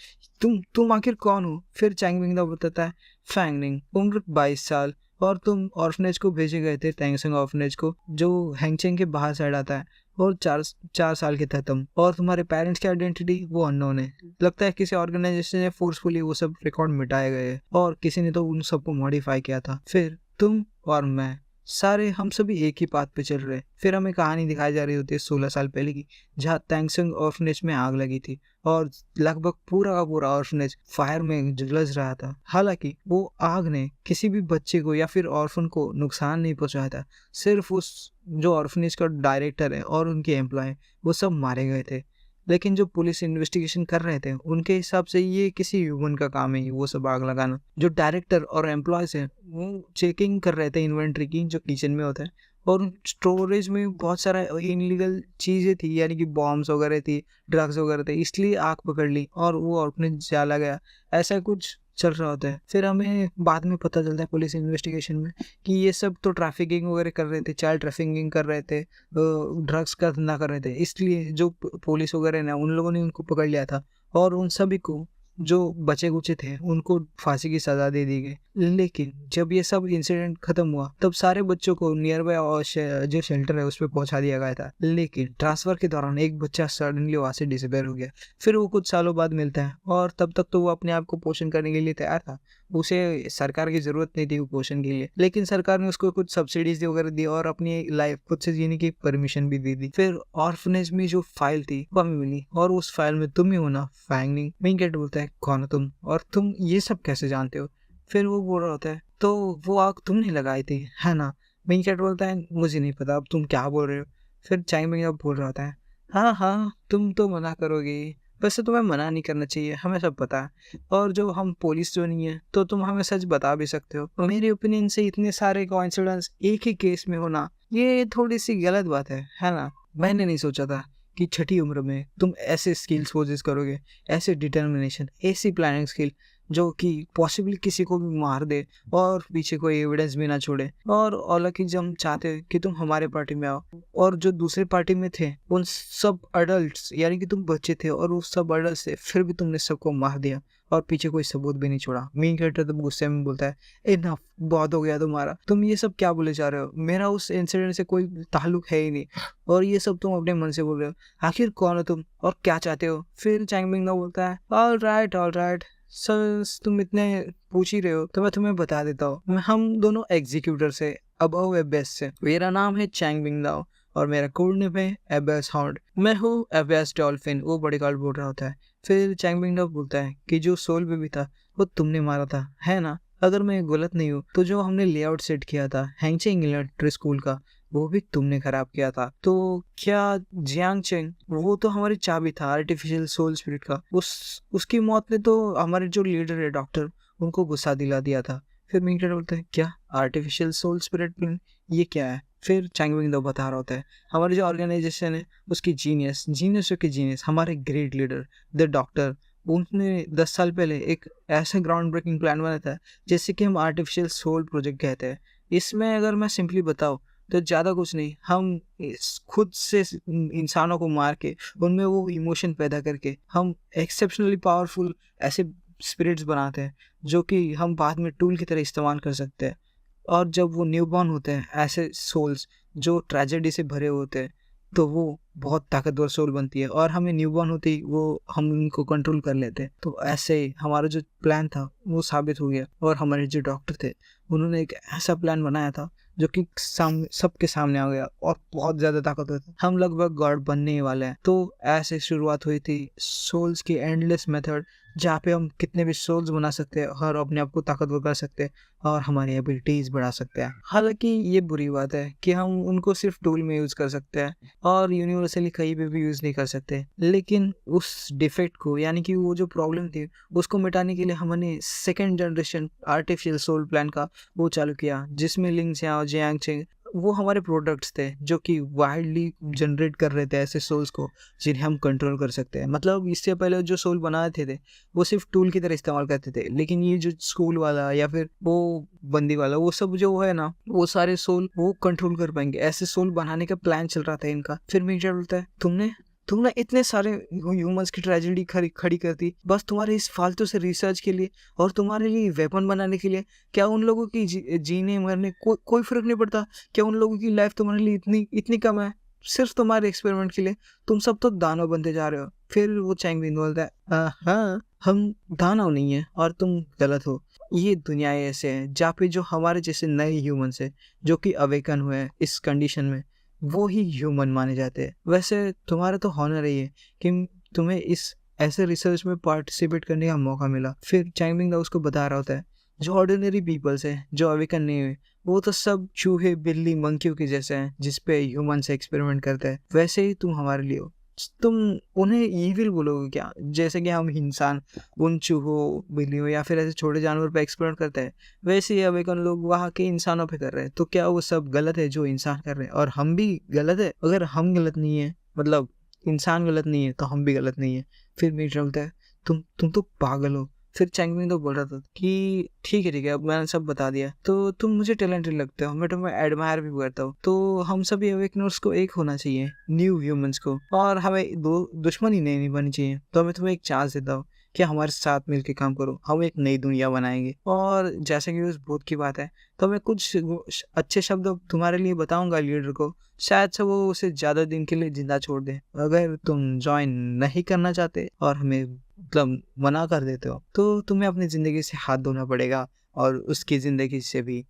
A: तुम आखिर कौन हो। फिर चैंग मिंग दा बताता है फैंगनिंग, उम्र 22 साल, और तुम ऑर्फनेज को भेजे गए थे, टैंगसेंग ऑर्फनेज को जो हैंगचेंग के बाहर साइड आता है, और 4 साल के थे तुम, और तुम्हारे पेरेंट्स की आइडेंटिटी वो अननोन है। लगता है किसी ऑर्गेनाइजेशन ने फोर्सफुली वो सब रिकॉर्ड मिटाए गए और किसी ने तो उन सबको मॉडिफाई किया था। फिर तुम और मैं सारे हम सभी एक ही पाथ पे चल रहे। फिर हमें कहानी दिखाई जा रही होती है 16 साल पहले की, जहाँ टैंगसेंग ऑर्फनेज में आग लगी थी और लगभग पूरा का पूरा ऑर्फनेज फायर में जलज रहा था। हालांकि वो आग ने किसी भी बच्चे को या फिर ऑर्फन को नुकसान नहीं पहुंचाया था, सिर्फ उस जो ऑर्फनेज का डायरेक्टर है और उनके एम्प्लॉय वो सब मारे गए थे। लेकिन जो पुलिस इन्वेस्टिगेशन कर रहे थे उनके हिसाब से ये किसी ह्यूमन का काम है वो सब आग लगाना। जो डायरेक्टर और एम्प्लॉयज हैं वो चेकिंग कर रहे थे इन्वेंट्री की जो किचन में होता है, और स्टोरेज में बहुत सारा इनलीगल चीज़ें थी, यानी कि बॉम्ब्स वगैरह थी, ड्रग्स वगैरह थे, इसलिए आग पकड़ ली और वो अपने जाला गया। ऐसा कुछ चल रहा होता है। फिर हमें बाद में पता चलता है पुलिस इन्वेस्टिगेशन में कि ये सब तो ट्रैफिकिंग वगैरह कर रहे थे, चाइल्ड ट्रैफिकिंग कर रहे थे, ड्रग्स का धंधा कर रहे थे, इसलिए जो पुलिस वगैरह ने उन लोगों ने उनको पकड़ लिया था और उन सभी को जो बचे कुचे थे उनको फांसी की सजा दे दी गई। लेकिन जब ये सब इंसिडेंट खत्म हुआ तब सारे बच्चों को नियर बाय जो शेल्टर है उस पर पहुंचा दिया गया था, लेकिन ट्रांसफर के दौरान एक बच्चा सडनली वहां से डिसअपेयर हो गया। फिर वो कुछ सालों बाद मिलता है और तब तक तो वो अपने आप को पोषण करने के लिए तैयार था, उसे सरकार की जरूरत नहीं थी पोषण के लिए, लेकिन सरकार ने उसको कुछ सब्सिडीज वगैरह दी और अपनी लाइफ खुद से जीने की परमिशन भी दे दी। फिर ऑर्फनेज में जो फाइल थी वो हमें मिली और उस फाइल में तुम ही हो ना फैंगनिंग। मेन कैरेक्टर बोलता है कौन हो तुम और तुम ये सब कैसे जानते हो। फिर वो बोल रहा होता है तो वो आग तुमने लगाई थी है ना। मेन कैरेक्टर बोलता है मुझे नहीं पता अब तुम क्या बोल रहे हो। फिर चाइम मिंग बोल रहा होता है हाँ हाँ तुम तो मना करोगे, वैसे तुम्हें मना नहीं करना चाहिए, हमें सब पता है, और जो हम पुलिस जो नहीं है तो तुम हमें सच बता भी सकते हो। मेरे ओपिनियन से इतने सारे कोइंसिडेंस एक ही केस में होना ये थोड़ी सी गलत बात है ना। मैंने नहीं सोचा था कि छठी उम्र में तुम ऐसे स्किल्स पोजेस करोगे, ऐसे डिटर्मिनेशन, ऐसी प्लानिंग स्किल जो कि पॉसिबली किसी को भी मार दे और पीछे कोई एविडेंस भी ना छोड़े। और हालांकि जब हम चाहते कि तुम हमारे पार्टी में आओ और जो दूसरे पार्टी में थे उन सब अडल्ट्स, यानी कि तुम बच्चे थे और उस सब अडल्ट थे, फिर भी तुमने सबको मार दिया और पीछे कोई सबूत भी नहीं छोड़ा। मेन कैरेक्टर तो गुस्से में बोलता है इनफ, बहुत हो गया तुम्हारा, तुम ये सब क्या बोले जा रहे हो, मेरा उस इंसिडेंट से कोई ताल्लुक है ही नहीं और ये सब तुम अपने मन से बोल रहे हो, आखिर कौन हो तुम और क्या चाहते हो। फिर चैंग मिंग बोलता है ऑल राइट सर, तुम इतने पूछ ही रहे हो तो मैं तुम्हें बता देता हूँ, हम दोनों एग्जीक्यूटर से अबव एबेस से। मेरा नाम है चैंग मिंग दाओ और मेरा कोड नेम है एबेस हाउंड, मैं हूँ एबेस डॉल्फिन। वो बॉडीगार्ड बोल रहा होता है। फिर चैंग मिंग दाओ बोलता है कि जो सोल बेबी था वो तुमने मारा था है ना। अगर मैं गलत नहीं हूँ तो जो हमने लेआउट सेट किया था हैंगचेंग इलेक्ट्रिक स्कूल का वो भी तुमने खराब किया था। तो क्या जियांग चेंग, वो तो हमारी चाबी था आर्टिफिशियल सोल स्पिरिट का, उसकी मौत ने तो हमारे जो लीडर है डॉक्टर उनको गुस्सा दिला दिया था। फिर मिंगटर बोलते हैं क्या आर्टिफिशियल सोल स्पिरिट, ये क्या है। फिर चैंग मिंग दो बता रहा होता है हमारी जो ऑर्गेनाइजेशन है उसकी जीनियसों की जीनियस हमारे ग्रेट लीडर द डॉक्टर, उन्होंने 10 साल पहले एक ऐसा ग्राउंड ब्रेकिंग प्लान बनाया था जैसे कि हम आर्टिफिशियल सोल प्रोजेक्ट कहते हैं। इसमें अगर मैं सिंपली बताऊँ तो ज़्यादा कुछ नहीं, हम खुद से इंसानों को मार के उनमें वो इमोशन पैदा करके हम एक्सेप्शनली पावरफुल ऐसे स्पिरिट्स बनाते हैं जो कि हम बाद में टूल की तरह इस्तेमाल कर सकते हैं। और जब वो न्यूबॉर्न होते हैं ऐसे सोल्स जो ट्रेजेडी से भरे होते हैं, तो वो बहुत ताकतवर सोल बनती है और हमें न्यूबॉर्न होते ही वो हम उनको कंट्रोल कर लेते हैं। तो ऐसे ही हमारा जो प्लान था वो साबित हो गया और हमारे जो डॉक्टर थे उन्होंने एक ऐसा प्लान बनाया था जो कि सबके सामने आ गया और बहुत ज़्यादा ताकतवर था। हम लगभग गॉड बनने वाले हैं। तो ऐसे शुरुआत हुई थी सोल्स की एंडलेस मेथड, जहाँ पे हम कितने भी सोल्स बना सकते हैं और अपने आप को ताकतवर कर सकते हैं और हमारी एबिलिटीज़ बढ़ा सकते हैं। हालांकि ये बुरी बात है कि हम उनको सिर्फ टूल में यूज़ कर सकते हैं और यूनिवर्सली कहीं पे भी यूज़ नहीं कर सकते। लेकिन उस डिफेक्ट को, यानी कि वो जो प्रॉब्लम थी उसको मिटाने के लिए हमने second generation artificial soul plan का वो चालू किया, जिसमें लिंग या जियांग चेंग वो हमारे प्रोडक्ट्स थे जो कि वाइडली जनरेट कर रहे थे ऐसे सोल्स को जिन्हें हम कंट्रोल कर सकते हैं। मतलब इससे पहले जो सोल बनाते थे वो सिर्फ टूल की तरह इस्तेमाल करते थे, लेकिन ये जो स्कूल वाला या फिर वो बंदी वाला वो सब जो है ना, वो सारे सोल वो कंट्रोल कर पाएंगे। ऐसे सोल बनाने का प्लान चल रहा था इनका। फिर मैं क्या बोलता है, तुमने इतने सारे ह्यूमंस की ट्रेजेडी खड़ी कर दी बस तुम्हारे इस फालतू से रिसर्च के लिए और तुम्हारे लिए वेपन बनाने के लिए। क्या उन लोगों की जीने मरने कोई फर्क नहीं पड़ता? क्या उन लोगों की लाइफ तुम्हारे लिए इतनी कम है सिर्फ तुम्हारे एक्सपेरिमेंट के लिए? तुम सब तो दानव बनते जा रहे हो। फिर वो चैंगबिन बोलता है, हाँ हम दानव नहीं है और तुम गलत हो। ये दुनिया ऐसे है जहाँ पे जो हमारे जैसे नए ह्यूमंस है जो कि अवेकन हुए हैं इस कंडीशन में, वो ही ह्यूमन माने जाते हैं। वैसे तुम्हारा तो हॉनर ही है कि तुम्हें इस ऐसे रिसर्च में पार्टिसिपेट करने का मौका मिला। फिर चैंगबिन दा उसको बता रहा होता है जो ऑर्डिनरी पीपल्स हैं जो अवेकन नहीं हुए वो तो सब चूहे बिल्ली मंकियों के जैसे हैं जिस पे ह्यूमन से एक्सपेरिमेंट करते हैं। वैसे ही तुम हमारे लिए हो। तुम उन्हें ईविल बोलोगे क्या? जैसे कि हम इंसान उन चूहों बिल्लियों या फिर ऐसे छोटे जानवर पे एक्सपेरिमेंट करते हैं, वैसे ही अवेकन लोग वहाँ के इंसानों पे कर रहे हैं। तो क्या वो सब गलत है जो इंसान कर रहे हैं और हम भी गलत है? अगर हम गलत नहीं है, मतलब इंसान गलत नहीं है, तो हम भी गलत नहीं है। फिर मीट बोलता है तुम तो पागल हो। फिर चैंगमिन तो बोल रहा था कि ठीक है अब मैंने सब बता दिया, तो तुम मुझे टैलेंटेड लगते हो, मैं तुम्हें एडमायर भी करता हूँ। तो हम सभी अवेकनर्स को एक होना चाहिए, न्यू ह्यूमंस को, और हमें दो दुश्मनी नहीं बननी चाहिए। तो मैं तुम्हें एक चांस देता हूँ कि हमारे साथ मिलकर काम करो, हम एक नई दुनिया बनाएंगे। और जैसे कि उस भूत की बात है, तो मैं कुछ अच्छे शब्द तुम्हारे लिए बताऊंगा लीडर को, शायद से वो उसे ज़्यादा दिन के लिए जिंदा छोड़ दे। अगर तुम ज्वाइन नहीं करना चाहते और हमें मतलब मना कर देते हो, तो तुम्हें अपनी ज़िंदगी से हाथ धोना पड़ेगा और उसकी ज़िंदगी से भी।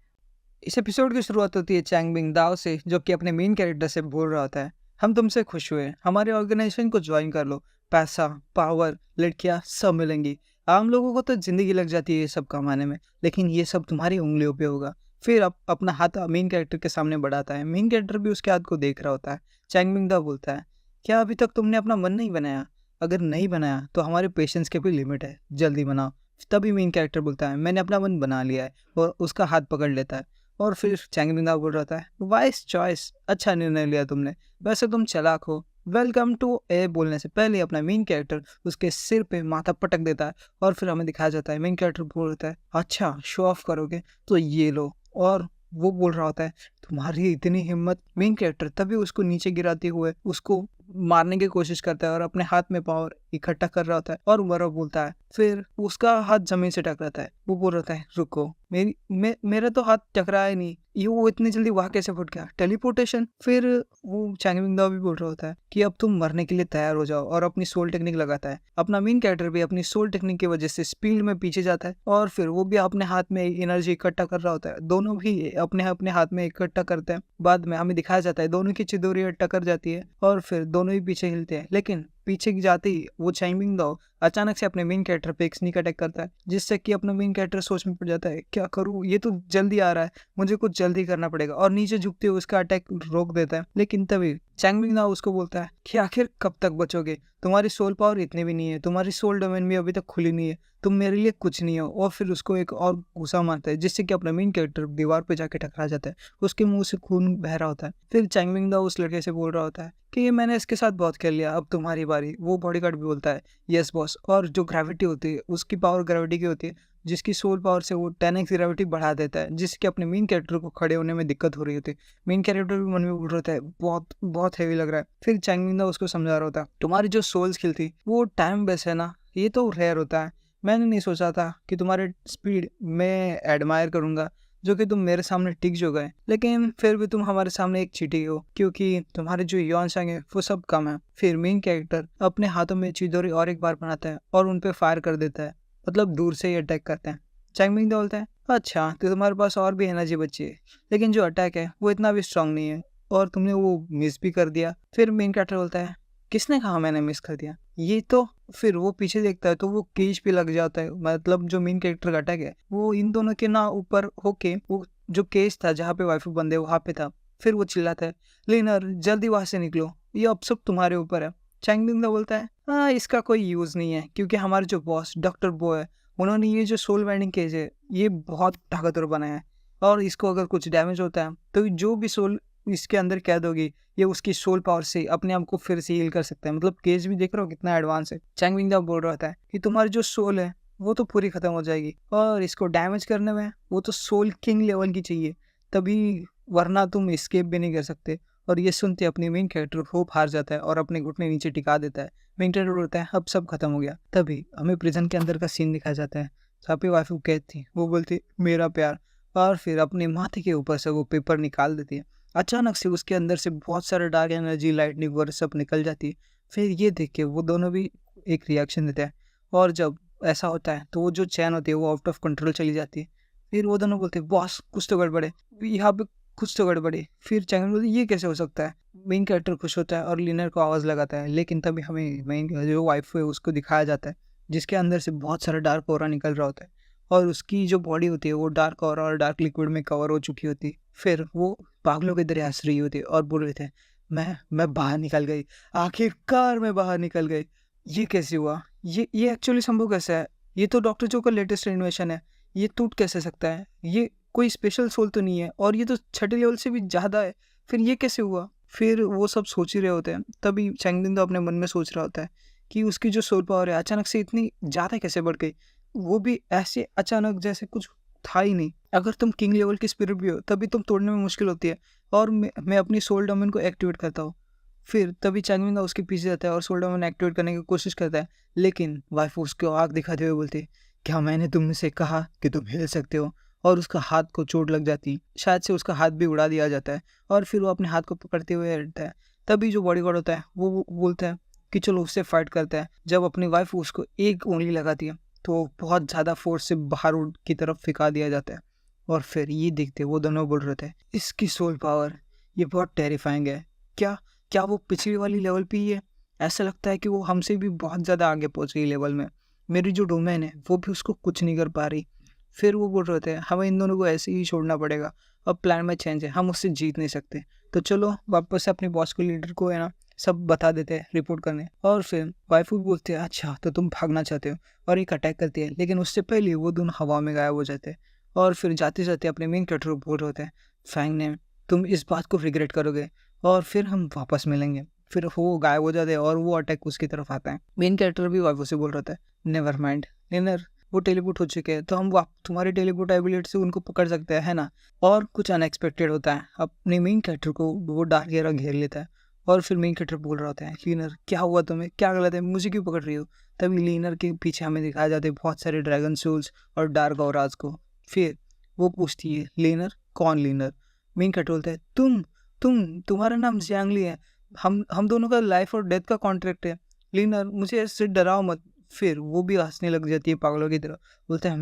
A: इस एपिसोड की शुरुआत होती है चैंगबिन दाओ से, जो कि अपने मेन कैरेक्टर से बोल रहा होता है, हम तुमसे खुश हुए, हमारे ऑर्गेनाइजेशन को ज्वाइन कर लो, पैसा, पावर, लड़कियां सब मिलेंगी। आम लोगों को तो ज़िंदगी लग जाती है ये सब कमाने में, लेकिन ये सब तुम्हारी उंगलियों पे होगा। फिर अपना हाथ मेन कैरेक्टर के सामने बढ़ाता है। मेन कैरेक्टर भी उसके हाथ को देख रहा होता है। चैंगबिन दाओ बोलता है, क्या अभी तक तुमने अपना मन नहीं बनाया? अगर नहीं बनाया तो हमारे पेशेंस के भी लिमिट है, जल्दी बनाओ। तभी मेन कैरेक्टर बोलता है, मैंने अपना मन बना लिया है, और उसका हाथ पकड़ लेता है। और फिर चैंगबिन दाओ बोल रहा है, वाइस चॉइस, अच्छा निर्णय लिया तुमने, वैसे तुम चालाक हो। वेलकम टू ए बोलने से पहले अपना मेन कैरेक्टर उसके सिर पे माथा पटक देता है और फिर हमें दिखाया जाता है मेन कैरेक्टर बोलता है, अच्छा शो ऑफ करोगे तो ये लो। और वो बोल रहा होता है, तुम्हारी इतनी हिम्मत। मेन कैरेक्टर तभी उसको नीचे गिराते हुए उसको मारने की कोशिश करता है और अपने हाथ में पावर इकट्ठा कर रहा होता है और वो बोलता है, फिर उसका हाथ जमीन से टकराता है। वो बोल रहा है, रुको, मेरा तो हाथ टकराया नहीं, ये वो इतनी जल्दी वहां कैसे फट गया? टेलीपोर्टेशन। फिर वो चैंगबिन दाओ भी बोल रहा होता है कि अब तुम मरने के लिए तैयार हो जाओ और अपनी सोल टेक्निक लगाता है। अपना मेन कैरेक्टर भी अपनी सोल टेक्निक की वजह से स्पीड में पीछे जाता है और फिर वो भी अपने हाथ में एनर्जी इकट्ठा कर रहा होता है। दोनों भी अपने अपने हाथ में इकट्ठा करते हैं। बाद में हमें दिखाया जाता है दोनों की चिदोरी टकर जाती है और फिर दोनों ही पीछे हिलते हैं। लेकिन पीछे की जाते ही वो चैंगबिन दाओ अचानक से अपने मेन कैरेक्टर पे एक स्नीक अटैक करता है, जिससे कि अपना मेन कैरेक्टर सोच में पड़ जाता है, क्या करूँ, ये तो जल्दी आ रहा है, मुझे कुछ जल्दी करना पड़ेगा, और नीचे झुकते हुए उसका अटैक रोक देता है। लेकिन तभी चैंगबिन दाओ उसको बोलता है कि आखिर कब तक बचोगे? तुम्हारी सोल पावर इतनी भी नहीं है, तुम्हारी सोल डोमेन भी अभी तक खुली नहीं है, तुम मेरे लिए कुछ नहीं हो। और फिर उसको एक और घुसा मारता है, जिससे कि अपना मेन कैरेक्टर दीवार पे जाके टकरा जाता है, उसके मुंह से खून बह रहा होता है। फिर चैंगबिन दाओ उस लड़के से बोल रहा होता है कि मैंने इसके साथ बहुत खेल लिया, अब तुम्हारी पा रही। वो बॉडीगार्ड भी बोलता है यस बॉस। और जो ग्रेविटी होती है उसकी पावर ग्रेविटी की होती है, जिसकी सोल पावर से वो 10x ग्रेविटी बढ़ा देता है, जिसके अपने मेन कैरेक्टर को खड़े होने में दिक्कत हो रही होती है। मेन कैरेक्टर भी मन में बोल रहा होता है बहुत बहुत हैवी लग रहा है। फिर चैंगमिंग उसको समझा रहा होता है तुम्हारी जो सोल स्किल थी वो टाइम बेस है ना, ये तो रेयर होता है। मैंने नहीं सोचा था कि तुम्हारे स्पीड मैं एडमायर करूंगा, जो कि तुम मेरे सामने टिक जो गए, लेकिन फिर भी तुम हमारे सामने एक चीटी हो, क्योंकि तुम्हारे जो यौनसांग है वो सब कम है। फिर मेन कैरेक्टर अपने हाथों में चिदोरी और एक बार बनाता है और उन पे फायर कर देता है, मतलब दूर से ही अटैक करते हैं। चैंगमिंग बोलता है अच्छा तो तुम्हारे पास और भी एनर्जी बची है, लेकिन जो अटैक है वो इतना भी स्ट्रांग नहीं है और तुमने वो मिस भी कर दिया। फिर मेन कैरेक्टर बोलता है किसने कहा मैंने मिस कर दिया, ये तो। फिर वो पीछे देखता है तो वो केज पे लग जाता है, मतलब जो मेन कैरेक्टर का अटैक है वो इन दोनों के ना ऊपर होके वो जो केज था जहाँ पे वाइफू बंदे वहाँ पे था। फिर वो चिल्लाता है लिनर जल्दी वहां से निकलो, ये अब सब तुम्हारे ऊपर है। चैंगमिंग बोलता है हाँ इसका कोई यूज नहीं है, क्योंकि हमारे जो बॉस डॉक्टर बो है उन्होंने ये जो सोल बाइंडिंग केज है ये बहुत ताकतवर बनाया है, और इसको अगर कुछ डैमेज होता है तो जो भी सोल इसके अंदर कैद होगी ये उसकी सोल पावर से अपने आप को फिर से हील कर सकता है। मतलब केज भी देख रहे हो कितना एडवांस है। चैंगमिंग बोल रहा था कि तुम्हारी जो सोल है वो तो पूरी खत्म हो जाएगी, और इसको डैमेज करने में वो तो सोल किंग लेवल की चाहिए तभी, वरना तुम एस्केप भी नहीं कर सकते। और ये सुनते अपनी मेन कैरेक्टर होप हार जाता है और अपने घुटने नीचे टिका देता है। मेन कैरेक्टर बोलता है अब सब खत्म हो गया। तभी हमें प्रिजन के अंदर का सीन दिखाया जाता है जहाँ पे वाइफ कैद थी, वो बोलती मेरा प्यार, और फिर अपने माथे के ऊपर से वो पेपर निकाल देती है। अचानक से उसके अंदर से बहुत सारा डार्क एनर्जी लाइटनिंग वगैरह सब निकल जाती है। फिर ये देख के वो दोनों भी एक रिएक्शन देते हैं, और जब ऐसा होता है तो वो जो चैन होती है वो आउट ऑफ कंट्रोल चली जाती है। फिर वो दोनों बोलते हैं बॉस कुछ तो गड़बड़ है, यहाँ पे कुछ तो गड़बड़ है। फिर चैंगमिंग बोलती है ये कैसे हो सकता है। मेन कैरेक्टर खुश होता है और लिनर को आवाज़ लगाता है, लेकिन तभी हमें मेन जो वाइफ है उसको दिखाया जाता है जिसके अंदर से बहुत सारा डार्क ऑरा निकल रहा होता है, और उसकी जो बॉडी होती है वो डार्क ऑरा और डार्क लिक्विड में कवर हो चुकी होती है। फिर वो पागलों की तरह हंस रही होती है और बोल रहे थे मैं बाहर निकल गई, आखिरकार मैं बाहर निकल गई, ये कैसे हुआ, ये एक्चुअली संभव कैसे है, ये तो डॉक्टर जो का लेटेस्ट इन्वेंशन है, ये टूट कैसे सकता है, ये कोई स्पेशल सोल तो नहीं है, और ये तो छठे लेवल से भी ज़्यादा है, फिर ये कैसे हुआ। फिर वो सब सोच ही रहे होते हैं, तभी चैंगमिंग तो अपने मन में सोच रहा होता है कि उसकी जो सोल पावर है अचानक से इतनी ज़्यादा कैसे बढ़ गई, वो भी ऐसे अचानक जैसे कुछ था ही नहीं। अगर तुम किंग लेवल की स्पिरिट भी हो तभी तुम तोड़ने में मुश्किल होती है, और मैं अपनी सोल डोमेन को एक्टिवेट करता हूँ। फिर तभी चैंगमिंग उसके पीछे जाता है और सोल डोमेन एक्टिवेट करने की कोशिश करता है, लेकिन वाइफ उसको आग दिखाते हुए बोलती है क्या मैंने तुमसे कहा कि तुम हिल सकते हो, और उसका हाथ को चोट लग जाती, शायद से उसका हाथ भी उड़ा दिया जाता है, और फिर वो अपने हाथ को पकड़ते हुए रहता है। तभी जो बॉडीगार्ड होता है वो बोलता है कि चलो उससे फाइट करता है। जब अपनी वाइफ उसको एक उंगली लगाती है तो बहुत ज़्यादा फोर्स से बाहर की तरफ फिका दिया जाता है, और फिर ये देखते वो दोनों बोल रहे थे इसकी सोल पावर ये बहुत टेरिफाइंग है, क्या क्या वो पिछली वाली लेवल पे ही है, ऐसा लगता है कि वो हमसे भी बहुत ज़्यादा आगे पहुँच गई लेवल में, मेरी जो डोमेन है वो भी उसको कुछ नहीं कर पा रही। फिर वो बोल रहे थे हमें इन दोनों को ऐसे ही छोड़ना पड़ेगा, अब प्लान में चेंज है, हम उससे जीत नहीं सकते, तो चलो वापस से अपने बॉस को लीडर को है ना सब बता देते हैं रिपोर्ट करने। और फिर वाइफू भी बोलते हैं अच्छा तो तुम भागना चाहते हो, और एक अटैक करती है, लेकिन उससे पहले वो दोनों हवा में गायब हो जाते हैं। और फिर जाते जाते अपने मेन कैरेक्टर को बोल रहे होते हैं फैंग ने तुम इस बात को रिग्रेट करोगे और फिर हम वापस मिलेंगे। फिर वो गायब हो जाते हैं और वो अटैक उसकी तरफ आता है। मेन कैरेक्टर भी वाइफू से बोल रहा था नेवर माइंड लिनर, वो टेलीपोर्ट हो चुके हैं तो हम तुम्हारी टेलीपोर्ट एबिलिटी से उनको पकड़ सकते हैं, है ना। और कुछ अनएक्सपेक्टेड होता है, अपने मेन कैरेक्टर को वो डार्क घेरा घेर लेता है, और फिर मेन कैरेक्टर बोल रहा होता है लीनर क्या हुआ तुम्हें, क्या गलत है, मुझे क्यों पकड़ रही हो। तभी लीनर के पीछे हमें दिखाया जाते हैं बहुत सारे ड्रैगन सोल्स और डार्क ऑराज को। फिर वो पूछती है लीनर कौन लीनर। मेन कैरेक्टर बोलता है तुम्हारा नाम जियांगली है, हम दोनों का लाइफ और डेथ का कॉन्ट्रैक्ट है, लीनर मुझे ऐसे डराओ मत। फिर वो भी हंसने लग जाती है पागलों की तरह, बोलता है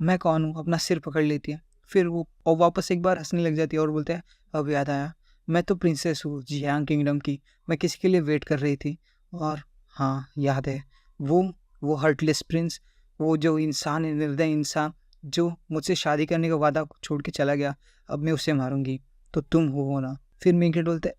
A: मैं कौन हूँ, अपना सिर पकड़ लेती है। फिर वो और वापस एक बार हंसने लग जाती है और बोलते हैं अब याद आया, मैं तो प्रिंसेस हूँ जियांग किंगडम की, मैं किसी के लिए वेट कर रही थी। और हाँ याद है वो हर्टलेस प्रिंस, वो जो इंसान है, निर्दयी इंसान जो मुझसे शादी करने का वादा छोड़ के चला गया, अब मैं उसे मारूंगी, तो तुम हो ना। फिर मिंकेट बोलते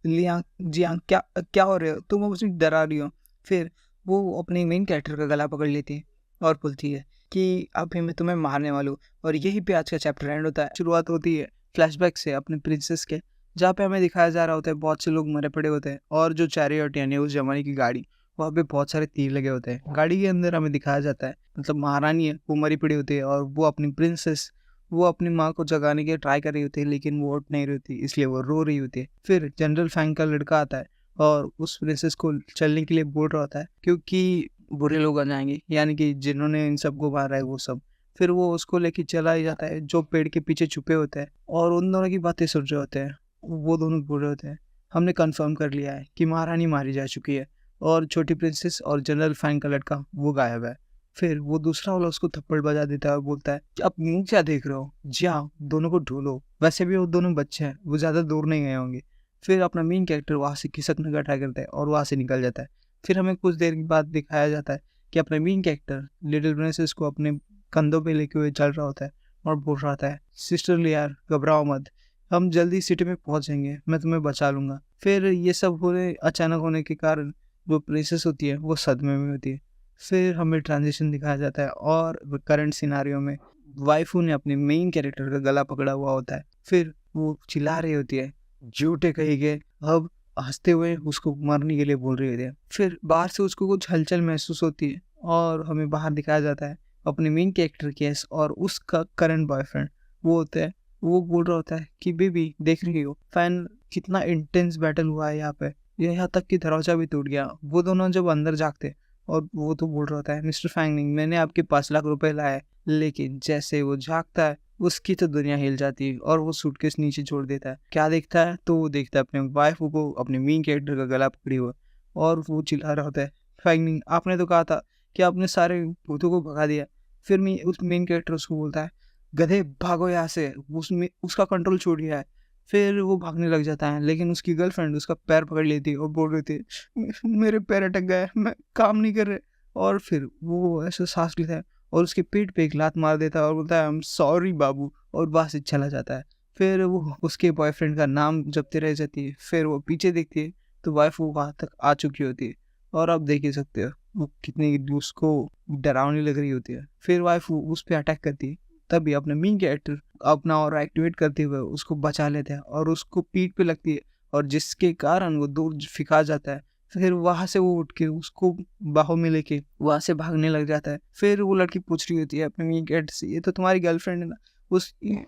A: लियांग जियांग क्या हो रहे हो, तुम मुझे डरा रही हो। फिर वो अपने मेन कैरेक्टर का गला पकड़ लेती है और बोलती है कि अभी मैं तुम्हें मारने वाला हूँ। और यही पे आज का चैप्टर एंड होता है। शुरुआत होती है फ्लैशबैक से अपने प्रिंसेस के, जहाँ पे हमें दिखाया जा रहा होता है बहुत से लोग मरे पड़े होते हैं, और जो चैरियट यानी उस जमाने की गाड़ी, वहाँ पे बहुत सारे तीर लगे होते हैं। गाड़ी के अंदर हमें दिखाया जाता है, मतलब महारानी है वो मरी पड़ी होती है, और वो अपनी प्रिंसेस, वो अपनी माँ को जगाने की ट्राई कर रही होती है, लेकिन वो उठ नहीं रही होती, इसलिए वो रो रही होती है। फिर जनरल फैंग का लड़का आता है और उस प्रिंसेस को चलने के लिए बोल रहा होता है, क्योंकि बुरे लोग आ जाएंगे, यानी कि जिन्होंने इन सबको मारा है वो सब। फिर वो उसको लेके चला ही जाता है, जो पेड़ के पीछे छुपे होते हैं, और उन दोनों की बातें सुन रहे होते हैं। वो दोनों बोल रहे होते हैं, हमने कंफर्म कर लिया है कि महारानी मारी जा चुकी है, और छोटी प्रिंसेस और जनरल फैंग का लड़का वो गायब है। फिर वो दूसरा वाला उसको थप्पड़ बजा देता है और बोलता है कि अब मुंह क्या देख रहे हो, जाओ दोनों को ढूंढो, वैसे भी वो दोनों बच्चे हैं, वो ज़्यादा दूर नहीं गए होंगे। फिर अपना मेन कैरेक्टर वहाँ से खिसकने का ट्राई करता है और वहाँ से निकल जाता है। फिर हमें कुछ देर के बाद दिखाया जाता है कि अपना मेन कैरेक्टर लिटिल प्रिंसेस को अपने कंधों पे लेके हुए चल रहा होता है, और बोल रहा होता है, सिस्टर लियार घबराओ मत, हम जल्दी सिटी में पहुंचेंगे, मैं तुम्हें बचा लूंगा। फिर ये सब होने अचानक होने के कारण जो प्रिंसेस होती है वो सदमे में होती है। फिर हमें ट्रांजिशन दिखाया जाता है, और करंट सिनारियो में वाइफू ने अपने मेन कैरेक्टर का गला पकड़ा हुआ होता है। फिर वो चिल्ला रही होती है, झूठे कही गए, अब हंसते हुए उसको मारने के लिए बोल रही होती है। फिर बाहर से उसको कुछ हलचल महसूस होती है, और हमें बाहर दिखाया जाता है अपने मेन कैरेक्टर केस और उसका करंट बॉयफ्रेंड वो होता है। वो बोल रहा होता है कि बेबी देख रही हो फैन, कितना इंटेंस बैटल हुआ है यहाँ पे, यहाँ तक कि दरवाजा भी टूट गया। वो दोनों जब अंदर जागते, और वो तो बोल रहा होता है, मिस्टर फैंगनिंग मैंने आपके 5 लाख रुपए लाए, लेकिन जैसे वो जागता है उसकी तो दुनिया हिल जाती है, और वो सूटकेस नीचे छोड़ देता है। क्या देखता है, तो वो देखता है अपने वाइफ को अपने मेन कैरेक्टर का गला पकड़ी हुआ, और वो चिल्ला रहा होता है, फैंगनिंग आपने तो कहा था कि आपने सारे भूतों को भगा दिया। फिर उस मेन कैरेक्टर उसको बोलता है, गधे भागो यहाँ से, उसमें उसका कंट्रोल छूट गया है। फिर वो भागने लग जाता है, लेकिन उसकी गर्लफ्रेंड उसका पैर पकड़ लेती है और बोल रही थी, मेरे पैर अटक गए, मैं काम नहीं कर रहे। और फिर वो ऐसे सांस लेता है और उसके पीठ पे एक लात मार देता है और बोलता है, आई एम सॉरी बाबू, और वहाँ से चला जाता है। फिर वो उसके बॉयफ्रेंड का नाम जपते रह जाती है। फिर वो पीछे देखती है तो वाइफ वो वहाँ तक आ चुकी होती है, और आप देख ही सकते हो वो कितनी उसको डरावनी लग रही होती है। फिर वाइफ उस पर अटैक करती है, तभी अपने मेन कैरेक्टर अपना और एक्टिवेट करते हुए उसको बचा लेते हैं, और उसको पीठ पे लगती है, और जिसके कारण वो दूर फिका जाता है। फिर वहां से वो उठ के उसको बाहों में लेके वहां से भागने लग जाता है। फिर वो लड़की पूछ रही होती है अपने मेन कैरेक्टर से, ये तो तुम्हारी गर्लफ्रेंड है ना,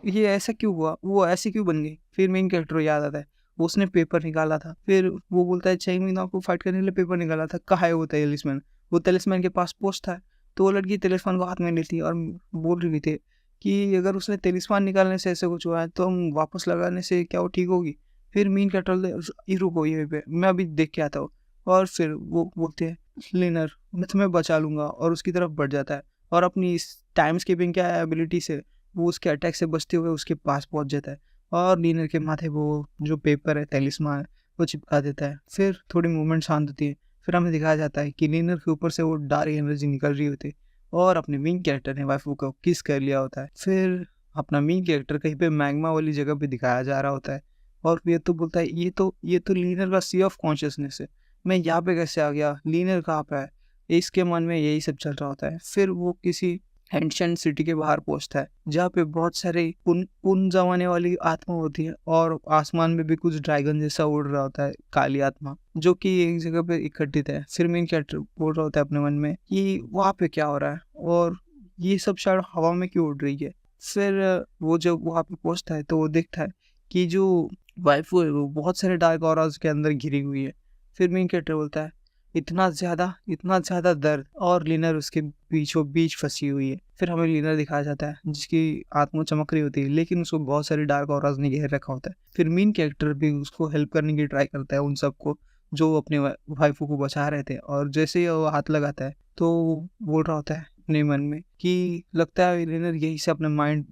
A: ये ऐसा क्यों हुआ, वो ऐसी क्यों बन गई। फिर मेन कैरेक्टर को याद आता है उसने पेपर निकाला था। फिर वो बोलता है 6 महीना को फाइट करने के लिए पेपर निकाला था, कहाँ है वो तलिस्मैन। वो तलिस्मैन के पास पोस्ट था। तो वो लड़की तलिस्मान को हाथ में लेती है और बोल रही थी कि अगर उसने तलिस्मान निकालने से ऐसे कुछ हुआ है तो हम वापस लगाने से क्या वो ठीक होगी। फिर मीन कैरेक्टर रुको यहीं पे, मैं अभी देख के आता हूँ। और फिर वो बोलते हैं, लिनर मैं तुम्हें बचा लूंगा, और उसकी तरफ बढ़ जाता है, और अपनी इस टाइम स्कीपिंग क्या एबिलिटी से वो उसके अटैक से बचते हुए उसके पास पहुंच जाता है, और लिनर के माथे वो जो पेपर है तलिस्मान है वो चिपका देता है। फिर थोड़ी मूवमेंट शांत होती है। फिर हमें दिखाया जाता है कि लिनर के ऊपर से वो डार्क एनर्जी निकल रही होती है, और अपने मेन कैरेक्टर ने वाइफ को किस कर लिया होता है। फिर अपना मेन कैरेक्टर कहीं पे मैग्मा वाली जगह पे दिखाया जा रहा होता है, और ये तो बोलता है, ये तो लीनर का सी ऑफ कॉन्शियसनेस है, मैं यहाँ पे कैसे आ गया, लीनर कहाँ पे है। इसके मन में यही सब चल रहा होता है। फिर वो किसी एंशिएंट सिटी के बाहर पहुंचता है, जहाँ पे बहुत सारे पुन जमाने वाली आत्मा होती है, और आसमान में भी कुछ ड्रैगन जैसा उड़ रहा होता है, काली आत्मा, जो कि एक जगह पे इकट्ठित है। फिर मेन कैरेक्टर बोल रहा होता है अपने मन में कि वहाँ पे क्या हो रहा है, और ये सब शायद हवा में क्यों उड़ रही है। फिर वो जब वहाँ पे पहुंचता है तो वो देखता है कि जो वाइफ है वो बहुत सारे डार्क ऑराज के अंदर घिरी हुई है। फिर मेन कैरेक्टर बोलता है, इतना ज़्यादा दर्द, और लिनर उसके बीचों बीच फंसी हुई है। फिर हमें लिनर दिखाया जाता है जिसकी आत्मा चमक रही होती है, लेकिन उसको बहुत सारे डार्क ऑराज ने घेर रखा होता है। फिर मेन कैरेक्टर भी उसको हेल्प करने की ट्राई करता है, उन सबको जो अपने वाइफों को बचा रहे थे। और जैसे ही वो हाथ लगाता है तो वो बोल रहा होता है अपने मन में कि लगता है लिनर यही से अपना माइंड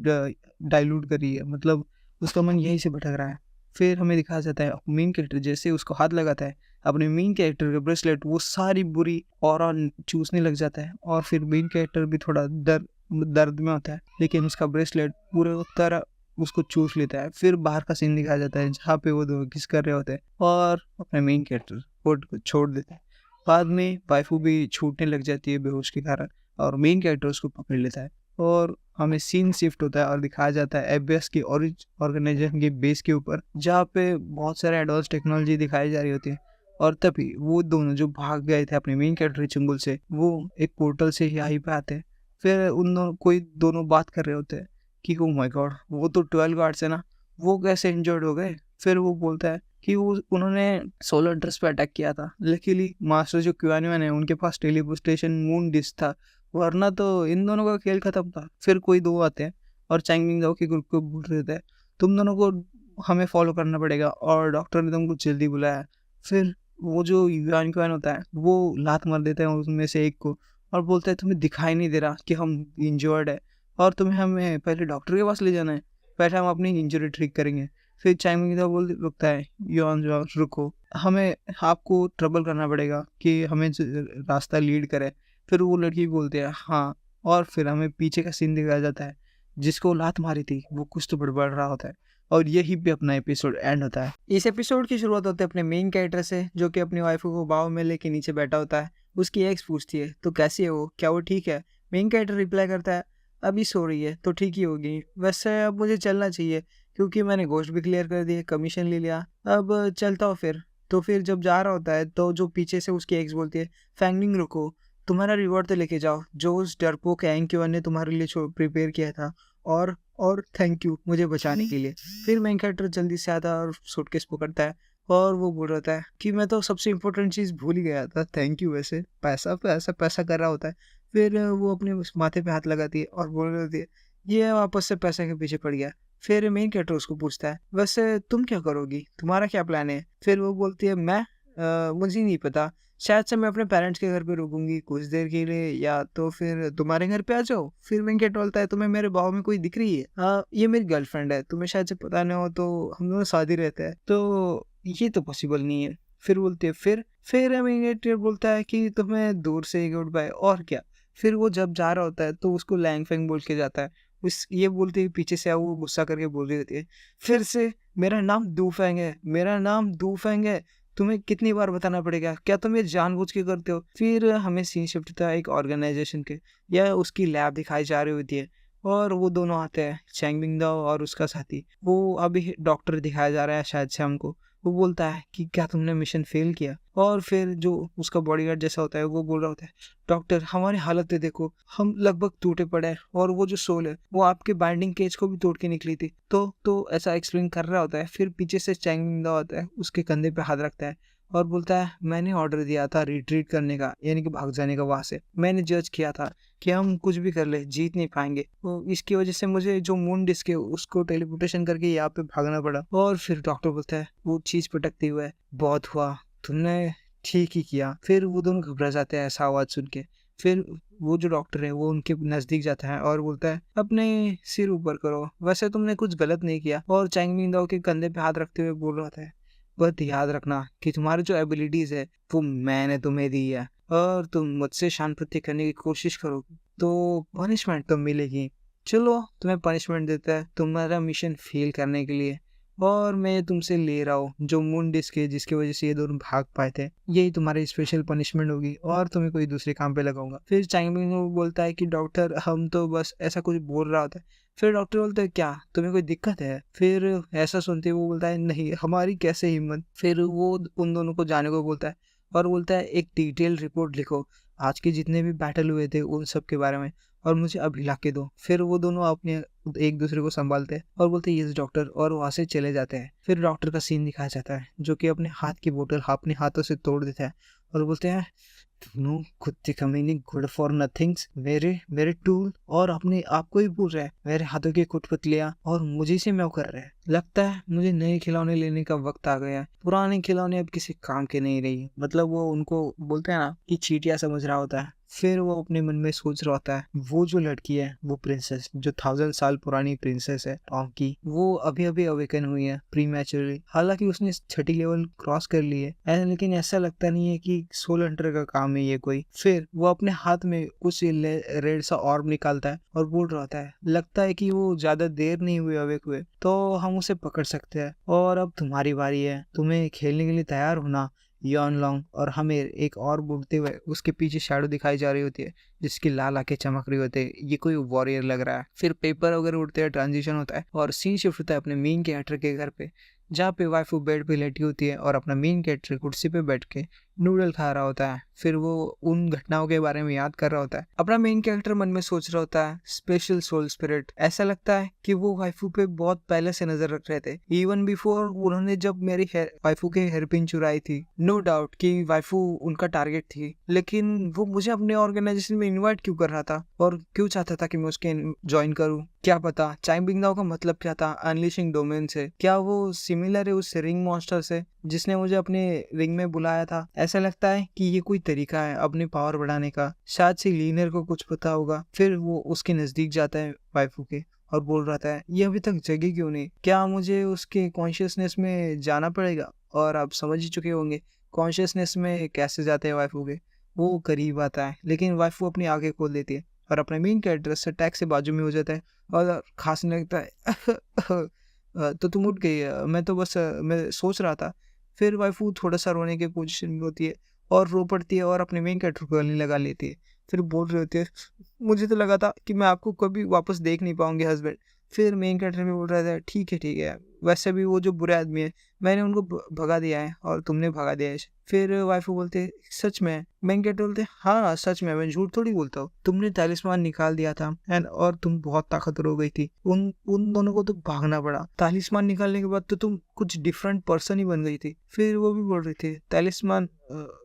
A: डाइल्यूट कर रही है, मतलब उसका मन यही से भटक रहा है। फिर हमें दिखाया जाता है मेन कैरेक्टर जैसे उसको हाथ लगाता है अपने मेन कैरेक्टर का ब्रेसलेट, वो सारी बुरी ऑरा चूसने लग जाता है, और फिर मेन कैरेक्टर भी थोड़ा दर्द में होता है, लेकिन उसका ब्रेसलेट पूरे तरह उसको चूस लेता है। फिर बाहर का सीन दिखाया जाता है जहाँ पे वो दो किस कर रहे होते हैं, और अपने मेन कैरेक्टर कोर्ट को छोड़ देता है। बाद में वाइफू भी छूटने लग जाती है बेहोश के कारण, और मेन कैरेक्टर उसको पकड़ लेता है। और हमें सीन शिफ्ट होता है और दिखाया जाता है एफबीएस की ऑर्गेनाइजेशन की बेस के ऊपर, जहाँ पे बहुत सारे एडवांस टेक्नोलॉजी दिखाई जा रही होती है। और तभी वो दोनों जो भाग गए थे अपने मेन कैरेक्टर चुंगल से, वो एक पोर्टल से यहीं पे आते हैं। फिर उन दोनों बात कर रहे होते हैं कि ओ माय गॉड, वो तो 12 गार्ड्स है ना, वो कैसे इंजर्ड हो गए। फिर वो बोलता है कि उन्होंने सोलर इंटरेस्ट पे अटैक किया था। लकीली मास्टर जो क्यूआनवन है उनके पास टेलीपोर्टेशन मून डिस्क था, वरना तो इन दोनों का खेल खत्म था। फिर कोई दो आते हैं और चैंगमिंग जाओ के ग्रुप को बोल रहे थे तुम दोनों को हमें फॉलो करना पड़ेगा, और डॉक्टर ने तुमको जल्दी बुलाया। फिर वो जो युआन क्यूआन होता है वो लात मार देता है उसमें से एक को, और बोलता है तुम्हें दिखाई नहीं दे रहा कि हम इंजर्ड है, और तुम्हें हमें पहले डॉक्टर के पास ले जाना है, पहले हम अपनी इंजरी ठीक करेंगे। फिर चैंगमिंग जाओ बोल रुकता है, युआन जो रुको, हमें आपको ट्रबल करना पड़ेगा कि हमें रास्ता लीड करे। फिर वो लड़की बोलती है हाँ, और फिर हमें पीछे का सीन दिखाया जाता है, जिसको लात मारी थी वो कुछ तो बड़बड़ रहा होता है, और यही पे अपना एपिसोड एंड होता है। इस एपिसोड की शुरुआत होती है अपने मेन कैरेक्टर से, जो कि अपनी वाइफ को बाव में लेके नीचे बैठा होता है। उसकी एक्स पूछती है तो कैसी है वो, क्या वो ठीक है। मेन कैरेक्टर रिप्लाई करता है अभी सो रही है तो ठीक ही होगी, वैसे अब मुझे चलना चाहिए क्योंकि मैंने गोश्त भी क्लियर कर दिए, कमीशन ले लिया, अब चलता हूँ फिर। तो फिर जब जा रहा होता है तो जो पीछे से उसकी एक्स बोलती है फैंगनिंग रुको, तुम्हारा रिवॉर्ड तो लेके जाओ जो उस डरपोक एंक्यूअन ने तुम्हारे लिए प्रिपेयर किया था, और थैंक यू मुझे बचाने के लिए। फिर मेन कैरेक्टर जल्दी से आता है और सूटकेस पकड़ता है, और वो बोल रहा है कि मैं तो सबसे इम्पोर्टेंट चीज़ भूल ही गया था, थैंक यू। वैसे पैसा पैसा पैसा कर रहा होता है। फिर वो अपने उस माथे पे हाथ लगाती है और बोल रही है ये वापस से पैसे के पीछे पड़ गया। फिर मेन कैरेक्टर उसको पूछता है वैसे तुम क्या करोगी, तुम्हारा क्या प्लान है। फिर वो बोलती है मैं मुझे नहीं पता, शायद से मैं अपने पेरेंट्स के घर पे रुकूंगी कुछ देर के लिए, या तो फिर तुम्हारे घर पे आ जाओ। फिर मैं क्या बोलता है तुम्हें मेरे बाहों में कोई दिख रही है, हाँ ये मेरी गर्लफ्रेंड है, तुम्हें शायद से पता नहीं हो तो हम दोनों शादी रहते हैं, तो ये तो पॉसिबल नहीं है। फिर बोलती है फिर मैं बोलता है कि तुम्हें दूर से ही गुड बाय, और क्या। फिर वो जब जा रहा होता है तो उसको लैंग फेंग बोल के जाता है। उस ये बोलते ही पीछे से वो गुस्सा करके बोल रही होती है फिर से मेरा नाम दूफेंग है, मेरा नाम दूफेंग है, तुम्हें कितनी बार बताना पड़ेगा, क्या तुम ये जानबूझ के करते हो। फिर हमें सीन शिफ्ट होता है एक ऑर्गेनाइजेशन के, या उसकी लैब दिखाई जा रही होती है, और वो दोनों आते हैं चैंगमिंग दाओ और उसका साथी। वो अभी डॉक्टर दिखाया जा रहा है शायद से हमको। वो बोलता है कि क्या तुमने मिशन फेल किया, और फिर जो उसका बॉडीगार्ड जैसा होता है वो बोल रहा होता है डॉक्टर हमारी हालत देखो, हम लगभग टूटे पड़े हैं, और वो जो सोल है वो आपके बाइंडिंग केज को भी तोड़ के निकली थी। तो ऐसा एक्सप्लेन कर रहा होता है। फिर पीछे से चैंगमिंग दाओ आता है, उसके कंधे पे हाथ रखता है और बोलता है मैंने ऑर्डर दिया था रिट्रीट करने का, यानी कि भाग जाने का वहां से। मैंने जज किया था कि हम कुछ भी कर ले जीत नहीं पाएंगे, तो इसकी वजह से मुझे जो मून डिस्क है उसको टेलीपोर्टेशन करके यहाँ पे भागना पड़ा। और फिर डॉक्टर बोलता है वो चीज पटकते हुए बहुत हुआ, तुमने ठीक ही किया। फिर वो दोनों घबरा जाते हैं ऐसा आवाज सुन के। फिर वो जो डॉक्टर है वो उनके नजदीक जाता है और बोलता है अपने सिर ऊपर करो, वैसे तुमने कुछ गलत नहीं किया। और चैंगमिंग दाओ के कंधे पे हाथ रखते हुए बोल रहा था बट याद रखना कि तुम्हारी जो एबिलिटीज है वो मैंने तुम्हें दी है, और तुम मुझसे शान प्रति करने की कोशिश करोगे तो पनिशमेंट तो मिलेगी। चलो तुम्हें पनिशमेंट देता है तुम्हारा मिशन फेल करने के लिए, और मैं तुमसे ले रहा हूँ जो मून डिस्क है जिसकी वजह से ये दोनों भाग पाए थे, यही तुम्हारी स्पेशल पनिशमेंट होगी, और तुम्हें कोई दूसरे काम पे लगाऊंगा। फिर चैंगमिंग बोलता है कि डॉक्टर हम तो बस ऐसा कुछ बोल रहा होता है। फिर डॉक्टर बोलता है क्या तुम्हें कोई दिक्कत है। फिर ऐसा सुनते हुए वो बोलता है नहीं हमारी कैसे हिम्मत। फिर वो उन दोनों को जाने को बोलता है और बोलता है एक डिटेल रिपोर्ट लिखो आज के जितने भी बैटल हुए थे उन सब के बारे में, और मुझे अभी ला के दो। फिर वो दोनों अपने एक दूसरे को संभालते हैं और बोलते हैं यस डॉक्टर, और वहां से चले जाते हैं। फिर डॉक्टर का सीन दिखाया जाता है जो कि अपने हाथ की बोतल अपने हाथों से तोड़ देता है और बोलते हैं नो कुत्ते कमीने गुड फॉर नथिंग्स, मेरे मेरे टूल, और अपने आप को ही बोल रहा है मेरे हाथों की कुटपुतलियां और मुझे से म्याऊं कर रहे हैं। लगता है मुझे नए खिलौने लेने का वक्त आ गया, पुराने खिलौने अब किसी काम के नहीं रही। मतलब वो उनको बोलते हैं ना कि चीटियां समझ रहा होता है। फिर वो अपने मन में सोच रहा होता है वो जो लड़की है वो प्रिंसेस जो 1000 साल पुरानी प्रिंसेस है टॉम की, वो अभी अभी अवेकन हुई है प्रीमैचुरली। हालांकि उसने 6ठी लेवल क्रॉस कर ली है, लेकिन ऐसा लगता नहीं है कि सोल हंटर का काम है ये कोई। फिर वो अपने हाथ में कुछ रेड सा ऑर्ब निकालता है और बोल रहा होता है लगता है कि वो ज्यादा देर नहीं हुई अवेक हुए तो हम उसे पकड़ सकते हैं, और अब तुम्हारी बारी है, तुम्हें खेलने के लिए तैयार होना यॉन लॉन्ग, और हमें एक और बुढ़ते हुए उसके पीछे शैडो दिखाई जा रही होती है जिसकी लाल आंखें चमक रही होती है, ये कोई वॉरियर लग रहा है। फिर पेपर वगैरह उड़ते हैं, ट्रांजिशन होता है और सीन शिफ्ट होता है अपने मेन कैरेक्टर के घर पे, जहाँ पे वाइफ बेड पे लेटी होती है और अपना मेन कैरेक्टर कुर्सी पे बैठ के नूडल खा रहा होता है। फिर वो उन घटनाओं के बारे में याद कर रहा होता है। अपना मेन कैरेक्टर मन में सोच रहा होता है स्पेशल सोल स्पिरिट। ऐसा लगता है कि वो वाइफू पे बहुत पहले से नजर रख रहे थे, इवन बिफोर उन्होंने जब मेरी वाइफू के हेयरपिन चुराई थी। नो डाउट कि वाइफू उनका टारगेट थी, लेकिन वो मुझे अपने ऑर्गेनाइजेशन में इन्वाइट क्यों कर रहा था और क्यों चाहता था कि मैं उसके ज्वाइन करूँ? क्या पता चाइमिंग दाओ का मतलब क्या था अनलिशिंग डोमेन से? क्या वो सिमिलर है उस रिंग मॉन्स्टर से जिसने मुझे अपने रिंग में बुलाया था? ऐसा लगता है कि ये कोई तरीका है अपनी पावर बढ़ाने का। शायद से लीनियर को कुछ पता होगा। फिर वो उसके नजदीक जाता है वाइफू के और बोल रहा था ये अभी तक जगी क्यों नहीं? क्या मुझे उसके कॉन्शियसनेस में जाना पड़ेगा? और आप समझ ही चुके होंगे कॉन्शियसनेस में कैसे जाते हैं वाइफू के। वो करीब आता है लेकिन वाइफू अपनी आंखें खोल देती है और अपने मेन कैरेक्टर से टैक्स से बाजू में हो जाता है और खांसने लगता है। तो तुम उठ गई? मैं तो बस मैं सोच रहा था। फिर वाइफू थोड़ा सा रोने की पोजीशन में होती है और रो पड़ती है और अपने मेन कैरेक्टर को गले लगा लेती है। फिर बोल रही होती है मुझे तो लगा था कि मैं आपको कभी वापस देख नहीं पाऊंगी हस्बैंड। फिर मेन कैरेक्टर भी बोल रहा था ठीक है, वैसे भी वो जो बुरे आदमी है मैंने उनको भगा दिया है और तुमने भगा दिया है। फिर वाइफू बोलते सच में? मेन कैरेक्टर बोलते हाँ सच में, मैं झूठ थोड़ी बोलता हूँ। तुमने तालिस्मान निकाल दिया था एंड और तुम बहुत ताकतवर हो गई थी। उन उन दोनों को तो भागना पड़ा। तालिस्मान निकालने के बाद तो तुम कुछ डिफरेंट पर्सन ही बन गई थी। फिर वो भी बोल रही थी तालिस्मान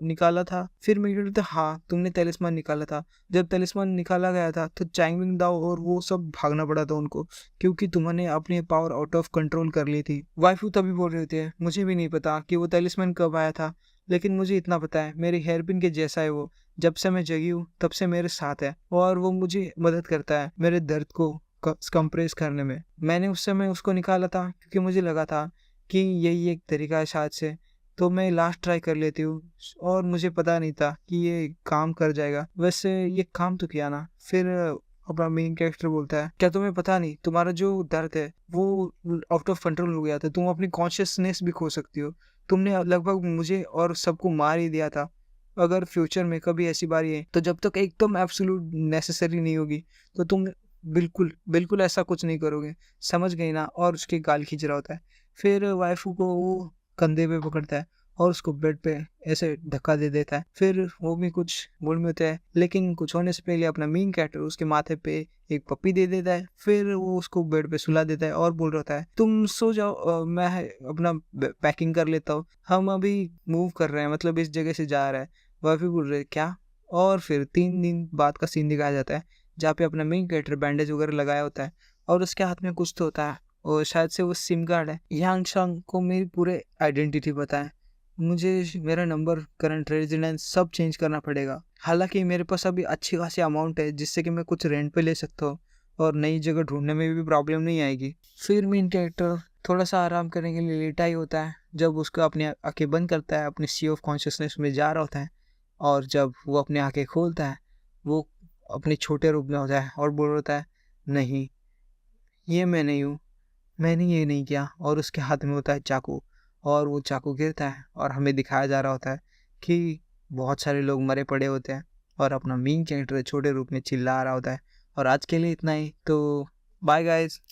A: निकाला था? फिर मैं कहते हाँ तुमने तालिस्मान निकाला था। जब तालिस्मान निकाला गया था तो चैंगमिंग दाओ और वो सब भागना पड़ा था उनको, क्योंकि तुमने अपनी पावर आउट ऑफ कंट्रोल कर ली थी। वाइफू तभी बोल रहे थे मुझे भी नहीं पता कि वो तालिस्मान कब आया था, लेकिन मुझे इतना पता है मेरी हेयरपिन के जैसा है वो। जब से मैं जगी हूँ तब से मेरे साथ है और वो मुझे मदद करता है मेरे दर्द को कंप्रेस करने में। मैंने उस समय उसको निकाला था क्योंकि मुझे लगा था कि यही एक तरीका है शायद से, तो मैं लास्ट ट्राई कर लेती हूँ और मुझे पता नहीं था कि ये काम कर जाएगा। वैसे ये काम तो किया ना। फिर अपना मेन कैरेक्टर बोलता है क्या तुम्हें पता नहीं तुम्हारा जो दर्द है वो आउट ऑफ कंट्रोल हो गया था, तुम अपनी कॉन्शियसनेस भी खो सकती हो। तुमने लगभग मुझे और सबको मार ही दिया था। अगर फ्यूचर में कभी ऐसी बारी है तो जब तक एकदम एब्सोल्यूट नेसेसरी नहीं होगी तो तुम बिल्कुल बिल्कुल ऐसा कुछ नहीं करोगे, समझ गई ना? और उसके गाल खींच रहा होता है। फिर वाइफू को वो कंधे पे पकड़ता है और उसको बेड पे ऐसे धक्का दे देता है। फिर वो भी कुछ मूड में होता है, लेकिन कुछ होने से पहले अपना मेन कैरेक्टर उसके माथे पे एक पप्पी दे देता है। फिर वो उसको बेड पे सुला देता है और बोल रहा होता है तुम सो जाओ, मैं अपना पैकिंग कर लेता हूँ, हम अभी मूव कर रहे हैं, मतलब इस जगह से जा रहा है। वह भी बोल रहे क्या? और फिर 3 दिन बाद का सीन दिखाया जाता है जहाँ पे अपना मेन कैरेक्टर बैंडेज वगैरह लगाया होता है और उसके हाथ में कुछ तो होता है और शायद से वो सिम कार्ड है। यांग शांग को मेरी पूरे आइडेंटिटी पता है, मुझे मेरा नंबर, करंट रेजिडेंस सब चेंज करना पड़ेगा। हालांकि मेरे पास अभी अच्छी खासी अमाउंट है जिससे कि मैं कुछ रेंट पे ले सकता हूँ और नई जगह ढूंढने में भी प्रॉब्लम नहीं आएगी। फिर मेन कैरेक्टर थोड़ा सा आराम करने के लिए लेटा ही होता है जब उसको अपनी आंखें बंद करता है, अपनी सी ऑफ कॉन्शियसनेस में जा रहा होता है और जब वो अपनी आंखें खोलता है वो अपने छोटे रूप में होता है और बोल रहा होता है नहीं ये मैं नहीं हूँ, मैंने ये नहीं किया। और उसके हाथ में होता है चाकू और वो चाकू गिरता है और हमें दिखाया जा रहा होता है कि बहुत सारे लोग मरे पड़े होते हैं और अपना मेन कैरेक्टर छोटे रूप में चिल्ला रहा होता है। और आज के लिए इतना ही, तो बाय गाइस।